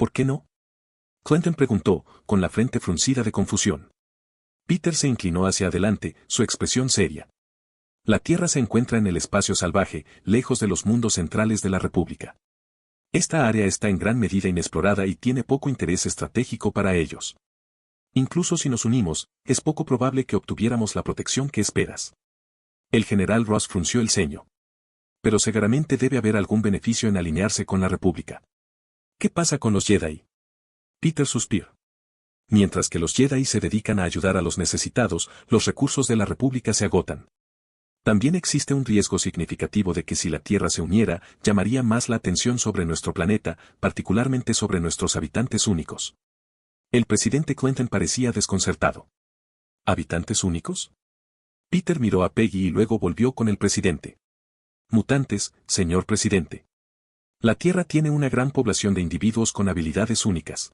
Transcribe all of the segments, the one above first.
¿Por qué no? Clinton preguntó, con la frente fruncida de confusión. Peter se inclinó hacia adelante, su expresión seria. La Tierra se encuentra en el espacio salvaje, lejos de los mundos centrales de la República. Esta área está en gran medida inexplorada y tiene poco interés estratégico para ellos. Incluso si nos unimos, es poco probable que obtuviéramos la protección que esperas. El general Ross frunció el ceño. Pero seguramente debe haber algún beneficio en alinearse con la República. ¿Qué pasa con los Jedi? Peter suspiró. Mientras que los Jedi se dedican a ayudar a los necesitados, los recursos de la República se agotan. También existe un riesgo significativo de que si la Tierra se uniera, llamaría más la atención sobre nuestro planeta, particularmente sobre nuestros habitantes únicos. El presidente Clinton parecía desconcertado. ¿Habitantes únicos? Peter miró a Peggy y luego volvió con el presidente. Mutantes, señor presidente. La Tierra tiene una gran población de individuos con habilidades únicas.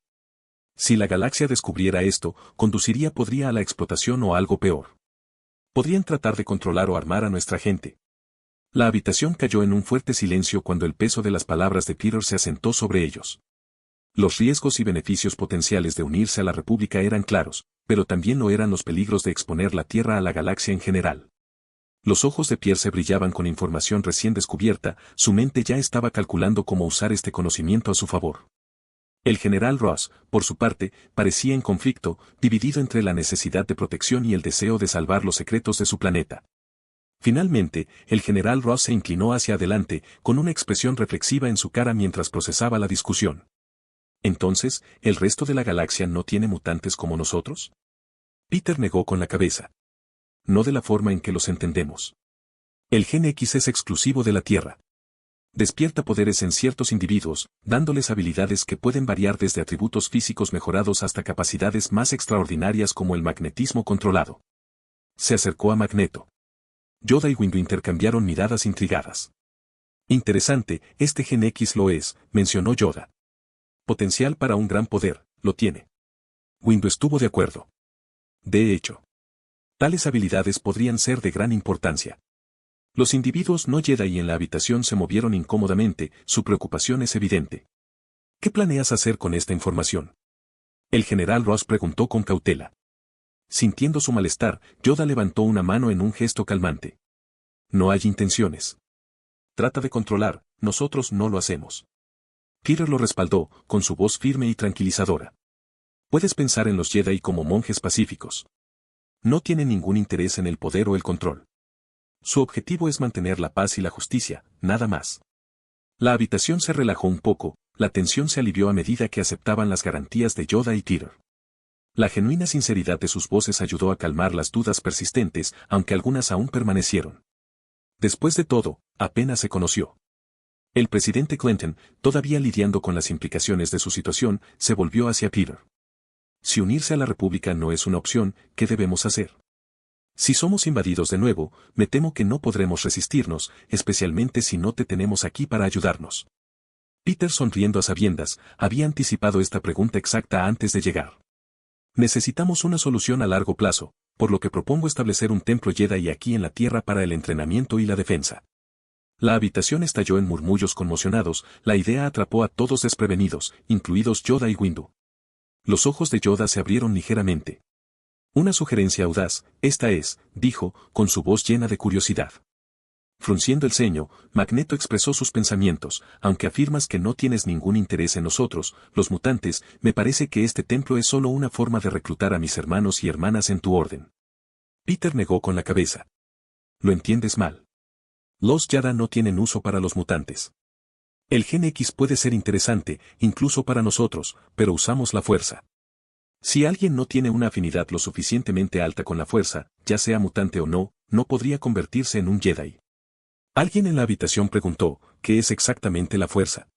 Si la galaxia descubriera esto, podría a la explotación o algo peor. Podrían tratar de controlar o armar a nuestra gente. La habitación cayó en un fuerte silencio cuando el peso de las palabras de Peter se asentó sobre ellos. Los riesgos y beneficios potenciales de unirse a la República eran claros, pero también lo eran los peligros de exponer la Tierra a la galaxia en general. Los ojos de Pierre se brillaban con información recién descubierta, su mente ya estaba calculando cómo usar este conocimiento a su favor. El general Ross, por su parte, parecía en conflicto, dividido entre la necesidad de protección y el deseo de salvar los secretos de su planeta. Finalmente, el general Ross se inclinó hacia adelante, con una expresión reflexiva en su cara mientras procesaba la discusión. Entonces, ¿el resto de la galaxia no tiene mutantes como nosotros? Peter negó con la cabeza. No de la forma en que los entendemos. El gen X es exclusivo de la Tierra. Despierta poderes en ciertos individuos, dándoles habilidades que pueden variar desde atributos físicos mejorados hasta capacidades más extraordinarias como el magnetismo controlado. Se acercó a Magneto. Yoda y Windu intercambiaron miradas intrigadas. Interesante, este gen X lo es, mencionó Yoda. Potencial para un gran poder, lo tiene. Windu estuvo de acuerdo. De hecho, tales habilidades podrían ser de gran importancia. Los individuos no Jedi en la habitación se movieron incómodamente, su preocupación es evidente. ¿Qué planeas hacer con esta información? El general Ross preguntó con cautela. Sintiendo su malestar, Yoda levantó una mano en un gesto calmante. No hay intenciones. Trata de controlar, nosotros no lo hacemos. Peter lo respaldó, con su voz firme y tranquilizadora. Puedes pensar en los Jedi como monjes pacíficos. No tienen ningún interés en el poder o el control. Su objetivo es mantener la paz y la justicia, nada más. La habitación se relajó un poco, la tensión se alivió a medida que aceptaban las garantías de Yoda y Peter. La genuina sinceridad de sus voces ayudó a calmar las dudas persistentes, aunque algunas aún permanecieron. Después de todo, apenas se conoció. El presidente Clinton, todavía lidiando con las implicaciones de su situación, se volvió hacia Peter. Si unirse a la República no es una opción, ¿qué debemos hacer? Si somos invadidos de nuevo, me temo que no podremos resistirnos, especialmente si no te tenemos aquí para ayudarnos. Peter, sonriendo a sabiendas, había anticipado esta pregunta exacta antes de llegar. Necesitamos una solución a largo plazo, por lo que propongo establecer un templo Jedi aquí en la Tierra para el entrenamiento y la defensa. La habitación estalló en murmullos conmocionados, la idea atrapó a todos desprevenidos, incluidos Yoda y Windu. Los ojos de Yoda se abrieron ligeramente. Una sugerencia audaz, esta es, dijo, con su voz llena de curiosidad. Frunciendo el ceño, Magneto expresó sus pensamientos, aunque afirmas que no tienes ningún interés en nosotros, los mutantes, me parece que este templo es solo una forma de reclutar a mis hermanos y hermanas en tu orden. Peter negó con la cabeza. Lo entiendes mal. Los Jedi no tienen uso para los mutantes. El gen X puede ser interesante, incluso para nosotros, pero usamos la fuerza. Si alguien no tiene una afinidad lo suficientemente alta con la fuerza, ya sea mutante o no, no podría convertirse en un Jedi. Alguien en la habitación preguntó, ¿qué es exactamente la fuerza?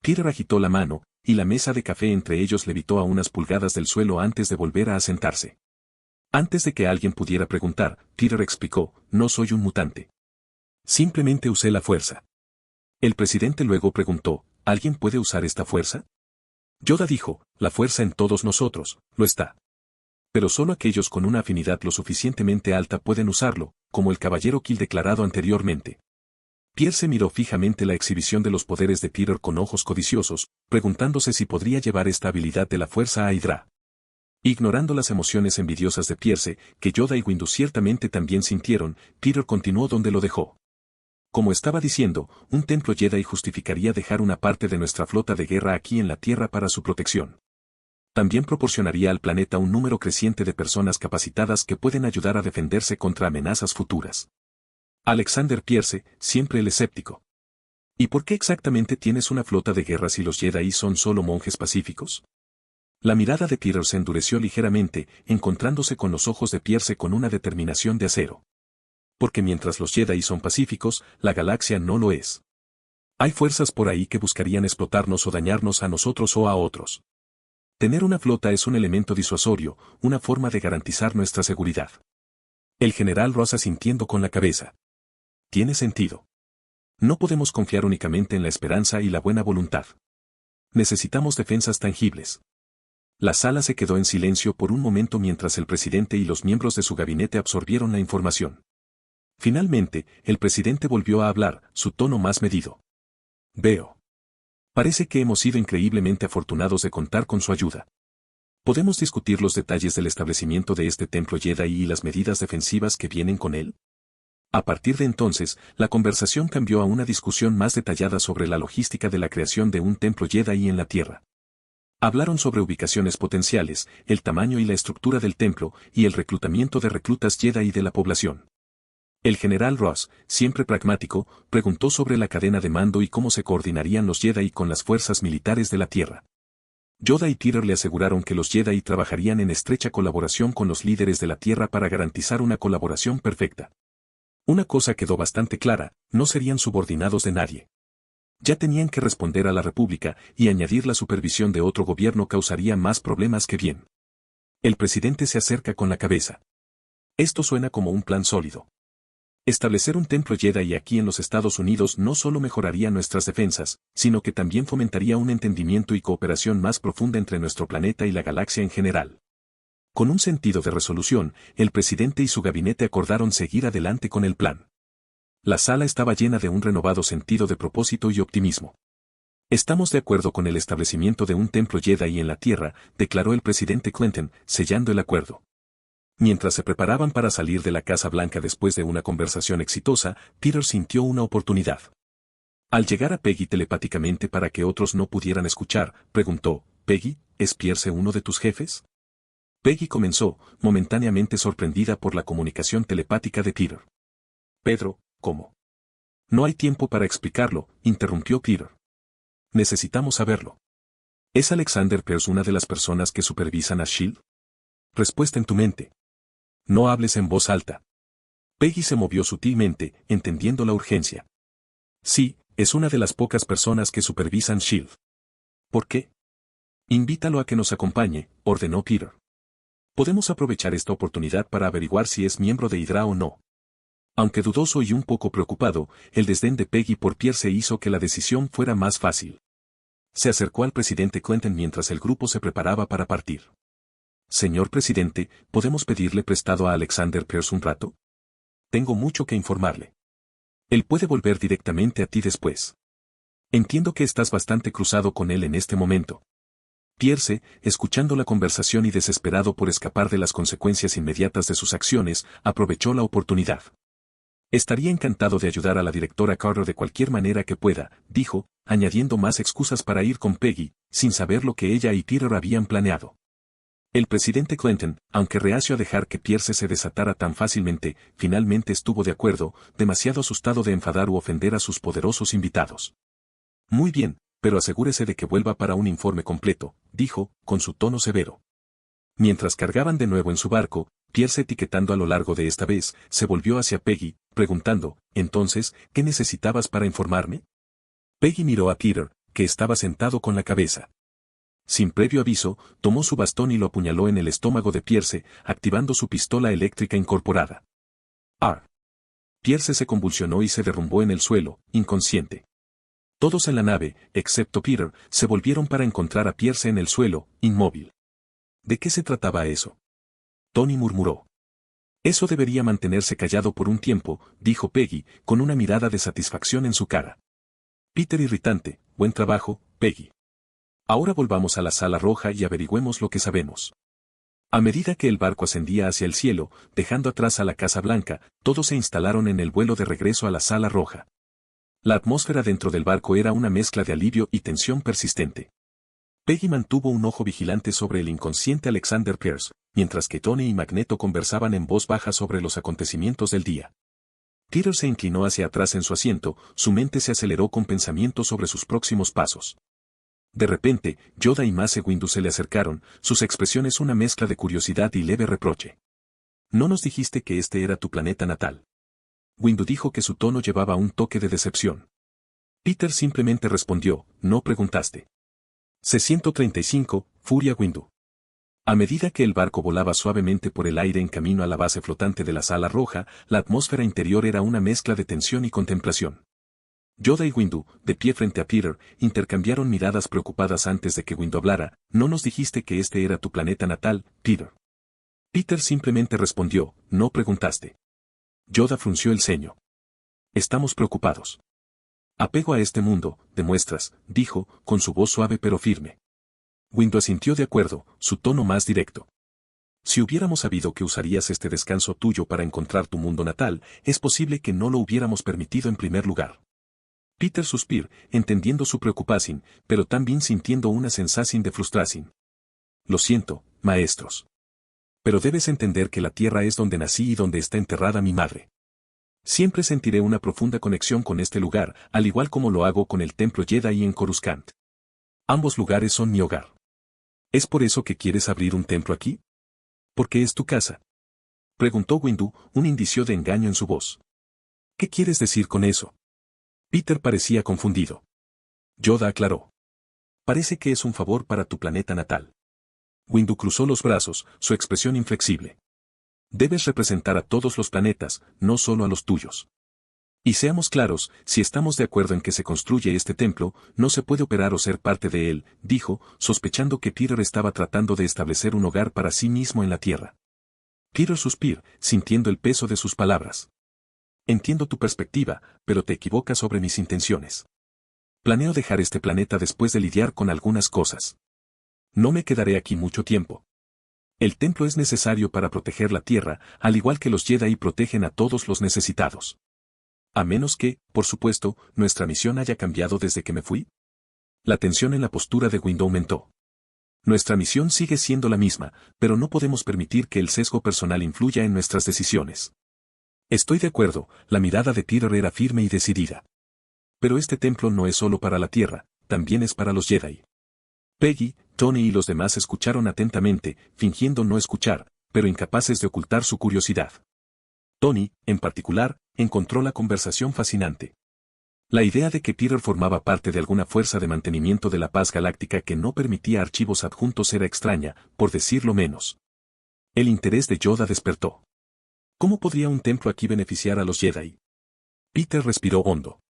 Peter agitó la mano, y la mesa de café entre ellos levitó a unas pulgadas del suelo antes de volver a asentarse. Antes de que alguien pudiera preguntar, Peter explicó, no soy un mutante. Simplemente usé la fuerza. El presidente luego preguntó, ¿alguien puede usar esta fuerza? Yoda dijo, la fuerza en todos nosotros, lo está. Pero solo aquellos con una afinidad lo suficientemente alta pueden usarlo, como el caballero Kill declarado anteriormente. Pierce miró fijamente la exhibición de los poderes de Peter con ojos codiciosos, preguntándose si podría llevar esta habilidad de la fuerza a Hydra. Ignorando las emociones envidiosas de Pierce, que Yoda y Windu ciertamente también sintieron, Peter continuó donde lo dejó. Como estaba diciendo, un templo Jedi justificaría dejar una parte de nuestra flota de guerra aquí en la Tierra para su protección. También proporcionaría al planeta un número creciente de personas capacitadas que pueden ayudar a defenderse contra amenazas futuras. Alexander Pierce, siempre el escéptico. ¿Y por qué exactamente tienes una flota de guerra si los Jedi son solo monjes pacíficos? La mirada de Peter se endureció ligeramente, encontrándose con los ojos de Pierce con una determinación de acero. Porque mientras los Jedi son pacíficos, la galaxia no lo es. Hay fuerzas por ahí que buscarían explotarnos o dañarnos a nosotros o a otros. Tener una flota es un elemento disuasorio, una forma de garantizar nuestra seguridad. El general Ross asintiendo con la cabeza. Tiene sentido. No podemos confiar únicamente en la esperanza y la buena voluntad. Necesitamos defensas tangibles. La sala se quedó en silencio por un momento mientras el presidente y los miembros de su gabinete absorbieron la información. Finalmente, el presidente volvió a hablar, su tono más medido. Veo. Parece que hemos sido increíblemente afortunados de contar con su ayuda. ¿Podemos discutir los detalles del establecimiento de este templo Jedi y las medidas defensivas que vienen con él? A partir de entonces, la conversación cambió a una discusión más detallada sobre la logística de la creación de un templo Jedi en la Tierra. Hablaron sobre ubicaciones potenciales, el tamaño y la estructura del templo, y el reclutamiento de reclutas Jedi de la población. El general Ross, siempre pragmático, preguntó sobre la cadena de mando y cómo se coordinarían los Jedi con las fuerzas militares de la Tierra. Yoda y Peter le aseguraron que los Jedi trabajarían en estrecha colaboración con los líderes de la Tierra para garantizar una colaboración perfecta. Una cosa quedó bastante clara, no serían subordinados de nadie. Ya tenían que responder a la República, y añadir la supervisión de otro gobierno causaría más problemas que bien. El presidente se acerca con la cabeza. Esto suena como un plan sólido. Establecer un templo Jedi aquí en los Estados Unidos no solo mejoraría nuestras defensas, sino que también fomentaría un entendimiento y cooperación más profunda entre nuestro planeta y la galaxia en general. Con un sentido de resolución, el presidente y su gabinete acordaron seguir adelante con el plan. La sala estaba llena de un renovado sentido de propósito y optimismo. Estamos de acuerdo con el establecimiento de un templo Jedi en la Tierra, declaró el presidente Clinton, sellando el acuerdo. Mientras se preparaban para salir de la Casa Blanca después de una conversación exitosa, Peter sintió una oportunidad. Al llegar a Peggy telepáticamente para que otros no pudieran escuchar, preguntó, «Peggy, ¿es Pierce uno de tus jefes?» Peggy comenzó, momentáneamente sorprendida por la comunicación telepática de Peter. «Pedro, ¿cómo?» «No hay tiempo para explicarlo», interrumpió Peter. «Necesitamos saberlo. ¿Es Alexander Pierce una de las personas que supervisan a S.H.I.E.L.D.? Respuesta en tu mente. No hables en voz alta». Peggy se movió sutilmente, entendiendo la urgencia. «Sí, es una de las pocas personas que supervisan S.H.I.E.L.D. ¿Por qué?» «Invítalo a que nos acompañe», ordenó Peter. «Podemos aprovechar esta oportunidad para averiguar si es miembro de Hydra o no». Aunque dudoso y un poco preocupado, el desdén de Peggy por Pierce hizo que la decisión fuera más fácil. Se acercó al presidente Clinton mientras el grupo se preparaba para partir. «Señor presidente, ¿podemos pedirle prestado a Alexander Pierce un rato? Tengo mucho que informarle. Él puede volver directamente a ti después. Entiendo que estás bastante cruzado con él en este momento». Pierce, escuchando la conversación y desesperado por escapar de las consecuencias inmediatas de sus acciones, aprovechó la oportunidad. «Estaría encantado de ayudar a la directora Carter de cualquier manera que pueda», dijo, añadiendo más excusas para ir con Peggy, sin saber lo que ella y Peter habían planeado. El presidente Clinton, aunque reacio a dejar que Pierce se desatara tan fácilmente, finalmente estuvo de acuerdo, demasiado asustado de enfadar u ofender a sus poderosos invitados. «Muy bien, pero asegúrese de que vuelva para un informe completo», dijo, con su tono severo. Mientras cargaban de nuevo en su barco, Pierce, etiquetando a lo largo de esta vez, se volvió hacia Peggy, preguntando, «Entonces, ¿qué necesitabas para informarme?» Peggy miró a Peter, que estaba sentado con la cabeza. Sin previo aviso, tomó su bastón y lo apuñaló en el estómago de Pierce, activando su pistola eléctrica incorporada. ¡Ah! Pierce se convulsionó y se derrumbó en el suelo, inconsciente. Todos en la nave, excepto Peter, se volvieron para encontrar a Pierce en el suelo, inmóvil. ¿De qué se trataba eso?, Tony murmuró. Eso debería mantenerse callado por un tiempo, dijo Peggy, con una mirada de satisfacción en su cara. Peter irritante, buen trabajo, Peggy. Ahora volvamos a la sala roja y averigüemos lo que sabemos. A medida que el barco ascendía hacia el cielo, dejando atrás a la Casa Blanca, todos se instalaron en el vuelo de regreso a la sala roja. La atmósfera dentro del barco era una mezcla de alivio y tensión persistente. Peggy mantuvo un ojo vigilante sobre el inconsciente Alexander Pierce, mientras que Tony y Magneto conversaban en voz baja sobre los acontecimientos del día. Peter se inclinó hacia atrás en su asiento, su mente se aceleró con pensamientos sobre sus próximos pasos. De repente, Yoda y Mace Windu se le acercaron, sus expresiones una mezcla de curiosidad y leve reproche. «¿No nos dijiste que este era tu planeta natal?». Windu dijo que su tono llevaba un toque de decepción. Peter simplemente respondió, «No preguntaste». C-135, Furia Windu. A medida que el barco volaba suavemente por el aire en camino a la base flotante de la Sala Roja, la atmósfera interior era una mezcla de tensión y contemplación. Yoda y Windu, de pie frente a Peter, intercambiaron miradas preocupadas antes de que Windu hablara. «¿No nos dijiste que este era tu planeta natal, Peter?». Peter simplemente respondió, «No preguntaste». Yoda frunció el ceño. «Estamos preocupados. Apego a este mundo, demuestras», dijo, con su voz suave pero firme. Windu asintió de acuerdo, su tono más directo. «Si hubiéramos sabido que usarías este descanso tuyo para encontrar tu mundo natal, es posible que no lo hubiéramos permitido en primer lugar». Peter suspiró, entendiendo su preocupación, pero también sintiendo una sensación de frustración. «Lo siento, maestros. Pero debes entender que la Tierra es donde nací y donde está enterrada mi madre. Siempre sentiré una profunda conexión con este lugar, al igual como lo hago con el Templo Jedi en Coruscant. Ambos lugares son mi hogar. ¿Es por eso que quieres abrir un templo aquí? ¿Porque es tu casa?», preguntó Windu, un indicio de engaño en su voz. «¿Qué quieres decir con eso?». Peter parecía confundido. Yoda aclaró. «Parece que es un favor para tu planeta natal». Windu cruzó los brazos, su expresión inflexible. «Debes representar a todos los planetas, no solo a los tuyos. Y seamos claros, si estamos de acuerdo en que se construye este templo, no se puede operar o ser parte de él», dijo, sospechando que Peter estaba tratando de establecer un hogar para sí mismo en la Tierra. Peter suspiró, sintiendo el peso de sus palabras. «Entiendo tu perspectiva, pero te equivocas sobre mis intenciones. Planeo dejar este planeta después de lidiar con algunas cosas. No me quedaré aquí mucho tiempo. El templo es necesario para proteger la Tierra, al igual que los Jedi protegen a todos los necesitados. A menos que, por supuesto, nuestra misión haya cambiado desde que me fui». La tensión en la postura de Windu aumentó. «Nuestra misión sigue siendo la misma, pero no podemos permitir que el sesgo personal influya en nuestras decisiones». «Estoy de acuerdo», la mirada de Peter era firme y decidida. «Pero este templo no es solo para la Tierra, también es para los Jedi». Peggy, Tony y los demás escucharon atentamente, fingiendo no escuchar, pero incapaces de ocultar su curiosidad. Tony, en particular, encontró la conversación fascinante. La idea de que Peter formaba parte de alguna fuerza de mantenimiento de la paz galáctica que no permitía archivos adjuntos era extraña, por decirlo menos. El interés de Yoda despertó. «¿Cómo podría un templo aquí beneficiar a los Jedi?». Peter respiró hondo.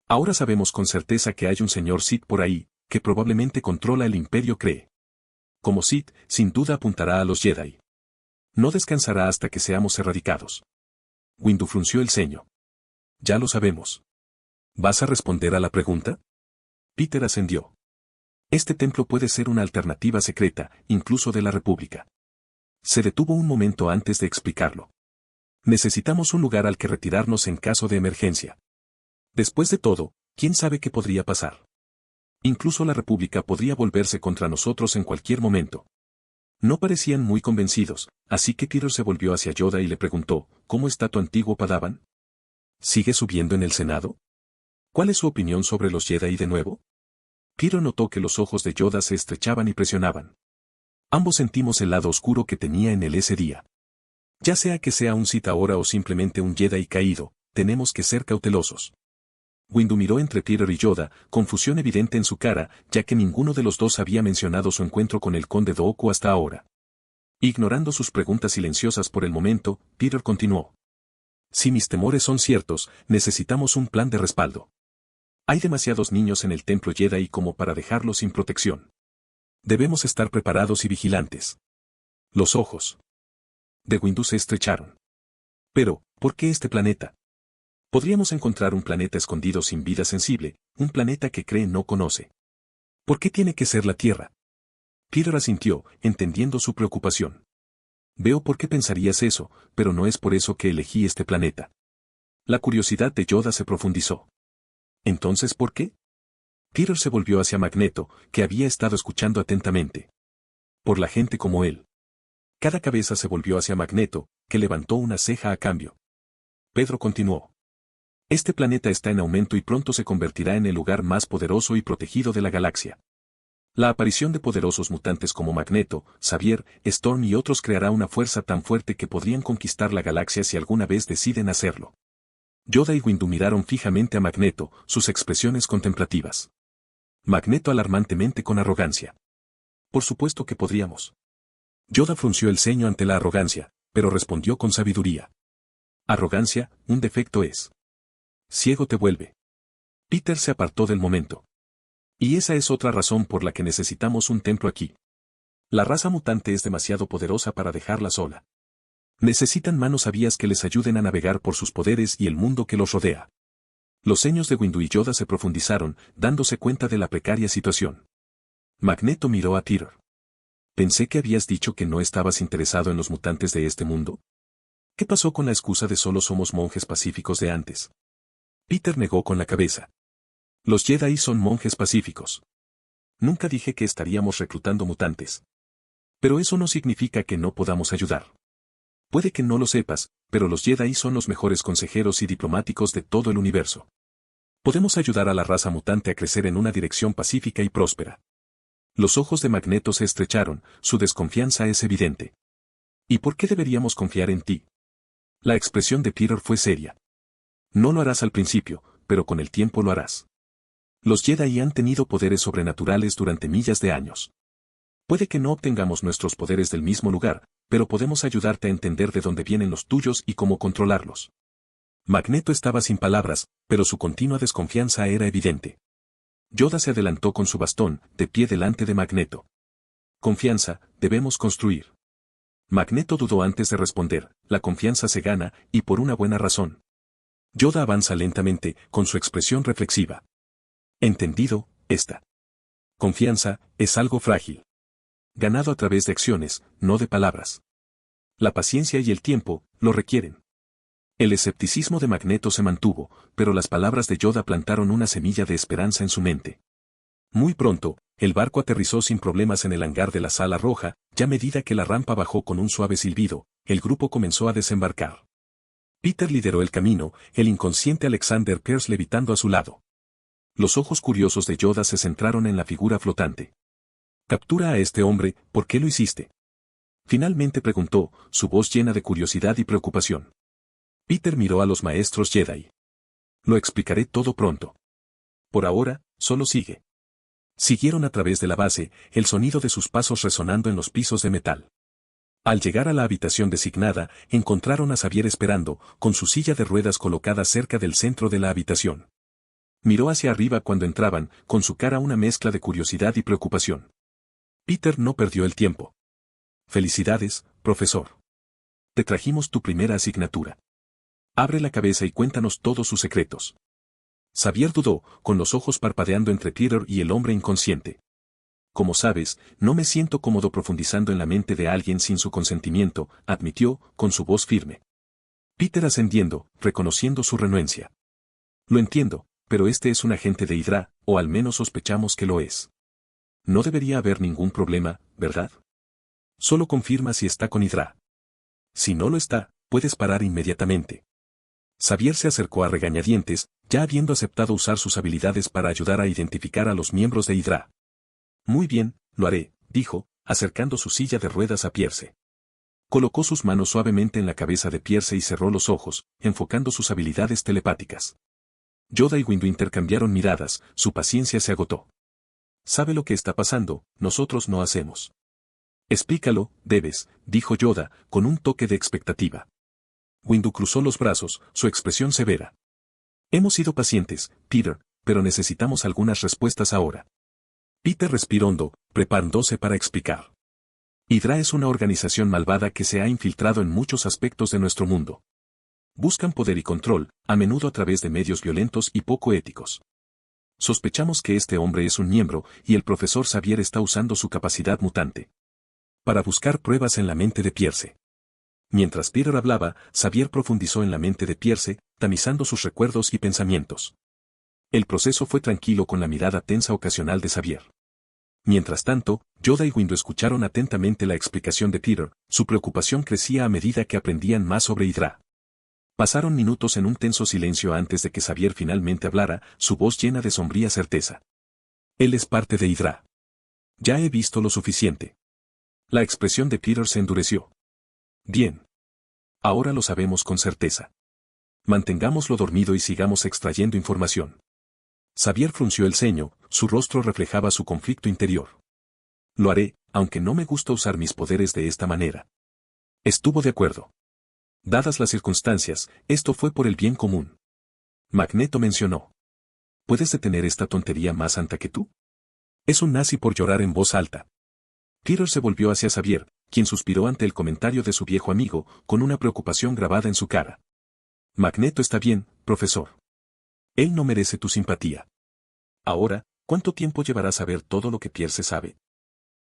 «Ahora sabemos con certeza que hay un señor Sith por ahí, que probablemente controla el Imperio Cree. Como Sith, sin duda apuntará a los Jedi. No descansará hasta que seamos erradicados». Windu frunció el ceño. «Ya lo sabemos. ¿Vas a responder a la pregunta?». Peter ascendió. «Este templo puede ser una alternativa secreta, incluso de la República». Se detuvo un momento antes de explicarlo. «Necesitamos un lugar al que retirarnos en caso de emergencia. Después de todo, ¿quién sabe qué podría pasar? Incluso la República podría volverse contra nosotros en cualquier momento». No parecían muy convencidos, así que Peter se volvió hacia Yoda y le preguntó, «¿Cómo está tu antiguo Padawan? ¿Sigue subiendo en el Senado? ¿Cuál es su opinión sobre los Jedi de nuevo?». Peter notó que los ojos de Yoda se estrechaban y presionaban. Ambos sentimos el lado oscuro que tenía en él ese día. Ya sea que sea un Sith ahora o simplemente un Jedi caído, tenemos que ser cautelosos. Windu miró entre Peter y Yoda, confusión evidente en su cara, ya que ninguno de los dos había mencionado su encuentro con el conde Dooku hasta ahora. Ignorando sus preguntas silenciosas por el momento, Peter continuó. «Si mis temores son ciertos, necesitamos un plan de respaldo. Hay demasiados niños en el templo Jedi como para dejarlos sin protección. Debemos estar preparados y vigilantes». Los ojos de Windu se estrecharon. Pero, ¿por qué este planeta? Podríamos encontrar un planeta escondido sin vida sensible, un planeta que cree no conoce. ¿Por qué tiene que ser la Tierra? Peter asintió, entendiendo su preocupación. Veo por qué pensarías eso, pero no es por eso que elegí este planeta. La curiosidad de Yoda se profundizó. ¿Entonces por qué? Peter se volvió hacia Magneto, que había estado escuchando atentamente. Por la gente como él. Cada cabeza se volvió hacia Magneto, que levantó una ceja a cambio. Pedro continuó. Este planeta está en aumento y pronto se convertirá en el lugar más poderoso y protegido de la galaxia. La aparición de poderosos mutantes como Magneto, Xavier, Storm y otros creará una fuerza tan fuerte que podrían conquistar la galaxia si alguna vez deciden hacerlo. Yoda y Windu miraron fijamente a Magneto, sus expresiones contemplativas. Magneto alarmantemente con arrogancia. Por supuesto que podríamos. Yoda frunció el ceño ante la arrogancia, pero respondió con sabiduría. Arrogancia, un defecto es. Ciego te vuelve. Peter se apartó del momento. Y esa es otra razón por la que necesitamos un templo aquí. La raza mutante es demasiado poderosa para dejarla sola. Necesitan manos sabias que les ayuden a navegar por sus poderes y el mundo que los rodea. Los ceños de Windu y Yoda se profundizaron, dándose cuenta de la precaria situación. Magneto miró a Peter. Pensé que habías dicho que no estabas interesado en los mutantes de este mundo. ¿Qué pasó con la excusa de solo somos monjes pacíficos de antes? Peter negó con la cabeza. Los Jedi son monjes pacíficos. Nunca dije que estaríamos reclutando mutantes. Pero eso no significa que no podamos ayudar. Puede que no lo sepas, pero los Jedi son los mejores consejeros y diplomáticos de todo el universo. Podemos ayudar a la raza mutante a crecer en una dirección pacífica y próspera. Los ojos de Magneto se estrecharon, su desconfianza es evidente. ¿Y por qué deberíamos confiar en ti? La expresión de Peter fue seria. No lo harás al principio, pero con el tiempo lo harás. Los Jedi han tenido poderes sobrenaturales durante millas de años. Puede que no obtengamos nuestros poderes del mismo lugar, pero podemos ayudarte a entender de dónde vienen los tuyos y cómo controlarlos. Magneto estaba sin palabras, pero su continua desconfianza era evidente. Yoda se adelantó con su bastón, de pie delante de Magneto. Confianza, debemos construir. Magneto dudó antes de responder, la confianza se gana, y por una buena razón. Yoda avanza lentamente, con su expresión reflexiva. Entendido, esta confianza es algo frágil. Ganado a través de acciones, no de palabras. La paciencia y el tiempo, lo requieren. El escepticismo de Magneto se mantuvo, pero las palabras de Yoda plantaron una semilla de esperanza en su mente. Muy pronto, el barco aterrizó sin problemas en el hangar de la Sala Roja, ya a medida que la rampa bajó con un suave silbido, el grupo comenzó a desembarcar. Peter lideró el camino, el inconsciente Alexander Pierce levitando a su lado. Los ojos curiosos de Yoda se centraron en la figura flotante. «Captura a este hombre, ¿por qué lo hiciste?». Finalmente preguntó, su voz llena de curiosidad y preocupación. Peter miró a los maestros Jedi. «Lo explicaré todo pronto. Por ahora, solo sigue». Siguieron a través de la base, el sonido de sus pasos resonando en los pisos de metal. Al llegar a la habitación designada, encontraron a Xavier esperando, con su silla de ruedas colocada cerca del centro de la habitación. Miró hacia arriba cuando entraban, con su cara una mezcla de curiosidad y preocupación. Peter no perdió el tiempo. «Felicidades, profesor. Te trajimos tu primera asignatura. Abre la cabeza y cuéntanos todos sus secretos». Xavier dudó, con los ojos parpadeando entre Peter y el hombre inconsciente. «Como sabes, no me siento cómodo profundizando en la mente de alguien sin su consentimiento», admitió, con su voz firme. Peter ascendiendo, reconociendo su renuencia. «Lo entiendo, pero este es un agente de Hydra, o al menos sospechamos que lo es. No debería haber ningún problema, ¿verdad? Solo confirma si está con Hydra. Si no lo está, puedes parar inmediatamente». Xavier se acercó a regañadientes, ya habiendo aceptado usar sus habilidades para ayudar a identificar a los miembros de Hydra. «Muy bien, lo haré», dijo, acercando su silla de ruedas a Pierce. Colocó sus manos suavemente en la cabeza de Pierce y cerró los ojos, enfocando sus habilidades telepáticas. Yoda y Windu intercambiaron miradas, su paciencia se agotó. «Sabe lo que está pasando, nosotros no hacemos». «Explícalo, debes», dijo Yoda, con un toque de expectativa. Windu cruzó los brazos, su expresión severa. «Hemos sido pacientes, Peter, pero necesitamos algunas respuestas ahora». Peter respiró hondo, preparándose para explicar. «Hydra es una organización malvada que se ha infiltrado en muchos aspectos de nuestro mundo. Buscan poder y control, a menudo a través de medios violentos y poco éticos. Sospechamos que este hombre es un miembro y el profesor Xavier está usando su capacidad mutante para buscar pruebas en la mente de Pierce. Mientras Peter hablaba, Xavier profundizó en la mente de Pierce, tamizando sus recuerdos y pensamientos. El proceso fue tranquilo con la mirada tensa ocasional de Xavier. Mientras tanto, Yoda y Windu escucharon atentamente la explicación de Peter, su preocupación crecía a medida que aprendían más sobre Hydra. Pasaron minutos en un tenso silencio antes de que Xavier finalmente hablara, su voz llena de sombría certeza. Él es parte de Hydra. Ya he visto lo suficiente. La expresión de Peter se endureció. Bien. Ahora lo sabemos con certeza. Mantengámoslo dormido y sigamos extrayendo información. Xavier frunció el ceño, su rostro reflejaba su conflicto interior. Lo haré, aunque no me gusta usar mis poderes de esta manera. Estuvo de acuerdo. Dadas las circunstancias, esto fue por el bien común. Magneto mencionó. ¿Puedes detener esta tontería más santa que tú? Es un nazi por llorar en voz alta. Peter se volvió hacia Xavier, quien suspiró ante el comentario de su viejo amigo, con una preocupación grabada en su cara. Magneto está bien, profesor. Él no merece tu simpatía. Ahora, ¿cuánto tiempo llevará a saber todo lo que Pierce sabe?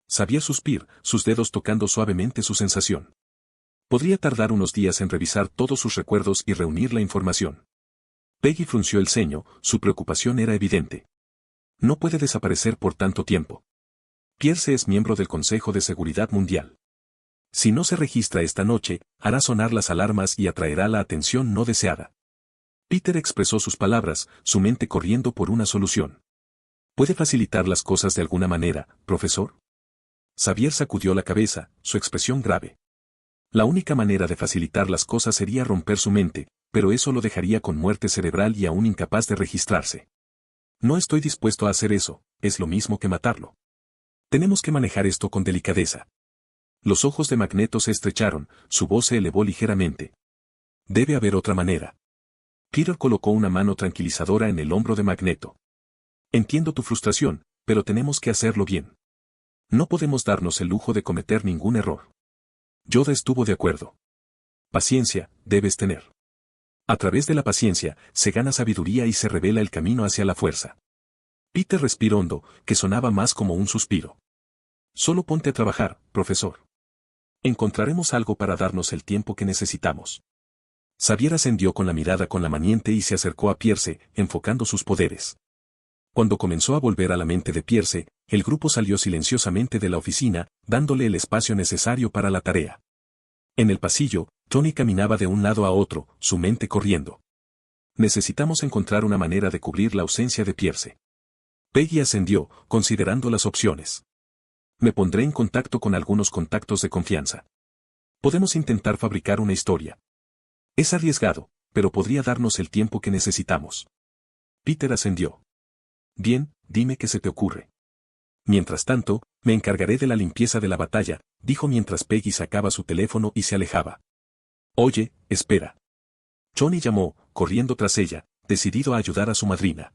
Xavier suspiró, sus dedos tocando suavemente su sensación. Podría tardar unos días en revisar todos sus recuerdos y reunir la información. Peggy frunció el ceño, su preocupación era evidente. No puede desaparecer por tanto tiempo. Pierce es miembro del Consejo de Seguridad Mundial. Si no se registra esta noche, hará sonar las alarmas y atraerá la atención no deseada. Peter expresó sus palabras, su mente corriendo por una solución. ¿Puede facilitar las cosas de alguna manera, profesor? Xavier sacudió la cabeza, su expresión grave. La única manera de facilitar las cosas sería romper su mente, pero eso lo dejaría con muerte cerebral y aún incapaz de registrarse. No estoy dispuesto a hacer eso, es lo mismo que matarlo. Tenemos que manejar esto con delicadeza. Los ojos de Magneto se estrecharon, su voz se elevó ligeramente. Debe haber otra manera. Peter colocó una mano tranquilizadora en el hombro de Magneto. Entiendo tu frustración, pero tenemos que hacerlo bien. No podemos darnos el lujo de cometer ningún error. Yoda estuvo de acuerdo. Paciencia, debes tener. A través de la paciencia, se gana sabiduría y se revela el camino hacia la fuerza. Peter respiró hondo, que sonaba más como un suspiro. Solo ponte a trabajar, profesor. Encontraremos algo para darnos el tiempo que necesitamos. Xavier ascendió con la mirada con la maniente y se acercó a Pierce, enfocando sus poderes. Cuando comenzó a volver a la mente de Pierce, el grupo salió silenciosamente de la oficina, dándole el espacio necesario para la tarea. En el pasillo, Tony caminaba de un lado a otro, su mente corriendo. Necesitamos encontrar una manera de cubrir la ausencia de Pierce. Peggy ascendió, considerando las opciones. Me pondré en contacto con algunos contactos de confianza. Podemos intentar fabricar una historia. Es arriesgado, pero podría darnos el tiempo que necesitamos. Peter ascendió. Bien, dime qué se te ocurre. Mientras tanto, me encargaré de la limpieza de la batalla, dijo mientras Peggy sacaba su teléfono y se alejaba. Oye, espera. Johnny llamó, corriendo tras ella, decidido a ayudar a su madrina.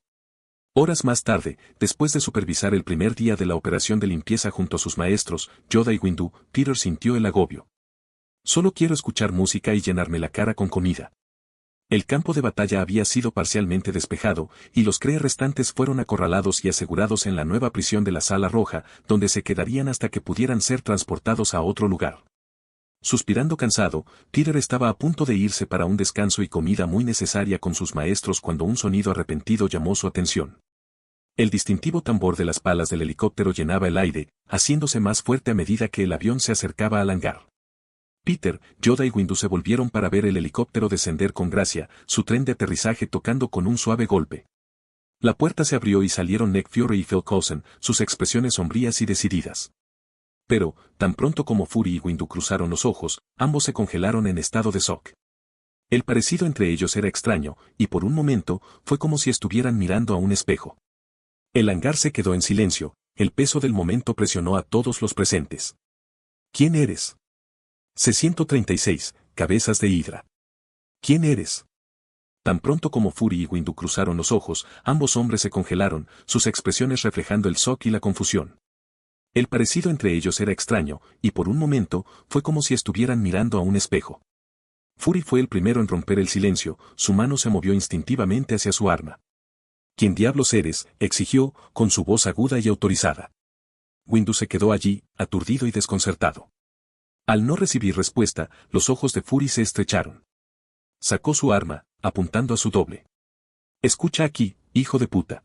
Horas más tarde, después de supervisar el primer día de la operación de limpieza junto a sus maestros, Yoda y Windu, Peter sintió el agobio. Solo quiero escuchar música y llenarme la cara con comida. El campo de batalla había sido parcialmente despejado, y los Kree restantes fueron acorralados y asegurados en la nueva prisión de la Sala Roja, donde se quedarían hasta que pudieran ser transportados a otro lugar. Suspirando cansado, Peter estaba a punto de irse para un descanso y comida muy necesaria con sus maestros cuando un sonido arrepentido llamó su atención. El distintivo tambor de las palas del helicóptero llenaba el aire, haciéndose más fuerte a medida que el avión se acercaba al hangar. Peter, Yoda y Windu se volvieron para ver el helicóptero descender con gracia, su tren de aterrizaje tocando con un suave golpe. La puerta se abrió y salieron Nick Fury y Phil Coulson, sus expresiones sombrías y decididas. Pero, tan pronto como Fury y Windu cruzaron los ojos, ambos se congelaron en estado de shock. El parecido entre ellos era extraño, y por un momento, fue como si estuvieran mirando a un espejo. El hangar se quedó en silencio, el peso del momento presionó a todos los presentes. ¿Quién eres? C-136, cabezas de Hydra. ¿Quién eres? Tan pronto como Fury y Windu cruzaron los ojos, ambos hombres se congelaron, sus expresiones reflejando el shock y la confusión. El parecido entre ellos era extraño, y por un momento, fue como si estuvieran mirando a un espejo. Fury fue el primero en romper el silencio, su mano se movió instintivamente hacia su arma. ¿Quién diablos eres?, exigió, con su voz aguda y autorizada. Windu se quedó allí, aturdido y desconcertado. Al no recibir respuesta, los ojos de Fury se estrecharon. Sacó su arma, apuntando a su doble. Escucha aquí, hijo de puta.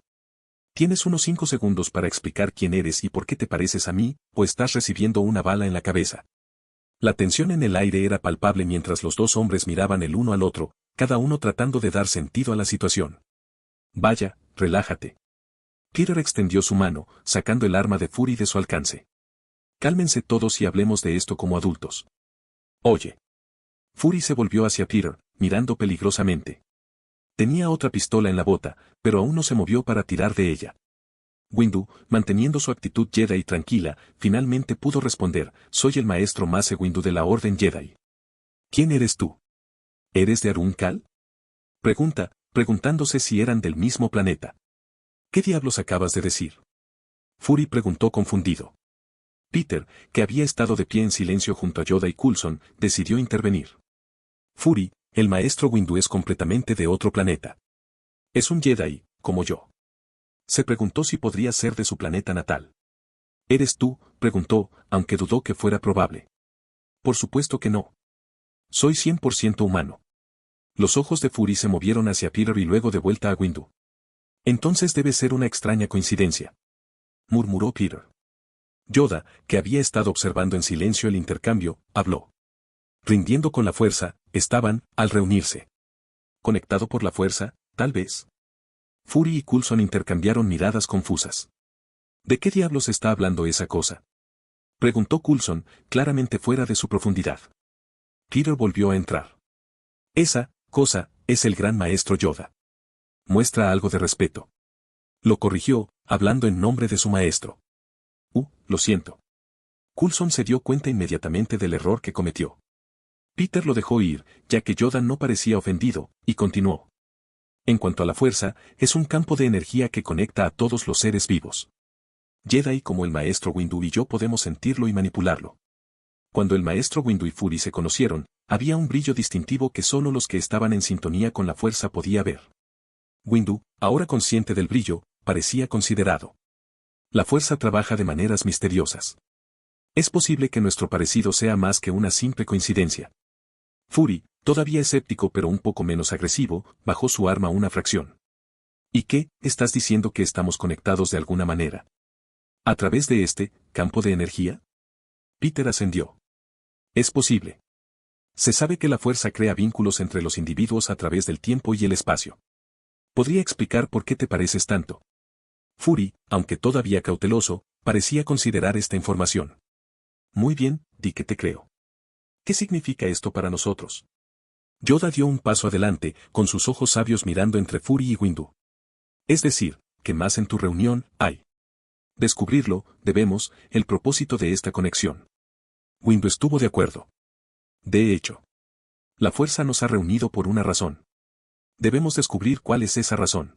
Tienes unos 5 segundos para explicar quién eres y por qué te pareces a mí, o estás recibiendo una bala en la cabeza. La tensión en el aire era palpable mientras los dos hombres miraban el uno al otro, cada uno tratando de dar sentido a la situación. Vaya, relájate. Peter extendió su mano, sacando el arma de Fury de su alcance. Cálmense todos y hablemos de esto como adultos. Oye. Fury se volvió hacia Peter, mirando peligrosamente. Tenía otra pistola en la bota, pero aún no se movió para tirar de ella. Windu, manteniendo su actitud Jedi tranquila, finalmente pudo responder: soy el maestro Mace Windu de la Orden Jedi. ¿Quién eres tú? ¿Eres de Arun Kal? Preguntándose si eran del mismo planeta. ¿Qué diablos acabas de decir? Fury preguntó confundido. Peter, que había estado de pie en silencio junto a Yoda y Coulson, decidió intervenir. Fury, el maestro Windu es completamente de otro planeta. Es un Jedi, como yo. Se preguntó si podría ser de su planeta natal. ¿Eres tú?, preguntó, aunque dudó que fuera probable. Por supuesto que no. Soy 100% humano. Los ojos de Fury se movieron hacia Peter y luego de vuelta a Windu. Entonces debe ser una extraña coincidencia, murmuró Peter. Yoda, que había estado observando en silencio el intercambio, habló. Rindiendo con la fuerza, estaban, al reunirse. ¿Conectado por la fuerza, tal vez? Fury y Coulson intercambiaron miradas confusas. ¿De qué diablos está hablando esa cosa?, preguntó Coulson, claramente fuera de su profundidad. Peter volvió a entrar. Esa cosa es el gran maestro Yoda. Muestra algo de respeto. Lo corrigió, hablando en nombre de su maestro. Lo siento. Coulson se dio cuenta inmediatamente del error que cometió. Peter lo dejó ir, ya que Yoda no parecía ofendido, y continuó. En cuanto a la fuerza, es un campo de energía que conecta a todos los seres vivos. Jedi como el maestro Windu y yo podemos sentirlo y manipularlo. Cuando el maestro Windu y Fury se conocieron, había un brillo distintivo que solo los que estaban en sintonía con la fuerza podía ver. Windu, ahora consciente del brillo, parecía considerado. La fuerza trabaja de maneras misteriosas. Es posible que nuestro parecido sea más que una simple coincidencia. Fury, todavía escéptico pero un poco menos agresivo, bajó su arma una fracción. ¿Y qué, estás diciendo que estamos conectados de alguna manera? ¿A través de este campo de energía? Peter ascendió. Es posible. Se sabe que la fuerza crea vínculos entre los individuos a través del tiempo y el espacio. ¿Podría explicar por qué te pareces tanto? Fury, aunque todavía cauteloso, parecía considerar esta información. Muy bien, di que te creo. ¿Qué significa esto para nosotros? Yoda dio un paso adelante, con sus ojos sabios mirando entre Fury y Windu. Es decir, que más en tu reunión hay. Descubrirlo, debemos, el propósito de esta conexión. Windu estuvo de acuerdo. De hecho, la fuerza nos ha reunido por una razón. Debemos descubrir cuál es esa razón.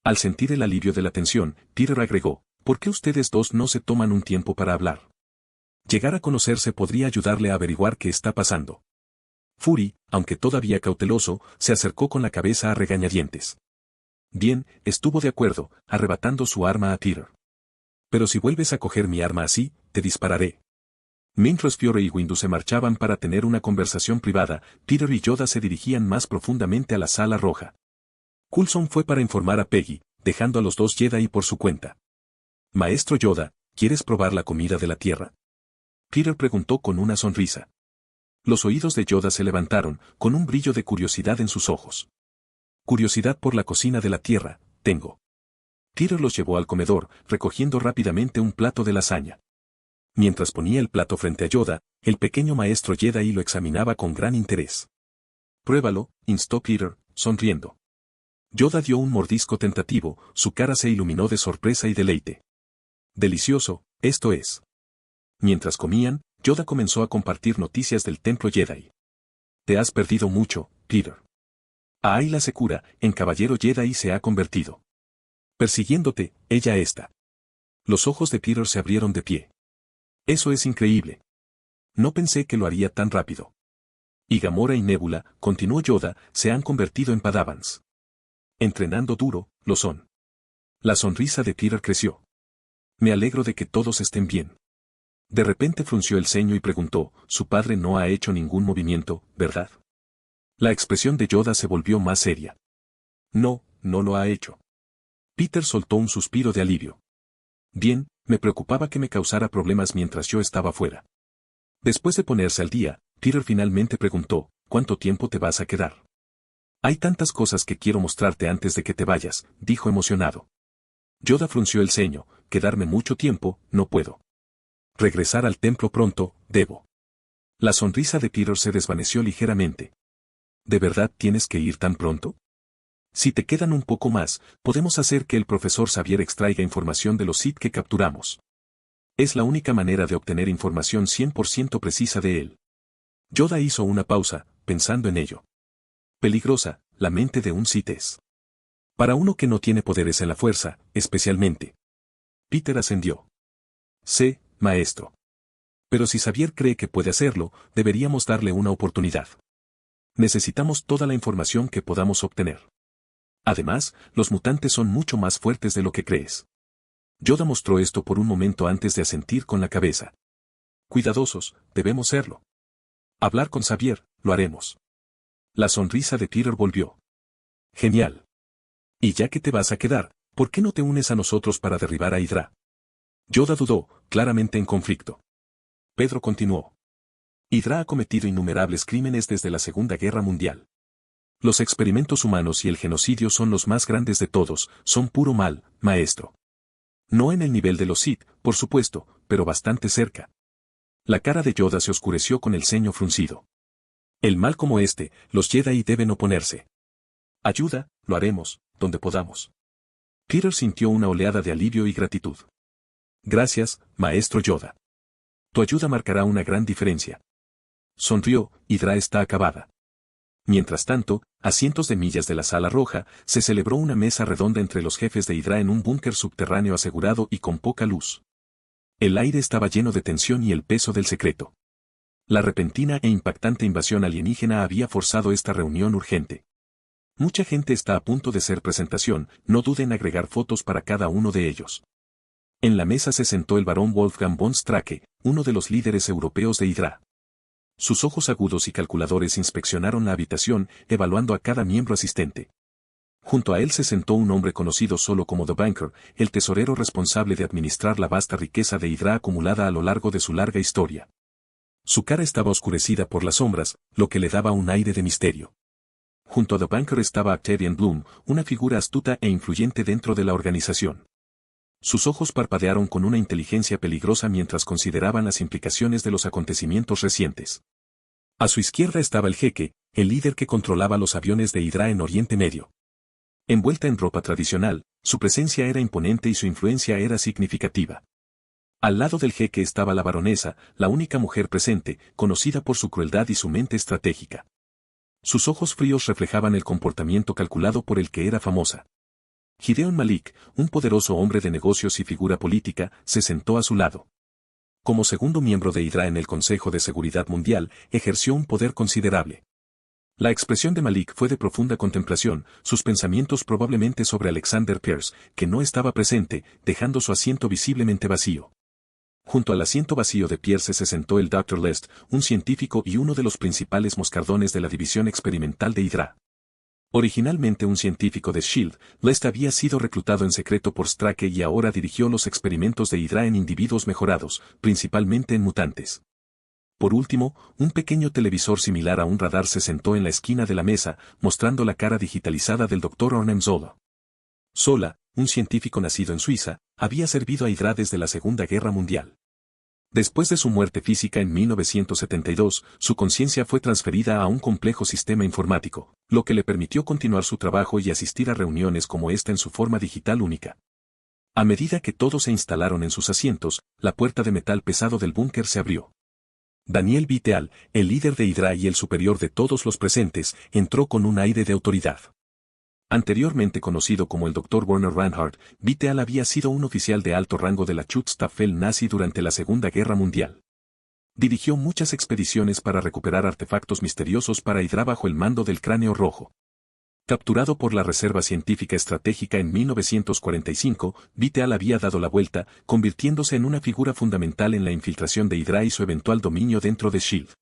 Al sentir el alivio de la tensión, Peter agregó, ¿por qué ustedes dos no se toman un tiempo para hablar? Llegar a conocerse podría ayudarle a averiguar qué está pasando. Fury, aunque todavía cauteloso, se acercó con la cabeza a regañadientes. Bien, estuvo de acuerdo, arrebatando su arma a Peter. Pero si vuelves a coger mi arma así, te dispararé. Mientras Fiore y Windu se marchaban para tener una conversación privada, Peter y Yoda se dirigían más profundamente a la sala roja. Coulson fue para informar a Peggy, dejando a los dos Jedi por su cuenta. Maestro Yoda, ¿quieres probar la comida de la Tierra? Peter preguntó con una sonrisa. Los oídos de Yoda se levantaron, con un brillo de curiosidad en sus ojos. Curiosidad por la cocina de la Tierra, tengo. Peter los llevó al comedor, recogiendo rápidamente un plato de lasaña. Mientras ponía el plato frente a Yoda, el pequeño maestro Jedi lo examinaba con gran interés. Pruébalo, instó Peter, sonriendo. Yoda dio un mordisco tentativo, su cara se iluminó de sorpresa y deleite. Delicioso, esto es. Mientras comían, Yoda comenzó a compartir noticias del templo Jedi. Te has perdido mucho, Peter. Ayla Secura, en caballero Jedi se ha convertido. Persiguiéndote, ella está. Los ojos de Peter se abrieron de pie. Eso es increíble. No pensé que lo haría tan rápido. Y Gamora y Nebula, continuó Yoda, se han convertido en Padawans. Entrenando duro, lo son. La sonrisa de Peter creció. Me alegro de que todos estén bien. De repente frunció el ceño y preguntó, su padre no ha hecho ningún movimiento, ¿verdad? La expresión de Yoda se volvió más seria. No, no lo ha hecho. Peter soltó un suspiro de alivio. Bien, me preocupaba que me causara problemas mientras yo estaba fuera. Después de ponerse al día, Peter finalmente preguntó, ¿cuánto tiempo te vas a quedar? Hay tantas cosas que quiero mostrarte antes de que te vayas, dijo emocionado. Yoda frunció el ceño, quedarme mucho tiempo, no puedo. Regresar al templo pronto, debo. La sonrisa de Peter se desvaneció ligeramente. ¿De verdad tienes que ir tan pronto? Si te quedan un poco más, podemos hacer que el profesor Xavier extraiga información de los Sith que capturamos. Es la única manera de obtener información 100% precisa de él. Yoda hizo una pausa, pensando en ello. Peligrosa, la mente de un Sith es. Para uno que no tiene poderes en la fuerza, especialmente. Peter ascendió. Sé, maestro. Pero si Xavier cree que puede hacerlo, deberíamos darle una oportunidad. Necesitamos toda la información que podamos obtener. Además, los mutantes son mucho más fuertes de lo que crees. Yoda mostró esto por un momento antes de asentir con la cabeza. Cuidadosos, debemos serlo. Hablar con Xavier, lo haremos. La sonrisa de Peter volvió. Genial. Y ya que te vas a quedar, ¿por qué no te unes a nosotros para derribar a Hydra? Yoda dudó, claramente en conflicto. Pedro continuó. Hydra ha cometido innumerables crímenes desde la Segunda Guerra Mundial. Los experimentos humanos y el genocidio son los más grandes de todos, son puro mal, maestro. No en el nivel de los Sith, por supuesto, pero bastante cerca. La cara de Yoda se oscureció con el ceño fruncido. El mal como este, los Jedi deben oponerse. Ayuda, lo haremos, donde podamos. Peter sintió una oleada de alivio y gratitud. Gracias, maestro Yoda. Tu ayuda marcará una gran diferencia. Sonrió, Hydra está acabada. Mientras tanto, a cientos de millas de la Sala Roja, se celebró una mesa redonda entre los jefes de Hydra en un búnker subterráneo asegurado y con poca luz. El aire estaba lleno de tensión y el peso del secreto. La repentina e impactante invasión alienígena había forzado esta reunión urgente. Mucha gente está a punto de hacer presentación, no duden en agregar fotos para cada uno de ellos. En la mesa se sentó el barón Wolfgang von Strake, uno de los líderes europeos de Hydra. Sus ojos agudos y calculadores inspeccionaron la habitación, evaluando a cada miembro asistente. Junto a él se sentó un hombre conocido solo como The Banker, el tesorero responsable de administrar la vasta riqueza de Hydra acumulada a lo largo de su larga historia. Su cara estaba oscurecida por las sombras, lo que le daba un aire de misterio. Junto a The Banker estaba Octavian Bloom, una figura astuta e influyente dentro de la organización. Sus ojos parpadearon con una inteligencia peligrosa mientras consideraban las implicaciones de los acontecimientos recientes. A su izquierda estaba el jeque, el líder que controlaba los aviones de Hydra en Oriente Medio. Envuelta en ropa tradicional, su presencia era imponente y su influencia era significativa. Al lado del jeque estaba la baronesa, la única mujer presente, conocida por su crueldad y su mente estratégica. Sus ojos fríos reflejaban el comportamiento calculado por el que era famosa. Gideon Malik, un poderoso hombre de negocios y figura política, se sentó a su lado. Como segundo miembro de Hydra en el Consejo de Seguridad Mundial, ejerció un poder considerable. La expresión de Malik fue de profunda contemplación, sus pensamientos probablemente sobre Alexander Pierce, que no estaba presente, dejando su asiento visiblemente vacío. Junto al asiento vacío de Pierce se sentó el Dr. Lest, un científico y uno de los principales moscardones de la división experimental de Hydra. Originalmente un científico de S.H.I.E.L.D., Lest había sido reclutado en secreto por Strake y ahora dirigió los experimentos de Hydra en individuos mejorados, principalmente en mutantes. Por último, un pequeño televisor similar a un radar se sentó en la esquina de la mesa, mostrando la cara digitalizada del Dr. Arnim Zola. Zola, un científico nacido en Suiza, había servido a Hydra desde la Segunda Guerra Mundial. Después de su muerte física en 1972, su conciencia fue transferida a un complejo sistema informático, lo que le permitió continuar su trabajo y asistir a reuniones como esta en su forma digital única. A medida que todos se instalaron en sus asientos, la puerta de metal pesado del búnker se abrió. Daniel Viteal, el líder de Hydra y el superior de todos los presentes, entró con un aire de autoridad. Anteriormente conocido como el Dr. Werner Reinhardt, Viteal había sido un oficial de alto rango de la Schutzstaffel nazi durante la Segunda Guerra Mundial. Dirigió muchas expediciones para recuperar artefactos misteriosos para Hydra bajo el mando del Cráneo Rojo. Capturado por la Reserva Científica Estratégica en 1945, Vital había dado la vuelta, convirtiéndose en una figura fundamental en la infiltración de Hydra y su eventual dominio dentro de S.H.I.E.L.D.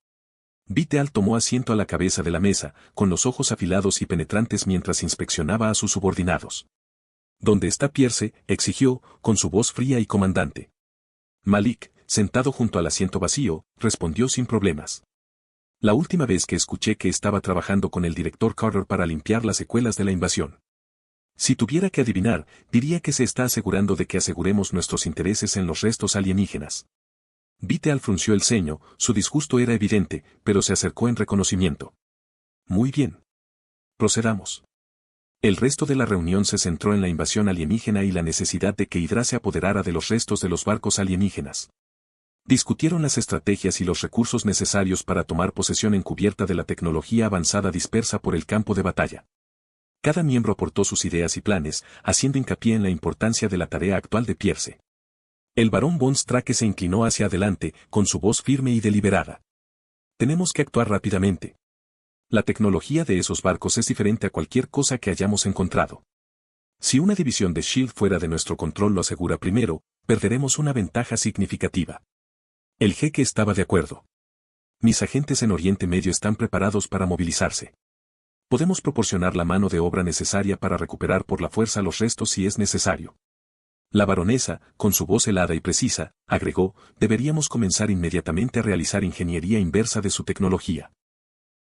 Vital tomó asiento a la cabeza de la mesa, con los ojos afilados y penetrantes mientras inspeccionaba a sus subordinados. ¿Dónde está Pierce?, exigió, con su voz fría y comandante. Malik, sentado junto al asiento vacío, respondió sin problemas. La última vez que escuché que estaba trabajando con el director Carter para limpiar las secuelas de la invasión. Si tuviera que adivinar, diría que se está asegurando de que aseguremos nuestros intereses en los restos alienígenas. Vital frunció el ceño, su disgusto era evidente, pero se acercó en reconocimiento. Muy bien. Procedamos. El resto de la reunión se centró en la invasión alienígena y la necesidad de que Hydra se apoderara de los restos de los barcos alienígenas. Discutieron las estrategias y los recursos necesarios para tomar posesión encubierta de la tecnología avanzada dispersa por el campo de batalla. Cada miembro aportó sus ideas y planes, haciendo hincapié en la importancia de la tarea actual de Pierce. El barón von Strake se inclinó hacia adelante, con su voz firme y deliberada. Tenemos que actuar rápidamente. La tecnología de esos barcos es diferente a cualquier cosa que hayamos encontrado. Si una división de S.H.I.E.L.D. fuera de nuestro control lo asegura primero, perderemos una ventaja significativa. El jeque estaba de acuerdo. Mis agentes en Oriente Medio están preparados para movilizarse. Podemos proporcionar la mano de obra necesaria para recuperar por la fuerza los restos si es necesario. La baronesa, con su voz helada y precisa, agregó, deberíamos comenzar inmediatamente a realizar ingeniería inversa de su tecnología.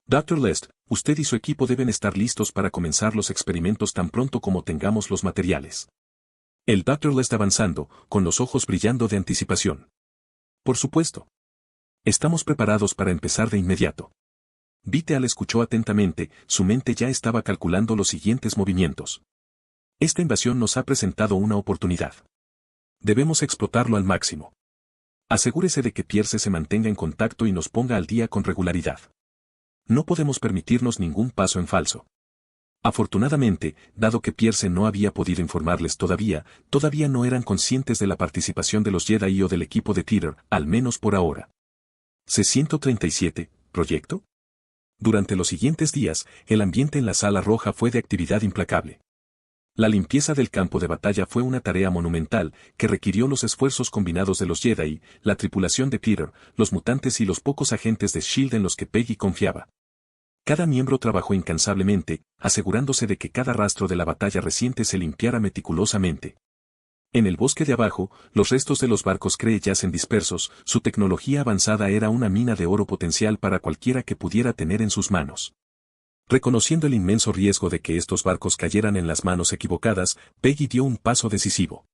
Dr. Lest, usted y su equipo deben estar listos para comenzar los experimentos tan pronto como tengamos los materiales. El Dr. Lest avanzando, con los ojos brillando de anticipación. Por supuesto. Estamos preparados para empezar de inmediato. Vital escuchó atentamente, su mente ya estaba calculando los siguientes movimientos. Esta invasión nos ha presentado una oportunidad. Debemos explotarlo al máximo. Asegúrese de que Pierce se mantenga en contacto y nos ponga al día con regularidad. No podemos permitirnos ningún paso en falso. Afortunadamente, dado que Pierce no había podido informarles todavía no eran conscientes de la participación de los Jedi o del equipo de Teeter, al menos por ahora. C-137, ¿proyecto? Durante los siguientes días, el ambiente en la Sala Roja fue de actividad implacable. La limpieza del campo de batalla fue una tarea monumental que requirió los esfuerzos combinados de los Jedi, la tripulación de Teeter, los mutantes y los pocos agentes de S.H.I.E.L.D. en los que Peggy confiaba. Cada miembro trabajó incansablemente, asegurándose de que cada rastro de la batalla reciente se limpiara meticulosamente. En el bosque de abajo, los restos de los barcos Kree yacen dispersos, su tecnología avanzada era una mina de oro potencial para cualquiera que pudiera tener en sus manos. Reconociendo el inmenso riesgo de que estos barcos cayeran en las manos equivocadas, Peggy dio un paso decisivo.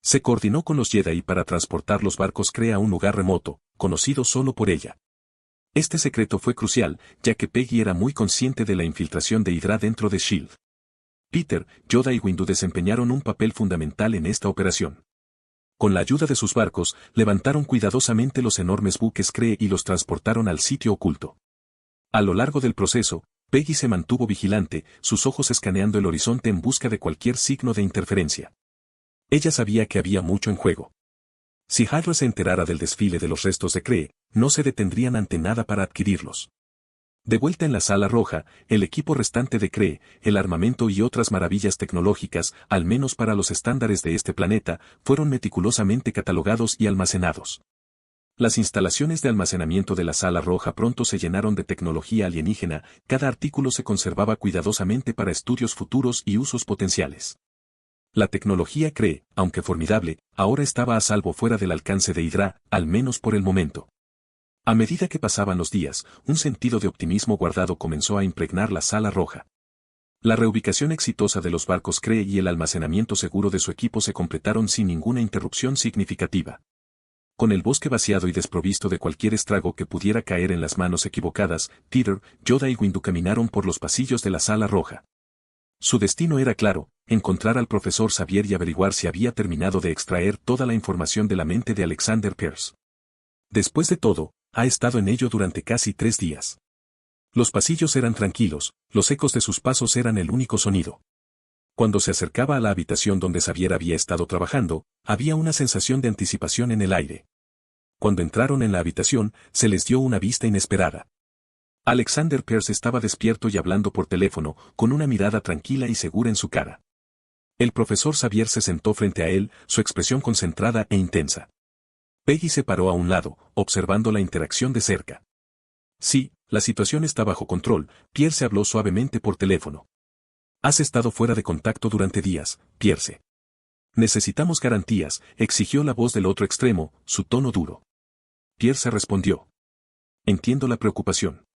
Se coordinó con los Jedi para transportar los barcos Kree a un lugar remoto, conocido solo por ella. Este secreto fue crucial, ya que Peggy era muy consciente de la infiltración de Hydra dentro de S.H.I.E.L.D. Peter, Yoda y Windu desempeñaron un papel fundamental en esta operación. Con la ayuda de sus barcos, levantaron cuidadosamente los enormes buques Kree y los transportaron al sitio oculto. A lo largo del proceso, Peggy se mantuvo vigilante, sus ojos escaneando el horizonte en busca de cualquier signo de interferencia. Ella sabía que había mucho en juego. Si Hydra se enterara del desfile de los restos de Kree, no se detendrían ante nada para adquirirlos. De vuelta en la Sala Roja, el equipo restante de Kree, el armamento y otras maravillas tecnológicas, al menos para los estándares de este planeta, fueron meticulosamente catalogados y almacenados. Las instalaciones de almacenamiento de la Sala Roja pronto se llenaron de tecnología alienígena, cada artículo se conservaba cuidadosamente para estudios futuros y usos potenciales. La tecnología Kree, aunque formidable, ahora estaba a salvo fuera del alcance de Hydra, al menos por el momento. A medida que pasaban los días, un sentido de optimismo guardado comenzó a impregnar la Sala Roja. La reubicación exitosa de los barcos Kree y el almacenamiento seguro de su equipo se completaron sin ninguna interrupción significativa. Con el bosque vaciado y desprovisto de cualquier estrago que pudiera caer en las manos equivocadas, Teeter, Yoda y Windu caminaron por los pasillos de la Sala Roja. Su destino era claro, encontrar al profesor Xavier y averiguar si había terminado de extraer toda la información de la mente de Alexander Pierce. Después de todo, ha estado en ello durante casi 3 días. Los pasillos eran tranquilos, los ecos de sus pasos eran el único sonido. Cuando se acercaba a la habitación donde Xavier había estado trabajando, había una sensación de anticipación en el aire. Cuando entraron en la habitación, se les dio una vista inesperada. Alexander Pierce estaba despierto y hablando por teléfono, con una mirada tranquila y segura en su cara. El profesor Xavier se sentó frente a él, su expresión concentrada e intensa. Peggy se paró a un lado, observando la interacción de cerca. Sí, la situación está bajo control, Pierce habló suavemente por teléfono. Has estado fuera de contacto durante días, Pierce. Necesitamos garantías, exigió la voz del otro extremo, su tono duro. Pierce respondió. Entiendo la preocupación.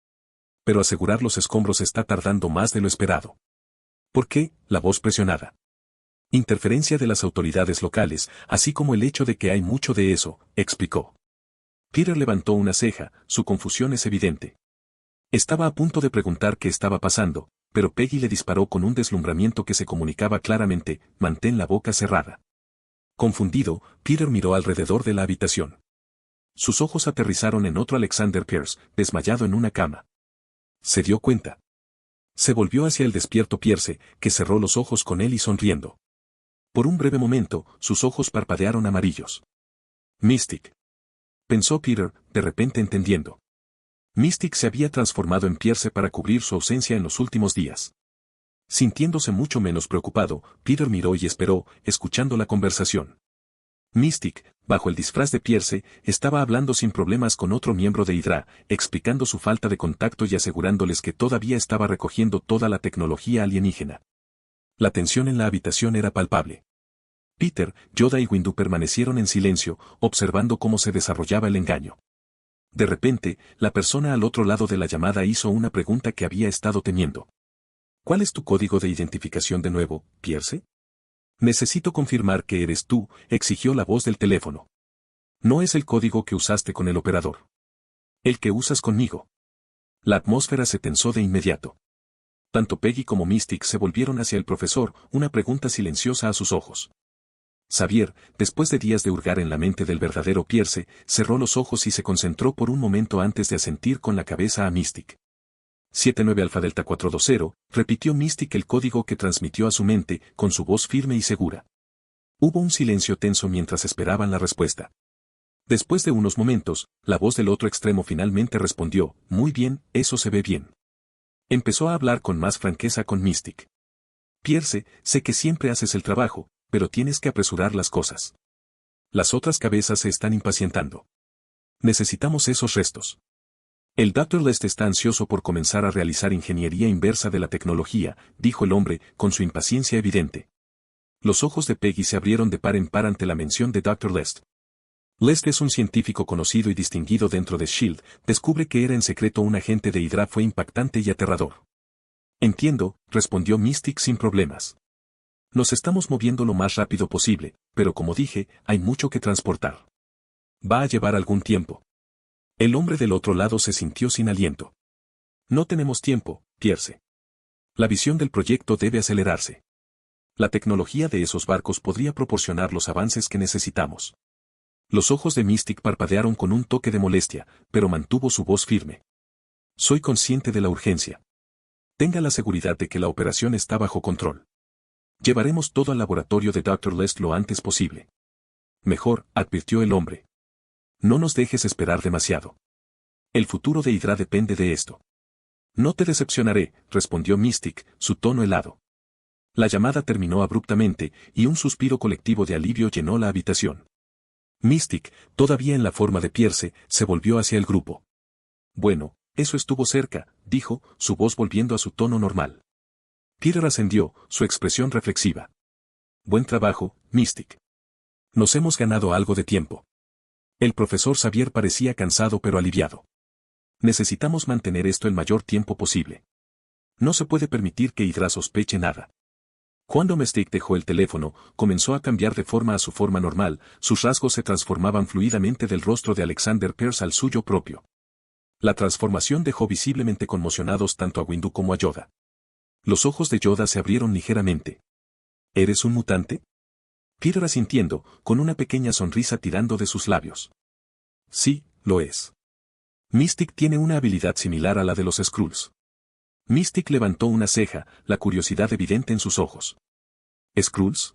Pero asegurar los escombros está tardando más de lo esperado. ¿Por qué? La voz presionada. Interferencia de las autoridades locales, así como el hecho de que hay mucho de eso, explicó. Peter levantó una ceja, su confusión es evidente. Estaba a punto de preguntar qué estaba pasando, pero Peggy le disparó con un deslumbramiento que se comunicaba claramente, mantén la boca cerrada. Confundido, Peter miró alrededor de la habitación. Sus ojos aterrizaron en otro Alexander Pierce, desmayado en una cama. Se dio cuenta. Se volvió hacia el despierto Pierce, que cerró los ojos con él y sonriendo. Por un breve momento, sus ojos parpadearon amarillos. Mystic. Pensó Peter, de repente entendiendo. Mystic se había transformado en Pierce para cubrir su ausencia en los últimos días. Sintiéndose mucho menos preocupado, Peter miró y esperó, escuchando la conversación. Mystic, bajo el disfraz de Pierce, estaba hablando sin problemas con otro miembro de Hydra, explicando su falta de contacto y asegurándoles que todavía estaba recogiendo toda la tecnología alienígena. La tensión en la habitación era palpable. Peter, Yoda y Windu permanecieron en silencio, observando cómo se desarrollaba el engaño. De repente, la persona al otro lado de la llamada hizo una pregunta que había estado temiendo. ¿Cuál es tu código de identificación de nuevo, Pierce? Necesito confirmar que eres tú, exigió la voz del teléfono. No es el código que usaste con el operador. El que usas conmigo. La atmósfera se tensó de inmediato. Tanto Peggy como Mystic se volvieron hacia el profesor, una pregunta silenciosa a sus ojos. Xavier, después de días de hurgar en la mente del verdadero Pierce, cerró los ojos y se concentró por un momento antes de asentir con la cabeza a Mystic. 79 Alfa Delta 420, repitió Mystic el código que transmitió a su mente, con su voz firme y segura. Hubo un silencio tenso mientras esperaban la respuesta. Después de unos momentos, la voz del otro extremo finalmente respondió, muy bien, eso se ve bien. Empezó a hablar con más franqueza con Mystic. Pierce, sé que siempre haces el trabajo, pero tienes que apresurar las cosas. Las otras cabezas se están impacientando. Necesitamos esos restos. El Dr. Lest está ansioso por comenzar a realizar ingeniería inversa de la tecnología, dijo el hombre, con su impaciencia evidente. Los ojos de Peggy se abrieron de par en par ante la mención de Dr. Lest. Lest es un científico conocido y distinguido dentro de S.H.I.E.L.D., descubre que era en secreto un agente de Hydra fue impactante y aterrador. Entiendo, respondió Mystic sin problemas. Nos estamos moviendo lo más rápido posible, pero como dije, hay mucho que transportar. Va a llevar algún tiempo. El hombre del otro lado se sintió sin aliento. No tenemos tiempo, Pierce. La visión del proyecto debe acelerarse. La tecnología de esos barcos podría proporcionar los avances que necesitamos. Los ojos de Mystic parpadearon con un toque de molestia, pero mantuvo su voz firme. Soy consciente de la urgencia. Tenga la seguridad de que la operación está bajo control. Llevaremos todo al laboratorio de Dr. Lest lo antes posible. Mejor, advirtió el hombre. No nos dejes esperar demasiado. El futuro de Hydra depende de esto. No te decepcionaré, respondió Mystic, su tono helado. La llamada terminó abruptamente, y un suspiro colectivo de alivio llenó la habitación. Mystic, todavía en la forma de Pierce, se volvió hacia el grupo. Bueno, eso estuvo cerca, dijo, su voz volviendo a su tono normal. Peter ascendió, su expresión reflexiva. Buen trabajo, Mystic. Nos hemos ganado algo de tiempo. El profesor Xavier parecía cansado pero aliviado. Necesitamos mantener esto el mayor tiempo posible. No se puede permitir que Hydra sospeche nada. Cuando Mystic dejó el teléfono, comenzó a cambiar de forma a su forma normal, sus rasgos se transformaban fluidamente del rostro de Alexander Pierce al suyo propio. La transformación dejó visiblemente conmocionados tanto a Windu como a Yoda. Los ojos de Yoda se abrieron ligeramente. ¿Eres un mutante? Peter asintiendo, con una pequeña sonrisa tirando de sus labios. Sí, lo es. Mystic tiene una habilidad similar a la de los Skrulls. Mystic levantó una ceja, la curiosidad evidente en sus ojos. ¿Skrulls?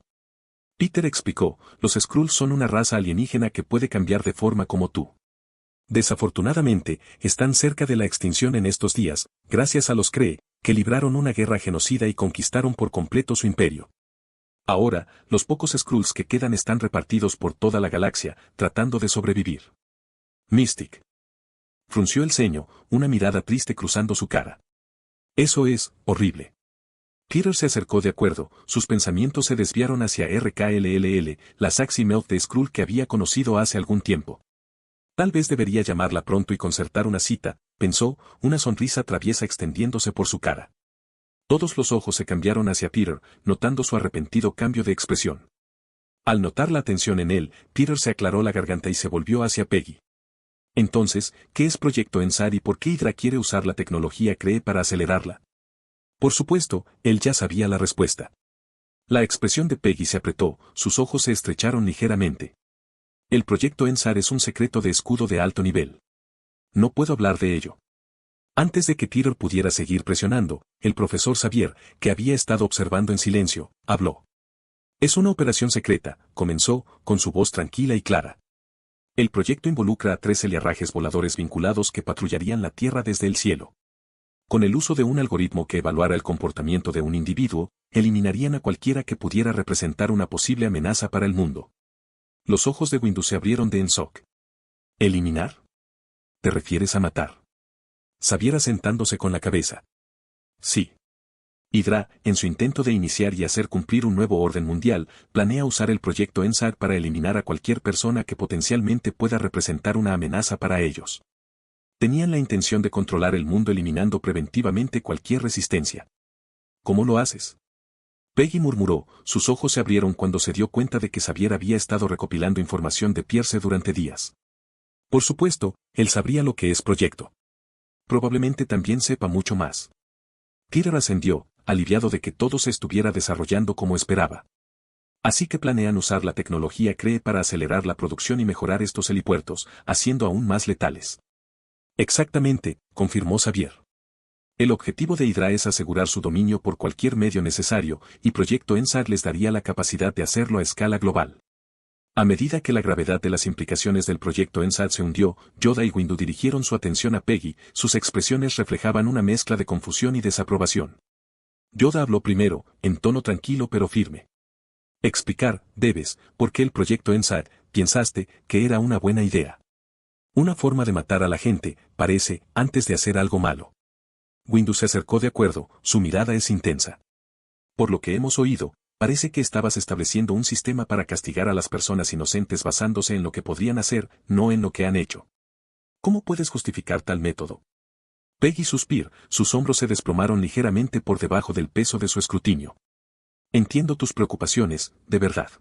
Peter explicó, los Skrulls son una raza alienígena que puede cambiar de forma como tú. Desafortunadamente, están cerca de la extinción en estos días, gracias a los Kree, que libraron una guerra genocida y conquistaron por completo su imperio. Ahora, los pocos Skrulls que quedan están repartidos por toda la galaxia, tratando de sobrevivir. Mystic frunció el ceño, una mirada triste cruzando su cara. Eso es horrible. Peter se acercó de acuerdo, sus pensamientos se desviaron hacia RKLLL, la Saxy Melt de Skrull que había conocido hace algún tiempo. Tal vez debería llamarla pronto y concertar una cita, pensó, una sonrisa traviesa extendiéndose por su cara. Todos los ojos se cambiaron hacia Peter, notando su arrepentido cambio de expresión. Al notar la atención en él, Peter se aclaró la garganta y se volvió hacia Peggy. Entonces, ¿qué es Proyecto Ensar y por qué Hydra quiere usar la tecnología Kree para acelerarla? Por supuesto, él ya sabía la respuesta. La expresión de Peggy se apretó, sus ojos se estrecharon ligeramente. El Proyecto Ensar es un secreto de escudo de alto nivel. No puedo hablar de ello. Antes de que Peter pudiera seguir presionando, el profesor Xavier, que había estado observando en silencio, habló. Es una operación secreta, comenzó, con su voz tranquila y clara. El proyecto involucra a 3 heliarrajes voladores vinculados que patrullarían la Tierra desde el cielo. Con el uso de un algoritmo que evaluara el comportamiento de un individuo, eliminarían a cualquiera que pudiera representar una posible amenaza para el mundo. Los ojos de Windu se abrieron de en shock. ¿Eliminar? ¿Te refieres a matar? Xavier asentándose con la cabeza. Sí. Hydra, en su intento de iniciar y hacer cumplir un nuevo orden mundial, planea usar el proyecto ENSAR para eliminar a cualquier persona que potencialmente pueda representar una amenaza para ellos. Tenían la intención de controlar el mundo eliminando preventivamente cualquier resistencia. ¿Cómo lo haces? Peggy murmuró, sus ojos se abrieron cuando se dio cuenta de que Xavier había estado recopilando información de Pierce durante días. Por supuesto, él sabría lo que es proyecto. Probablemente también sepa mucho más. Peter ascendió, aliviado de que todo se estuviera desarrollando como esperaba. Así que planean usar la tecnología Kree para acelerar la producción y mejorar estos helipuertos, haciendo aún más letales. Exactamente, confirmó Xavier. El objetivo de Hydra es asegurar su dominio por cualquier medio necesario, y Proyecto ENSAR les daría la capacidad de hacerlo a escala global. A medida que la gravedad de las implicaciones del Proyecto ENSAR se hundió, Yoda y Windu dirigieron su atención a Peggy, sus expresiones reflejaban una mezcla de confusión y desaprobación. Yoda habló primero, en tono tranquilo pero firme. Explicar, debes, por qué el Proyecto ENSAR, pensaste, que era una buena idea. Una forma de matar a la gente, parece, antes de hacer algo malo. Windu se acercó de acuerdo, su mirada es intensa. Por lo que hemos oído, parece que estabas estableciendo un sistema para castigar a las personas inocentes basándose en lo que podrían hacer, no en lo que han hecho. ¿Cómo puedes justificar tal método? Peggy suspiró, sus hombros se desplomaron ligeramente por debajo del peso de su escrutinio. Entiendo tus preocupaciones, de verdad.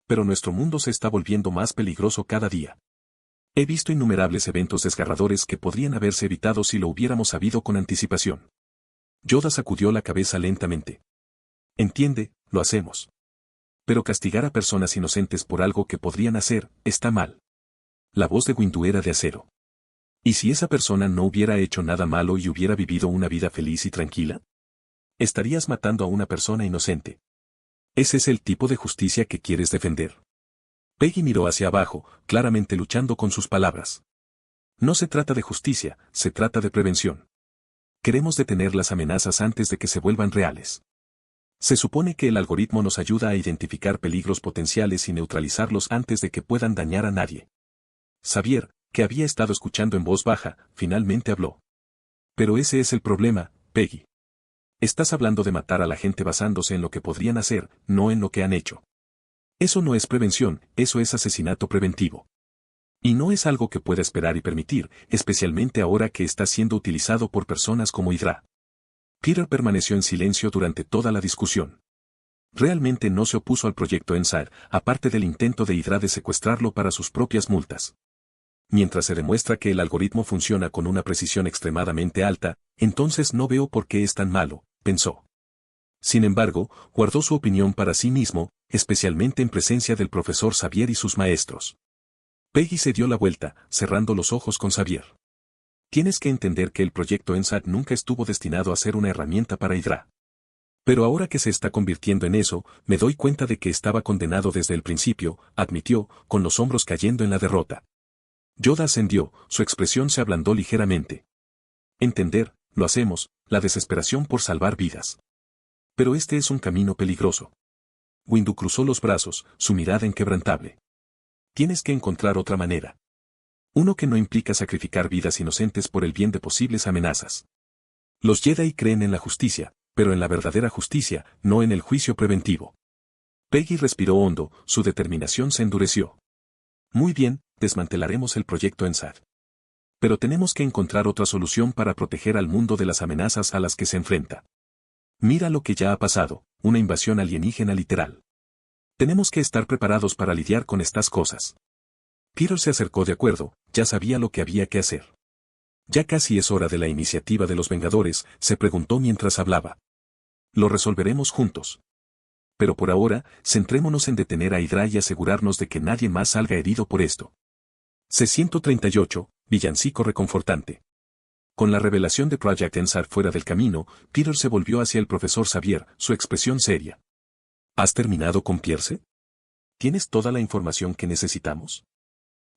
Pero nuestro mundo se está volviendo más peligroso cada día. He visto innumerables eventos desgarradores que podrían haberse evitado si lo hubiéramos sabido con anticipación. Yoda sacudió la cabeza lentamente. Entiende, lo hacemos. Pero castigar a personas inocentes por algo que podrían hacer, está mal. La voz de Windu era de acero. ¿Y si esa persona no hubiera hecho nada malo y hubiera vivido una vida feliz y tranquila? Estarías matando a una persona inocente. ¿Ese es el tipo de justicia que quieres defender? Peggy miró hacia abajo, claramente luchando con sus palabras. No se trata de justicia, se trata de prevención. Queremos detener las amenazas antes de que se vuelvan reales. Se supone que el algoritmo nos ayuda a identificar peligros potenciales y neutralizarlos antes de que puedan dañar a nadie. Xavier, que había estado escuchando en voz baja, finalmente habló. Pero ese es el problema, Peggy. Estás hablando de matar a la gente basándose en lo que podrían hacer, no en lo que han hecho. Eso no es prevención, eso es asesinato preventivo. Y no es algo que pueda esperar y permitir, especialmente ahora que está siendo utilizado por personas como Hydra. Peter permaneció en silencio durante toda la discusión. Realmente no se opuso al proyecto ENSAR, aparte del intento de Hydra de secuestrarlo para sus propias multas. Mientras se demuestra que el algoritmo funciona con una precisión extremadamente alta, entonces no veo por qué es tan malo, pensó. Sin embargo, guardó su opinión para sí mismo, especialmente en presencia del profesor Xavier y sus maestros. Peggy se dio la vuelta, cerrando los ojos con Xavier. Tienes que entender que el proyecto ENSAR nunca estuvo destinado a ser una herramienta para Hydra. Pero ahora que se está convirtiendo en eso, me doy cuenta de que estaba condenado desde el principio, admitió, con los hombros cayendo en la derrota. Yoda ascendió, su expresión se ablandó ligeramente. Entender, lo hacemos, la desesperación por salvar vidas. Pero este es un camino peligroso. Windu cruzó los brazos, su mirada inquebrantable. Tienes que encontrar otra manera. Uno que no implica sacrificar vidas inocentes por el bien de posibles amenazas. Los Jedi creen en la justicia, pero en la verdadera justicia, no en el juicio preventivo. Peggy respiró hondo, su determinación se endureció. Muy bien, desmantelaremos el proyecto ENSAD. Pero tenemos que encontrar otra solución para proteger al mundo de las amenazas a las que se enfrenta. Mira lo que ya ha pasado, una invasión alienígena literal. Tenemos que estar preparados para lidiar con estas cosas. Peter se acercó de acuerdo, ya sabía lo que había que hacer. Ya casi es hora de la iniciativa de los Vengadores, se preguntó mientras hablaba. Lo resolveremos juntos. Pero por ahora, centrémonos en detener a Hydra y asegurarnos de que nadie más salga herido por esto. C-138, villancico reconfortante. Con la revelación de Project ENSAR fuera del camino, Peter se volvió hacia el profesor Xavier, su expresión seria. ¿Has terminado con Pierce? ¿Tienes toda la información que necesitamos?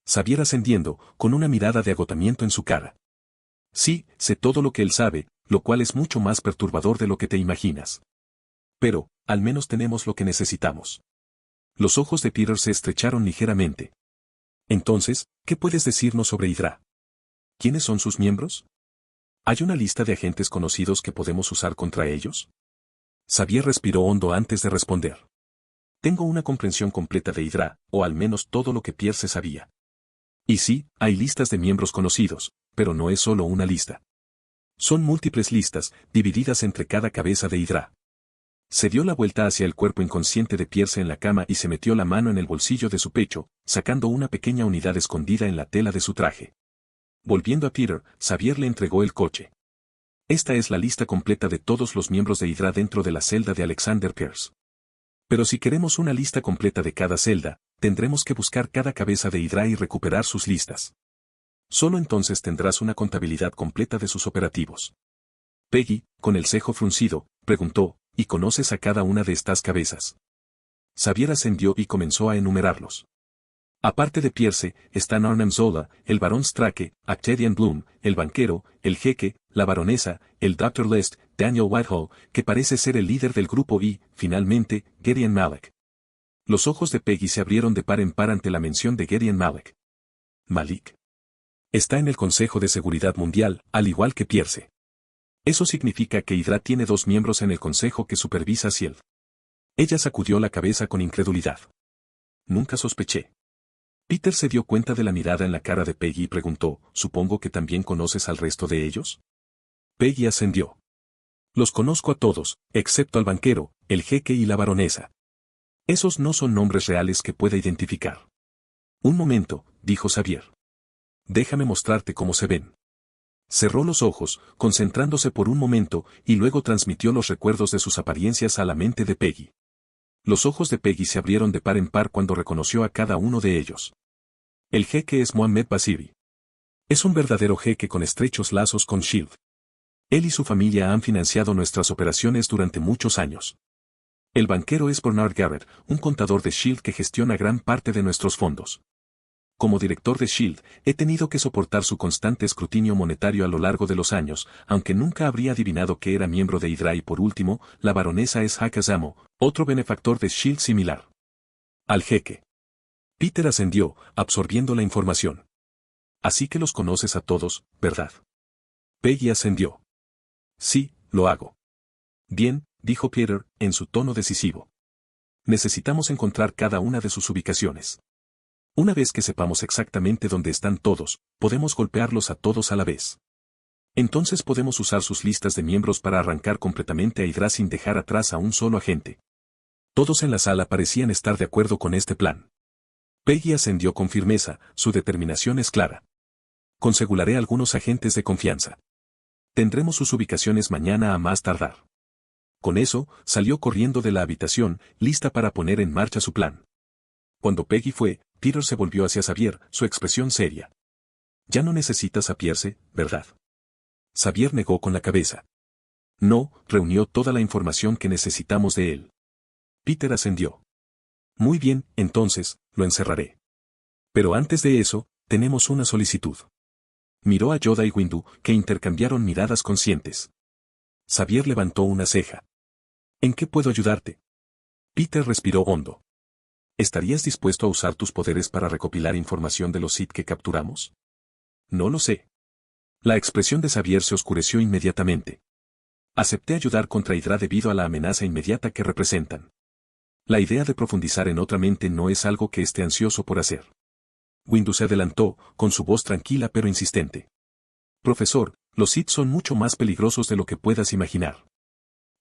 Xavier ascendiendo, con una mirada de agotamiento en su cara. Sí, sé todo lo que él sabe, lo cual es mucho más perturbador de lo que te imaginas. Pero, al menos tenemos lo que necesitamos. Los ojos de Peter se estrecharon ligeramente. Entonces, ¿qué puedes decirnos sobre Hydra? ¿Quiénes son sus miembros? ¿Hay una lista de agentes conocidos que podemos usar contra ellos? Xavier respiró hondo antes de responder. Tengo una comprensión completa de Hydra, o al menos todo lo que Pierce sabía. Y sí, hay listas de miembros conocidos, pero no es solo una lista. Son múltiples listas, divididas entre cada cabeza de Hydra. Se dio la vuelta hacia el cuerpo inconsciente de Pierce en la cama y se metió la mano en el bolsillo de su pecho, sacando una pequeña unidad escondida en la tela de su traje. Volviendo a Peter, Xavier le entregó el coche. Esta es la lista completa de todos los miembros de Hydra dentro de la celda de Alexander Pierce. Pero si queremos una lista completa de cada celda, tendremos que buscar cada cabeza de Hydra y recuperar sus listas. Solo entonces tendrás una contabilidad completa de sus operativos. Peggy, con el cejo fruncido, preguntó, ¿y conoces a cada una de estas cabezas? Xavier ascendió y comenzó a enumerarlos. Aparte de Pierce, están Arnim Zola, el barón Strake, Actedian Bloom, el banquero, el jeque, la baronesa, el Dr. Lest, Daniel Whitehall, que parece ser el líder del grupo y, finalmente, Gideon Malek. Los ojos de Peggy se abrieron de par en par ante la mención de Gideon Malek. ¿Malik? Está en el Consejo de Seguridad Mundial, al igual que Pierce. Eso significa que Hydra tiene 2 miembros en el Consejo que supervisa a SHIELD. Ella sacudió la cabeza con incredulidad. Nunca sospeché. Peter se dio cuenta de la mirada en la cara de Peggy y preguntó, ¿supongo que también conoces al resto de ellos? Peggy ascendió. Los conozco a todos, excepto al banquero, el jeque y la baronesa. Esos no son nombres reales que pueda identificar. Un momento, dijo Xavier. Déjame mostrarte cómo se ven. Cerró los ojos, concentrándose por un momento, y luego transmitió los recuerdos de sus apariencias a la mente de Peggy. Los ojos de Peggy se abrieron de par en par cuando reconoció a cada uno de ellos. El jeque es Mohammed Basiri. Es un verdadero jeque con estrechos lazos con SHIELD. Él y su familia han financiado nuestras operaciones durante muchos años. El banquero es Bernard Garrett, un contador de SHIELD que gestiona gran parte de nuestros fondos. Como director de SHIELD, he tenido que soportar su constante escrutinio monetario a lo largo de los años, aunque nunca habría adivinado que era miembro de Hydra y por último, la baronesa es Hakazamo, otro benefactor de SHIELD similar. Al jeque. Peter ascendió, absorbiendo la información. Así que los conoces a todos, ¿verdad? Peggy ascendió. Sí, lo hago. Bien, dijo Peter, en su tono decisivo. Necesitamos encontrar cada una de sus ubicaciones. Una vez que sepamos exactamente dónde están todos, podemos golpearlos a todos a la vez. Entonces podemos usar sus listas de miembros para arrancar completamente a Hydra sin dejar atrás a un solo agente. Todos en la sala parecían estar de acuerdo con este plan. Peggy ascendió con firmeza, su determinación es clara. Conseguiré algunos agentes de confianza. Tendremos sus ubicaciones mañana a más tardar. Con eso, salió corriendo de la habitación, lista para poner en marcha su plan. Cuando Peggy fue, Peter se volvió hacia Xavier, su expresión seria. Ya no necesitas a Pierce, ¿verdad? Xavier negó con la cabeza. No, reunió toda la información que necesitamos de él. Peter ascendió. Muy bien, entonces, lo encerraré. Pero antes de eso, tenemos una solicitud. Miró a Yoda y Windu, que intercambiaron miradas conscientes. Xavier levantó una ceja. ¿En qué puedo ayudarte? Peter respiró hondo. ¿Estarías dispuesto a usar tus poderes para recopilar información de los Sith que capturamos? No lo sé. La expresión de Xavier se oscureció inmediatamente. Acepté ayudar contra Hydra debido a la amenaza inmediata que representan. La idea de profundizar en otra mente no es algo que esté ansioso por hacer. Windu se adelantó, con su voz tranquila pero insistente. Profesor, los Sith son mucho más peligrosos de lo que puedas imaginar.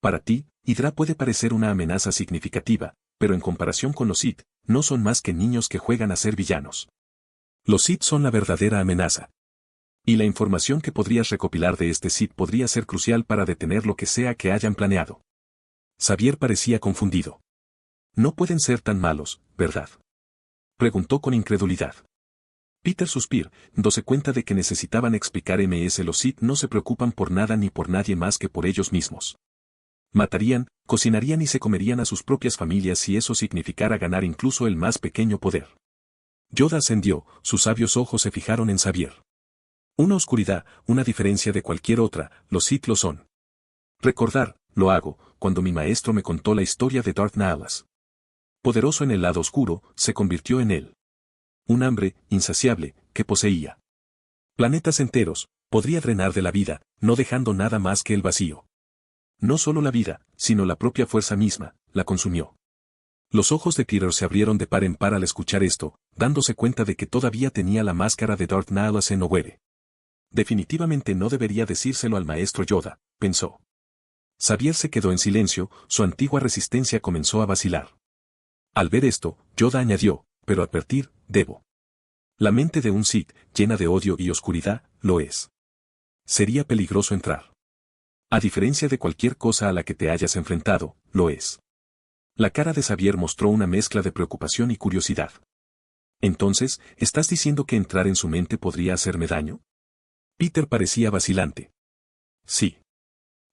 Para ti, Hydra puede parecer una amenaza significativa, pero en comparación con los Sith, no son más que niños que juegan a ser villanos. Los Sith son la verdadera amenaza. Y la información que podrías recopilar de este Sith podría ser crucial para detener lo que sea que hayan planeado. Xavier parecía confundido. No pueden ser tan malos, ¿verdad? Preguntó con incredulidad. Peter suspiró, dándose cuenta de que necesitaban explicar los Sith no se preocupan por nada ni por nadie más que por ellos mismos. Matarían, cocinarían y se comerían a sus propias familias si eso significara ganar incluso el más pequeño poder. Yoda ascendió, sus sabios ojos se fijaron en Xavier. Una oscuridad, una diferencia de cualquier otra, los Sith lo son. Recordar, lo hago, cuando mi maestro me contó la historia de Darth Nihilus. Poderoso en el lado oscuro, se convirtió en él. Un hambre, insaciable, que poseía planetas enteros, podría drenar de la vida, no dejando nada más que el vacío. No solo la vida, sino la propia fuerza misma, la consumió. Los ojos de Peter se abrieron de par en par al escuchar esto, dándose cuenta de que todavía tenía la máscara de Darth Nihilus en Owerre. Definitivamente no debería decírselo al maestro Yoda, pensó. Xavier se quedó en silencio, su antigua resistencia comenzó a vacilar. Al ver esto, Yoda añadió, pero advertir, debo. La mente de un Sith, llena de odio y oscuridad, lo es. Sería peligroso entrar. A diferencia de cualquier cosa a la que te hayas enfrentado, lo es. La cara de Xavier mostró una mezcla de preocupación y curiosidad. Entonces, ¿estás diciendo que entrar en su mente podría hacerme daño? Peter parecía vacilante. Sí.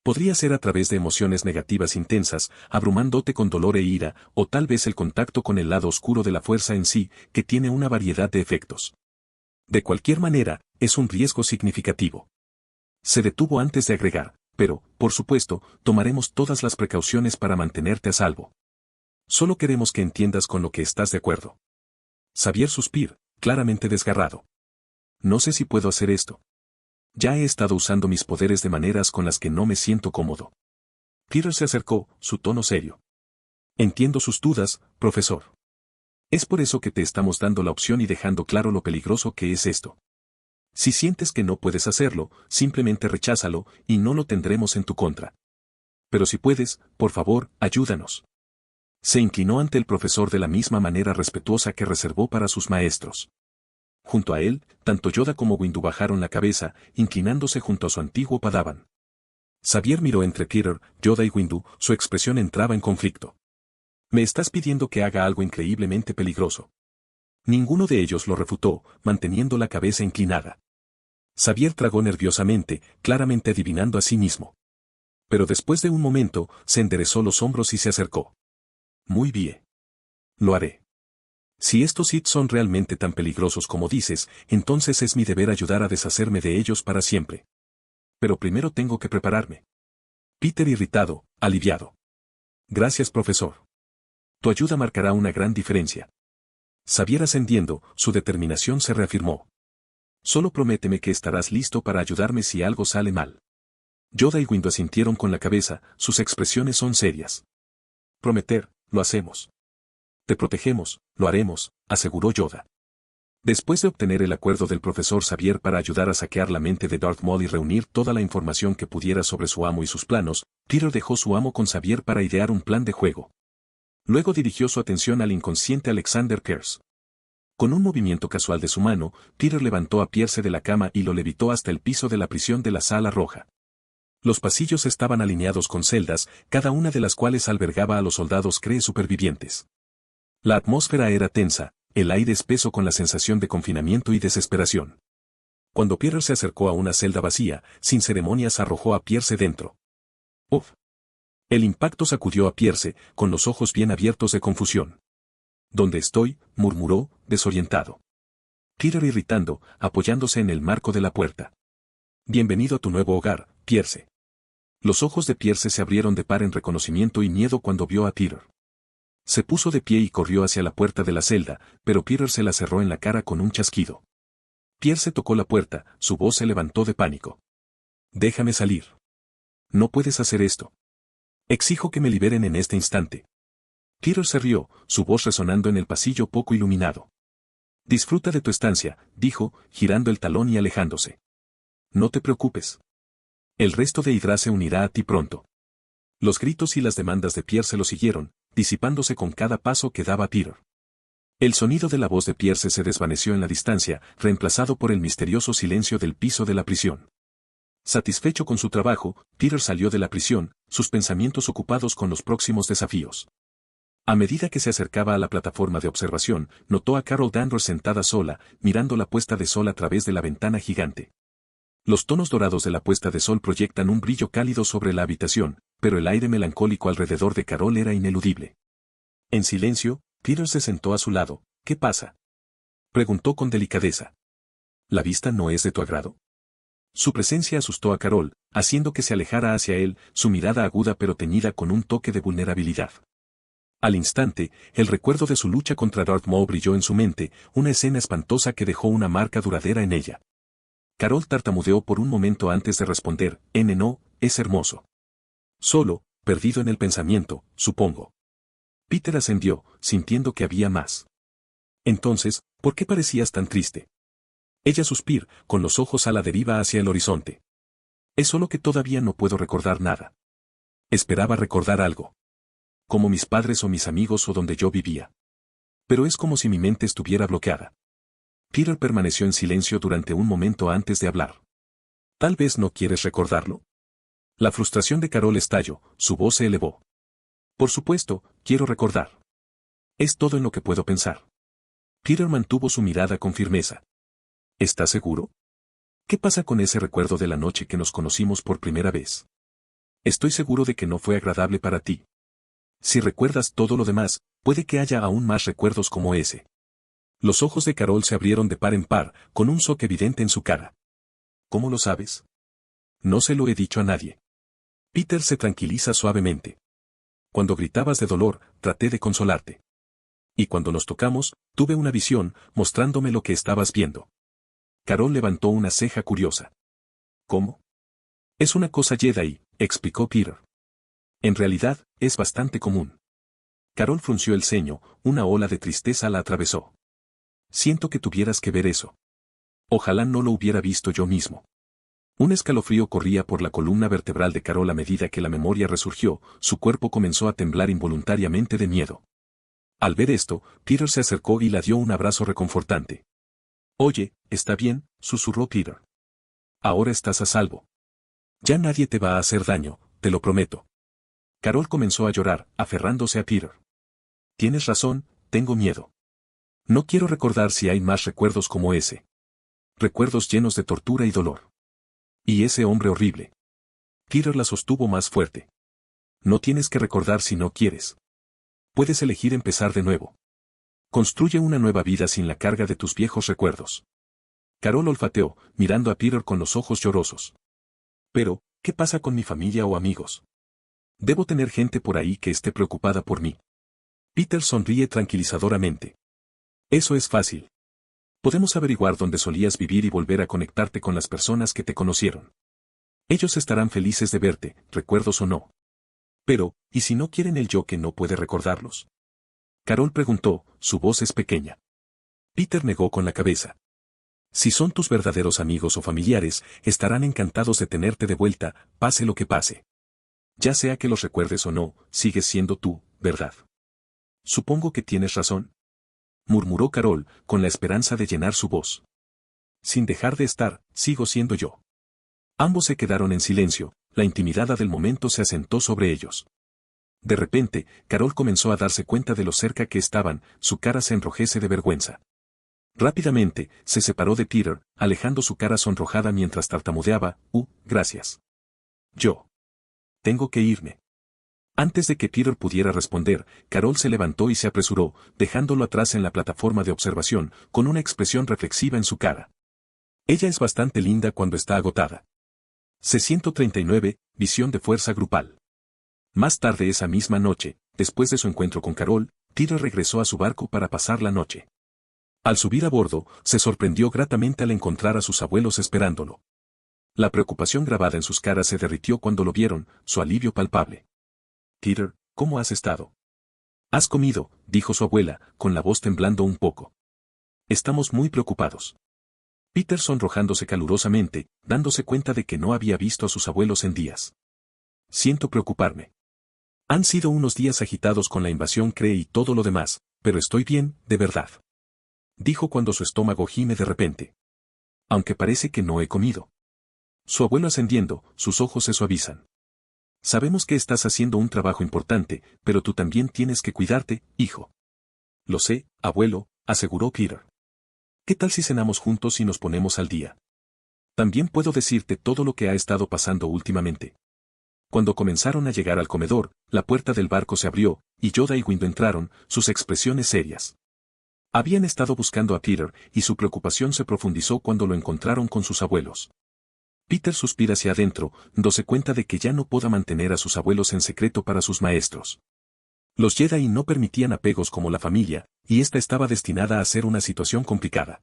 Podría ser a través de emociones negativas intensas, abrumándote con dolor e ira, o tal vez el contacto con el lado oscuro de la fuerza en sí, que tiene una variedad de efectos. De cualquier manera, es un riesgo significativo. Se detuvo antes de agregar, pero, por supuesto, tomaremos todas las precauciones para mantenerte a salvo. Solo queremos que entiendas con lo que estás de acuerdo. Xavier suspiró, claramente desgarrado. No sé si puedo hacer esto. Ya he estado usando mis poderes de maneras con las que no me siento cómodo. Peter se acercó, su tono serio. Entiendo sus dudas, profesor. Es por eso que te estamos dando la opción y dejando claro lo peligroso que es esto. Si sientes que no puedes hacerlo, simplemente recházalo, y no lo tendremos en tu contra. Pero si puedes, por favor, ayúdanos. Se inclinó ante el profesor de la misma manera respetuosa que reservó para sus maestros. Junto a él, tanto Yoda como Windu bajaron la cabeza, inclinándose junto a su antiguo Padawan. Xavier miró entre Peter, Yoda y Windu, su expresión entraba en conflicto. Me estás pidiendo que haga algo increíblemente peligroso. Ninguno de ellos lo refutó, manteniendo la cabeza inclinada. Xavier tragó nerviosamente, claramente adivinando a sí mismo. Pero después de un momento, se enderezó los hombros y se acercó. Muy bien. Lo haré. Si estos Sith son realmente tan peligrosos como dices, entonces es mi deber ayudar a deshacerme de ellos para siempre. Pero primero tengo que prepararme. Peter irritado, aliviado. Gracias, profesor. Tu ayuda marcará una gran diferencia. Xavier ascendiendo, su determinación se reafirmó. Solo prométeme que estarás listo para ayudarme si algo sale mal. Yoda y Windu asintieron con la cabeza, sus expresiones son serias. Prometer, lo hacemos. Te protegemos, lo haremos, aseguró Yoda. Después de obtener el acuerdo del profesor Xavier para ayudar a saquear la mente de Darth Maul y reunir toda la información que pudiera sobre su amo y sus planos, Peter dejó su amo con Xavier para idear un plan de juego. Luego dirigió su atención al inconsciente Alexander Pierce. Con un movimiento casual de su mano, Peter levantó a Pierce de la cama y lo levitó hasta el piso de la prisión de la Sala Roja. Los pasillos estaban alineados con celdas, cada una de las cuales albergaba a los soldados Kree supervivientes. La atmósfera era tensa, el aire espeso con la sensación de confinamiento y desesperación. Cuando Peter se acercó a una celda vacía, sin ceremonias arrojó a Pierce dentro. ¡Uf! El impacto sacudió a Pierce, con los ojos bien abiertos de confusión. ¿Dónde estoy?, murmuró, desorientado. Peter irritando, apoyándose en el marco de la puerta. Bienvenido a tu nuevo hogar, Pierce. Los ojos de Pierce se abrieron de par en reconocimiento y miedo cuando vio a Peter. Se puso de pie y corrió hacia la puerta de la celda, pero Peter se la cerró en la cara con un chasquido. Pierce tocó la puerta, su voz se levantó de pánico. Déjame salir. No puedes hacer esto. Exijo que me liberen en este instante. Peter se rió, su voz resonando en el pasillo poco iluminado. Disfruta de tu estancia, dijo, girando el talón y alejándose. No te preocupes. El resto de Hydra se unirá a ti pronto. Los gritos y las demandas de Pierce lo siguieron, disipándose con cada paso que daba Peter. El sonido de la voz de Pierce se desvaneció en la distancia, reemplazado por el misterioso silencio del piso de la prisión. Satisfecho con su trabajo, Peter salió de la prisión, sus pensamientos ocupados con los próximos desafíos. A medida que se acercaba a la plataforma de observación, notó a Carol Danvers sentada sola, mirando la puesta de sol a través de la ventana gigante. Los tonos dorados de la puesta de sol proyectan un brillo cálido sobre la habitación, pero el aire melancólico alrededor de Carol era ineludible. En silencio, Peter se sentó a su lado. ¿Qué pasa?, preguntó con delicadeza. ¿La vista no es de tu agrado? Su presencia asustó a Carol, haciendo que se alejara hacia él, su mirada aguda pero teñida con un toque de vulnerabilidad. Al instante, el recuerdo de su lucha contra Darth Maul brilló en su mente, una escena espantosa que dejó una marca duradera en ella. Carol tartamudeó por un momento antes de responder, no, es hermoso. Solo, perdido en el pensamiento, supongo. Peter ascendió, sintiendo que había más. Entonces, ¿por qué parecías tan triste? Ella suspiró, con los ojos a la deriva hacia el horizonte. Es solo que todavía no puedo recordar nada. Esperaba recordar algo. Como mis padres o mis amigos o donde yo vivía. Pero es como si mi mente estuviera bloqueada. Peter permaneció en silencio durante un momento antes de hablar. ¿Tal vez no quieres recordarlo? La frustración de Carol estalló, su voz se elevó. Por supuesto, quiero recordar. Es todo en lo que puedo pensar. Peter mantuvo su mirada con firmeza. ¿Estás seguro? ¿Qué pasa con ese recuerdo de la noche que nos conocimos por primera vez? Estoy seguro de que no fue agradable para ti. Si recuerdas todo lo demás, puede que haya aún más recuerdos como ese. Los ojos de Carol se abrieron de par en par, con un shock evidente en su cara. ¿Cómo lo sabes? No se lo he dicho a nadie. Peter se tranquiliza suavemente. Cuando gritabas de dolor, traté de consolarte. Y cuando nos tocamos, tuve una visión, mostrándome lo que estabas viendo. Carol levantó una ceja curiosa. ¿Cómo? Es una cosa Jedi, explicó Peter. En realidad, es bastante común. Carol frunció el ceño, una ola de tristeza la atravesó. Siento que tuvieras que ver eso. Ojalá no lo hubiera visto yo mismo. Un escalofrío corría por la columna vertebral de Carol a medida que la memoria resurgió, su cuerpo comenzó a temblar involuntariamente de miedo. Al ver esto, Peter se acercó y la dio un abrazo reconfortante. Oye, está bien, susurró Peter. Ahora estás a salvo. Ya nadie te va a hacer daño, te lo prometo. Carol comenzó a llorar, aferrándose a Peter. Tienes razón, tengo miedo. No quiero recordar si hay más recuerdos como ese. Recuerdos llenos de tortura y dolor. Y ese hombre horrible. Peter la sostuvo más fuerte. No tienes que recordar si no quieres. Puedes elegir empezar de nuevo. Construye una nueva vida sin la carga de tus viejos recuerdos. Carol olfateó, mirando a Peter con los ojos llorosos. Pero, ¿qué pasa con mi familia o amigos? Debo tener gente por ahí que esté preocupada por mí. Peter sonríe tranquilizadoramente. Eso es fácil. Podemos averiguar dónde solías vivir y volver a conectarte con las personas que te conocieron. Ellos estarán felices de verte, recuerdos o no. Pero, ¿y si no quieren el yo que no puede recordarlos? Carol preguntó, su voz es pequeña. Peter negó con la cabeza. Si son tus verdaderos amigos o familiares, estarán encantados de tenerte de vuelta, pase lo que pase. Ya sea que los recuerdes o no, sigues siendo tú, ¿verdad? Supongo que tienes razón. Murmuró Carol, con la esperanza de llenar su voz. Sin dejar de estar, sigo siendo yo. Ambos se quedaron en silencio, la intimidad del momento se asentó sobre ellos. De repente, Carol comenzó a darse cuenta de lo cerca que estaban, su cara se enrojece de vergüenza. Rápidamente, se separó de Peter, alejando su cara sonrojada mientras tartamudeaba, gracias. Yo. Tengo que irme. Antes de que Peter pudiera responder, Carol se levantó y se apresuró, dejándolo atrás en la plataforma de observación, con una expresión reflexiva en su cara. Ella es bastante linda cuando está agotada. C-139, visión de fuerza grupal. Más tarde esa misma noche, después de su encuentro con Carol, Peter regresó a su barco para pasar la noche. Al subir a bordo, se sorprendió gratamente al encontrar a sus abuelos esperándolo. La preocupación grabada en sus caras se derritió cuando lo vieron, su alivio palpable. Peter, ¿cómo has estado? ¿Has comido?, dijo su abuela, con la voz temblando un poco. Estamos muy preocupados. Peter sonrojándose calurosamente, dándose cuenta de que no había visto a sus abuelos en días. Siento preocuparme. Han sido unos días agitados con la invasión Kree y todo lo demás, pero estoy bien, de verdad. Dijo cuando su estómago gime de repente. Aunque parece que no he comido. Su abuelo ascendiendo, sus ojos se suavizan. Sabemos que estás haciendo un trabajo importante, pero tú también tienes que cuidarte, hijo. Lo sé, abuelo, aseguró Peter. ¿Qué tal si cenamos juntos y nos ponemos al día? También puedo decirte todo lo que ha estado pasando últimamente. Cuando comenzaron a llegar al comedor, la puerta del barco se abrió, y Yoda y Windu entraron, sus expresiones serias. Habían estado buscando a Peter, y su preocupación se profundizó cuando lo encontraron con sus abuelos. Peter suspira hacia adentro, dándose cuenta de que ya no podrá mantener a sus abuelos en secreto para sus maestros. Los Jedi no permitían apegos como la familia, y esta estaba destinada a ser una situación complicada.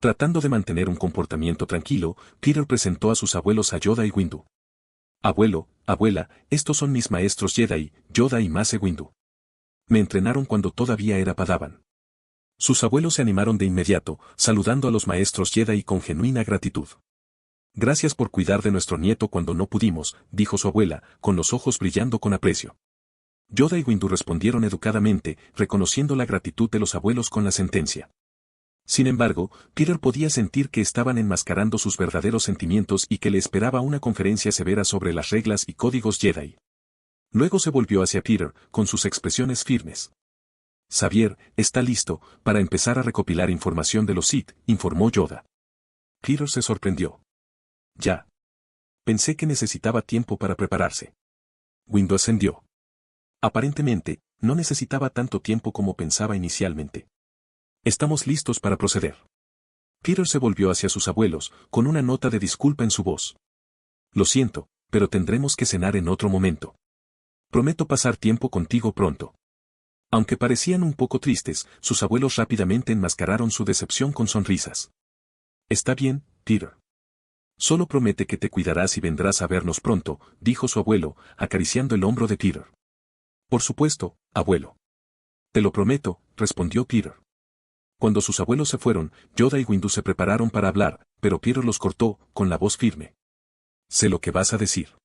Tratando de mantener un comportamiento tranquilo, Peter presentó a sus abuelos a Yoda y Windu. Abuelo, abuela, estos son mis maestros Jedi, Yoda y Mace Windu. Me entrenaron cuando todavía era Padawan. Sus abuelos se animaron de inmediato, saludando a los maestros Jedi con genuina gratitud. Gracias por cuidar de nuestro nieto cuando no pudimos, dijo su abuela, con los ojos brillando con aprecio. Yoda y Windu respondieron educadamente, reconociendo la gratitud de los abuelos con la sentencia. Sin embargo, Peter podía sentir que estaban enmascarando sus verdaderos sentimientos y que le esperaba una conferencia severa sobre las reglas y códigos Jedi. Luego se volvió hacia Peter, con sus expresiones firmes. Xavier, está listo, para empezar a recopilar información de los Sith, informó Yoda. Peter se sorprendió. Ya. Pensé que necesitaba tiempo para prepararse. Windu ascendió. Aparentemente, no necesitaba tanto tiempo como pensaba inicialmente. Estamos listos para proceder. Peter se volvió hacia sus abuelos, con una nota de disculpa en su voz. Lo siento, pero tendremos que cenar en otro momento. Prometo pasar tiempo contigo pronto. Aunque parecían un poco tristes, sus abuelos rápidamente enmascararon su decepción con sonrisas. Está bien, Peter. Solo promete que te cuidarás y vendrás a vernos pronto, dijo su abuelo, acariciando el hombro de Peter. Por supuesto, abuelo. Te lo prometo, respondió Peter. Cuando sus abuelos se fueron, Yoda y Windu se prepararon para hablar, pero Peter los cortó, con la voz firme. Sé lo que vas a decir.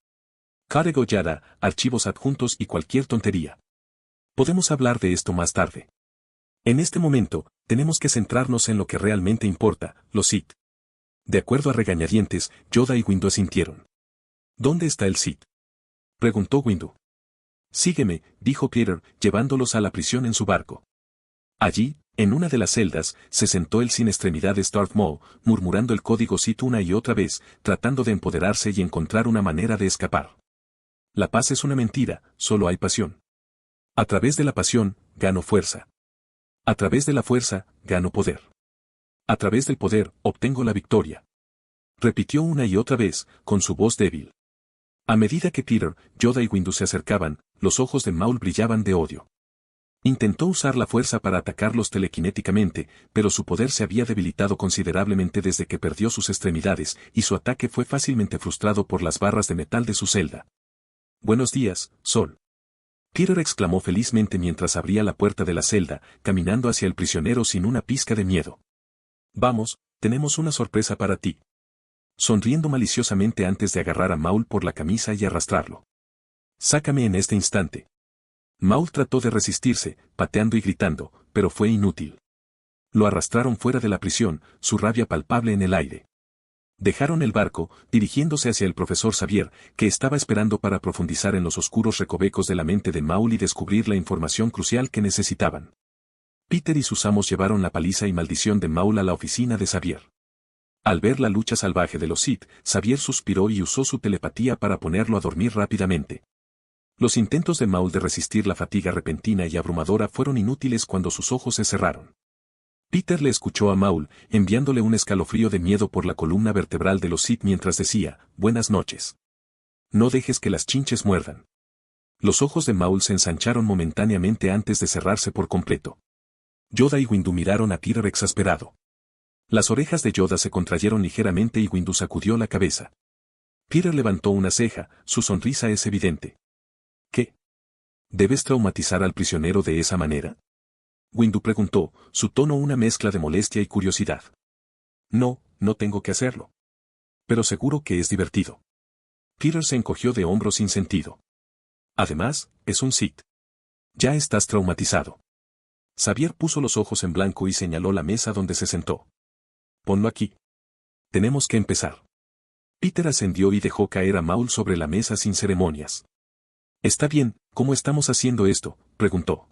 Cargo Yada, archivos adjuntos y cualquier tontería. Podemos hablar de esto más tarde. En este momento, tenemos que centrarnos en lo que realmente importa, los Sith. De acuerdo a regañadientes, Yoda y Windu asintieron. ¿Dónde está el Sith?, preguntó Windu. Sígueme, dijo Peter, llevándolos a la prisión en su barco. Allí, en una de las celdas, se sentó el sin extremidades Darth Maul, murmurando el código Sith una y otra vez, tratando de empoderarse y encontrar una manera de escapar. La paz es una mentira, solo hay pasión. A través de la pasión, gano fuerza. A través de la fuerza, gano poder. A través del poder, obtengo la victoria. Repitió una y otra vez, con su voz débil. A medida que Peter, Yoda y Windu se acercaban, los ojos de Maul brillaban de odio. Intentó usar la fuerza para atacarlos telequinéticamente, pero su poder se había debilitado considerablemente desde que perdió sus extremidades, y su ataque fue fácilmente frustrado por las barras de metal de su celda. Buenos días, Sol. Peter exclamó felizmente mientras abría la puerta de la celda, caminando hacia el prisionero sin una pizca de miedo. Vamos, tenemos una sorpresa para ti. Sonriendo maliciosamente antes de agarrar a Maul por la camisa y arrastrarlo. Sácame en este instante. Maul trató de resistirse, pateando y gritando, pero fue inútil. Lo arrastraron fuera de la prisión, su rabia palpable en el aire. Dejaron el barco, dirigiéndose hacia el profesor Xavier, que estaba esperando para profundizar en los oscuros recovecos de la mente de Maul y descubrir la información crucial que necesitaban. Peter y sus amos llevaron la paliza y maldición de Maul a la oficina de Xavier. Al ver la lucha salvaje de los Sith, Xavier suspiró y usó su telepatía para ponerlo a dormir rápidamente. Los intentos de Maul de resistir la fatiga repentina y abrumadora fueron inútiles cuando sus ojos se cerraron. Peter le escuchó a Maul, enviándole un escalofrío de miedo por la columna vertebral de los Sith mientras decía, «Buenas noches. No dejes que las chinches muerdan». Los ojos de Maul se ensancharon momentáneamente antes de cerrarse por completo. Yoda y Windu miraron a Peter exasperado. Las orejas de Yoda se contrayeron ligeramente y Windu sacudió la cabeza. Peter levantó una ceja, su sonrisa es evidente. ¿Qué? ¿Debes traumatizar al prisionero de esa manera? Windu preguntó, su tono una mezcla de molestia y curiosidad. No, no tengo que hacerlo. Pero seguro que es divertido. Peter se encogió de hombros sin sentido. Además, es un Sith. Ya estás traumatizado. Xavier puso los ojos en blanco y señaló la mesa donde se sentó. Ponlo aquí. Tenemos que empezar. Peter ascendió y dejó caer a Maul sobre la mesa sin ceremonias. Está bien, ¿cómo estamos haciendo esto?, preguntó.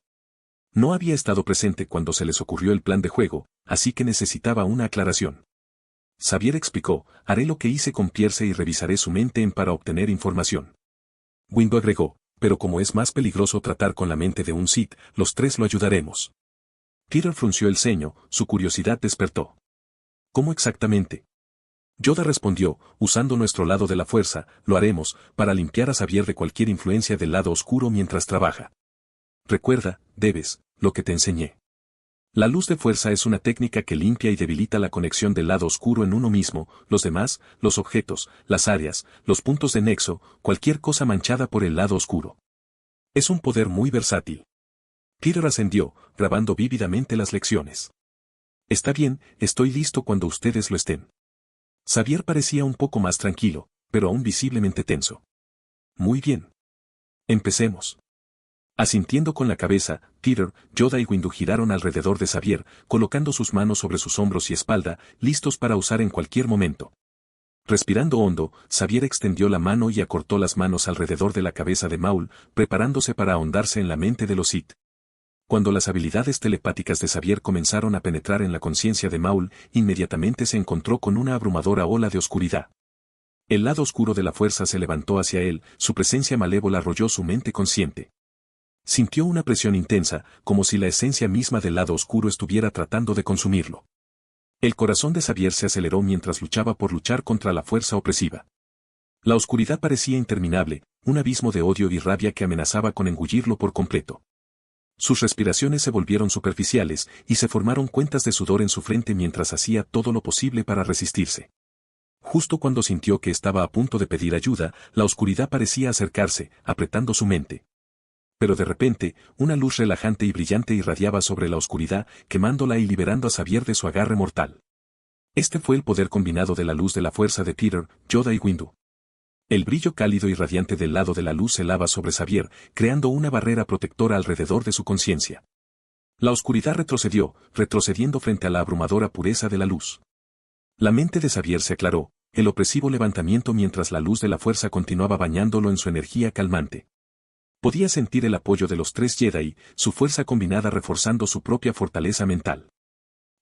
No había estado presente cuando se les ocurrió el plan de juego, así que necesitaba una aclaración. Xavier explicó, haré lo que hice con Pierce y revisaré su mente para obtener información. Windu agregó, pero como es más peligroso tratar con la mente de un Sith, los tres lo ayudaremos. Peter frunció el ceño, su curiosidad despertó. ¿Cómo exactamente? Yoda respondió, usando nuestro lado de la fuerza, lo haremos, para limpiar a Xavier de cualquier influencia del lado oscuro mientras trabaja. Recuerda, debes, lo que te enseñé. La luz de fuerza es una técnica que limpia y debilita la conexión del lado oscuro en uno mismo, los demás, los objetos, las áreas, los puntos de nexo, cualquier cosa manchada por el lado oscuro. Es un poder muy versátil. Peter ascendió, grabando vívidamente las lecciones. Está bien, estoy listo cuando ustedes lo estén. Xavier parecía un poco más tranquilo, pero aún visiblemente tenso. Muy bien. Empecemos. Asintiendo con la cabeza, Peter, Yoda y Windu giraron alrededor de Xavier, colocando sus manos sobre sus hombros y espalda, listos para usar en cualquier momento. Respirando hondo, Xavier extendió la mano y acortó las manos alrededor de la cabeza de Maul, preparándose para ahondarse en la mente de los Sith. Cuando las habilidades telepáticas de Xavier comenzaron a penetrar en la conciencia de Maul, inmediatamente se encontró con una abrumadora ola de oscuridad. El lado oscuro de la fuerza se levantó hacia él, su presencia malévola arrolló su mente consciente. Sintió una presión intensa, como si la esencia misma del lado oscuro estuviera tratando de consumirlo. El corazón de Xavier se aceleró mientras luchaba por luchar contra la fuerza opresiva. La oscuridad parecía interminable, un abismo de odio y rabia que amenazaba con engullirlo por completo. Sus respiraciones se volvieron superficiales, y se formaron cuentas de sudor en su frente mientras hacía todo lo posible para resistirse. Justo cuando sintió que estaba a punto de pedir ayuda, la oscuridad parecía acercarse, apretando su mente. Pero de repente, una luz relajante y brillante irradiaba sobre la oscuridad, quemándola y liberando a Xavier de su agarre mortal. Este fue el poder combinado de la luz de la fuerza de Peter, Yoda y Windu. El brillo cálido y radiante del lado de la luz se lava sobre Xavier, creando una barrera protectora alrededor de su conciencia. La oscuridad retrocedió, retrocediendo frente a la abrumadora pureza de la luz. La mente de Xavier se aclaró, el opresivo levantamiento mientras la luz de la fuerza continuaba bañándolo en su energía calmante. Podía sentir el apoyo de los tres Jedi, su fuerza combinada reforzando su propia fortaleza mental.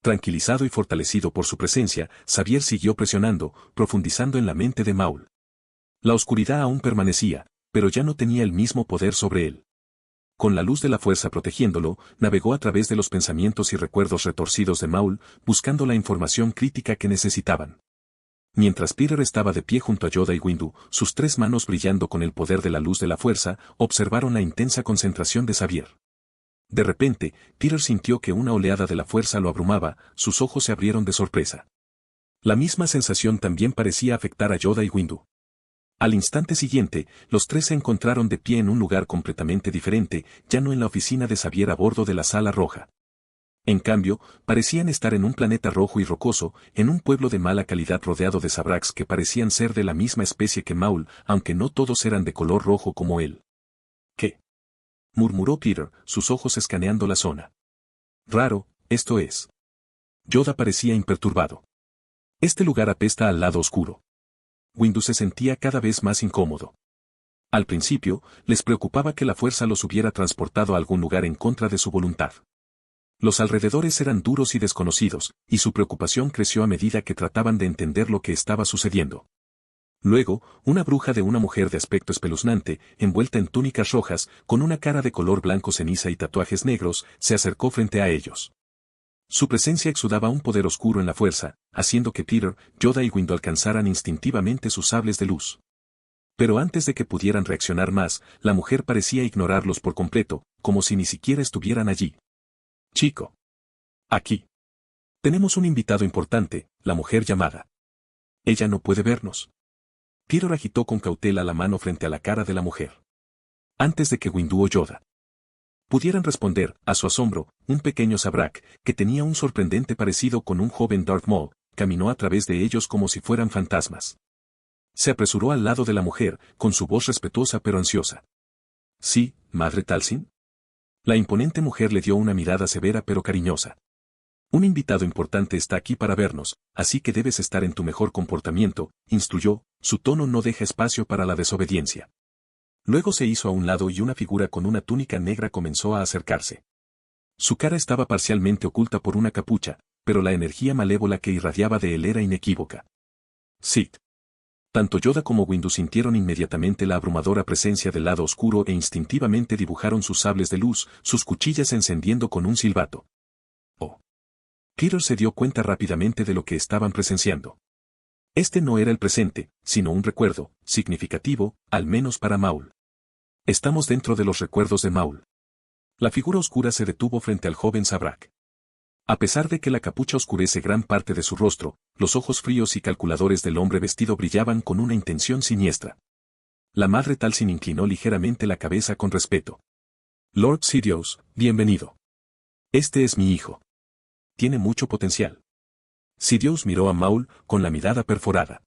Tranquilizado y fortalecido por su presencia, Xavier siguió presionando, profundizando en la mente de Maul. La oscuridad aún permanecía, pero ya no tenía el mismo poder sobre él. Con la luz de la fuerza protegiéndolo, navegó a través de los pensamientos y recuerdos retorcidos de Maul, buscando la información crítica que necesitaban. Mientras Peter estaba de pie junto a Yoda y Windu, sus tres manos brillando con el poder de la luz de la fuerza, observaron la intensa concentración de Xavier. De repente, Peter sintió que una oleada de la fuerza lo abrumaba, sus ojos se abrieron de sorpresa. La misma sensación también parecía afectar a Yoda y Windu. Al instante siguiente, los tres se encontraron de pie en un lugar completamente diferente, ya no en la oficina de Xavier a bordo de la Sala Roja. En cambio, parecían estar en un planeta rojo y rocoso, en un pueblo de mala calidad rodeado de Sabraks que parecían ser de la misma especie que Maul, aunque no todos eran de color rojo como él. ¿Qué? Murmuró Peter, sus ojos escaneando la zona. Raro, esto es. Yoda parecía imperturbado. Este lugar apesta al lado oscuro. Windu se sentía cada vez más incómodo. Al principio, les preocupaba que la fuerza los hubiera transportado a algún lugar en contra de su voluntad. Los alrededores eran duros y desconocidos, y su preocupación creció a medida que trataban de entender lo que estaba sucediendo. Luego, una bruja de una mujer de aspecto espeluznante, envuelta en túnicas rojas, con una cara de color blanco ceniza y tatuajes negros, se acercó frente a ellos. Su presencia exudaba un poder oscuro en la fuerza, haciendo que Peter, Yoda y Windu alcanzaran instintivamente sus sables de luz. Pero antes de que pudieran reaccionar más, la mujer parecía ignorarlos por completo, como si ni siquiera estuvieran allí. Chico. Aquí. Tenemos un invitado importante, la mujer llamada. Ella no puede vernos. Peter agitó con cautela la mano frente a la cara de la mujer. Antes de que Windu o Yoda pudieran responder, a su asombro, un pequeño Sabrak, que tenía un sorprendente parecido con un joven Darth Maul, caminó a través de ellos como si fueran fantasmas. Se apresuró al lado de la mujer, con su voz respetuosa pero ansiosa. «Sí, madre Talzin». La imponente mujer le dio una mirada severa pero cariñosa. «Un invitado importante está aquí para vernos, así que debes estar en tu mejor comportamiento», instruyó, su tono no deja espacio para la desobediencia. Luego se hizo a un lado y una figura con una túnica negra comenzó a acercarse. Su cara estaba parcialmente oculta por una capucha, pero la energía malévola que irradiaba de él era inequívoca. Sith. Tanto Yoda como Windu sintieron inmediatamente la abrumadora presencia del lado oscuro e instintivamente dibujaron sus sables de luz, sus cuchillas encendiendo con un silbato. Oh. Peter se dio cuenta rápidamente de lo que estaban presenciando. Este no era el presente, sino un recuerdo, significativo, al menos para Maul. Estamos dentro de los recuerdos de Maul. La figura oscura se detuvo frente al joven Sabrak. A pesar de que la capucha oscurece gran parte de su rostro, los ojos fríos y calculadores del hombre vestido brillaban con una intención siniestra. La madre Talzin inclinó ligeramente la cabeza con respeto. Lord Sidious, bienvenido. Este es mi hijo. Tiene mucho potencial. Sidious miró a Maul con la mirada perforada.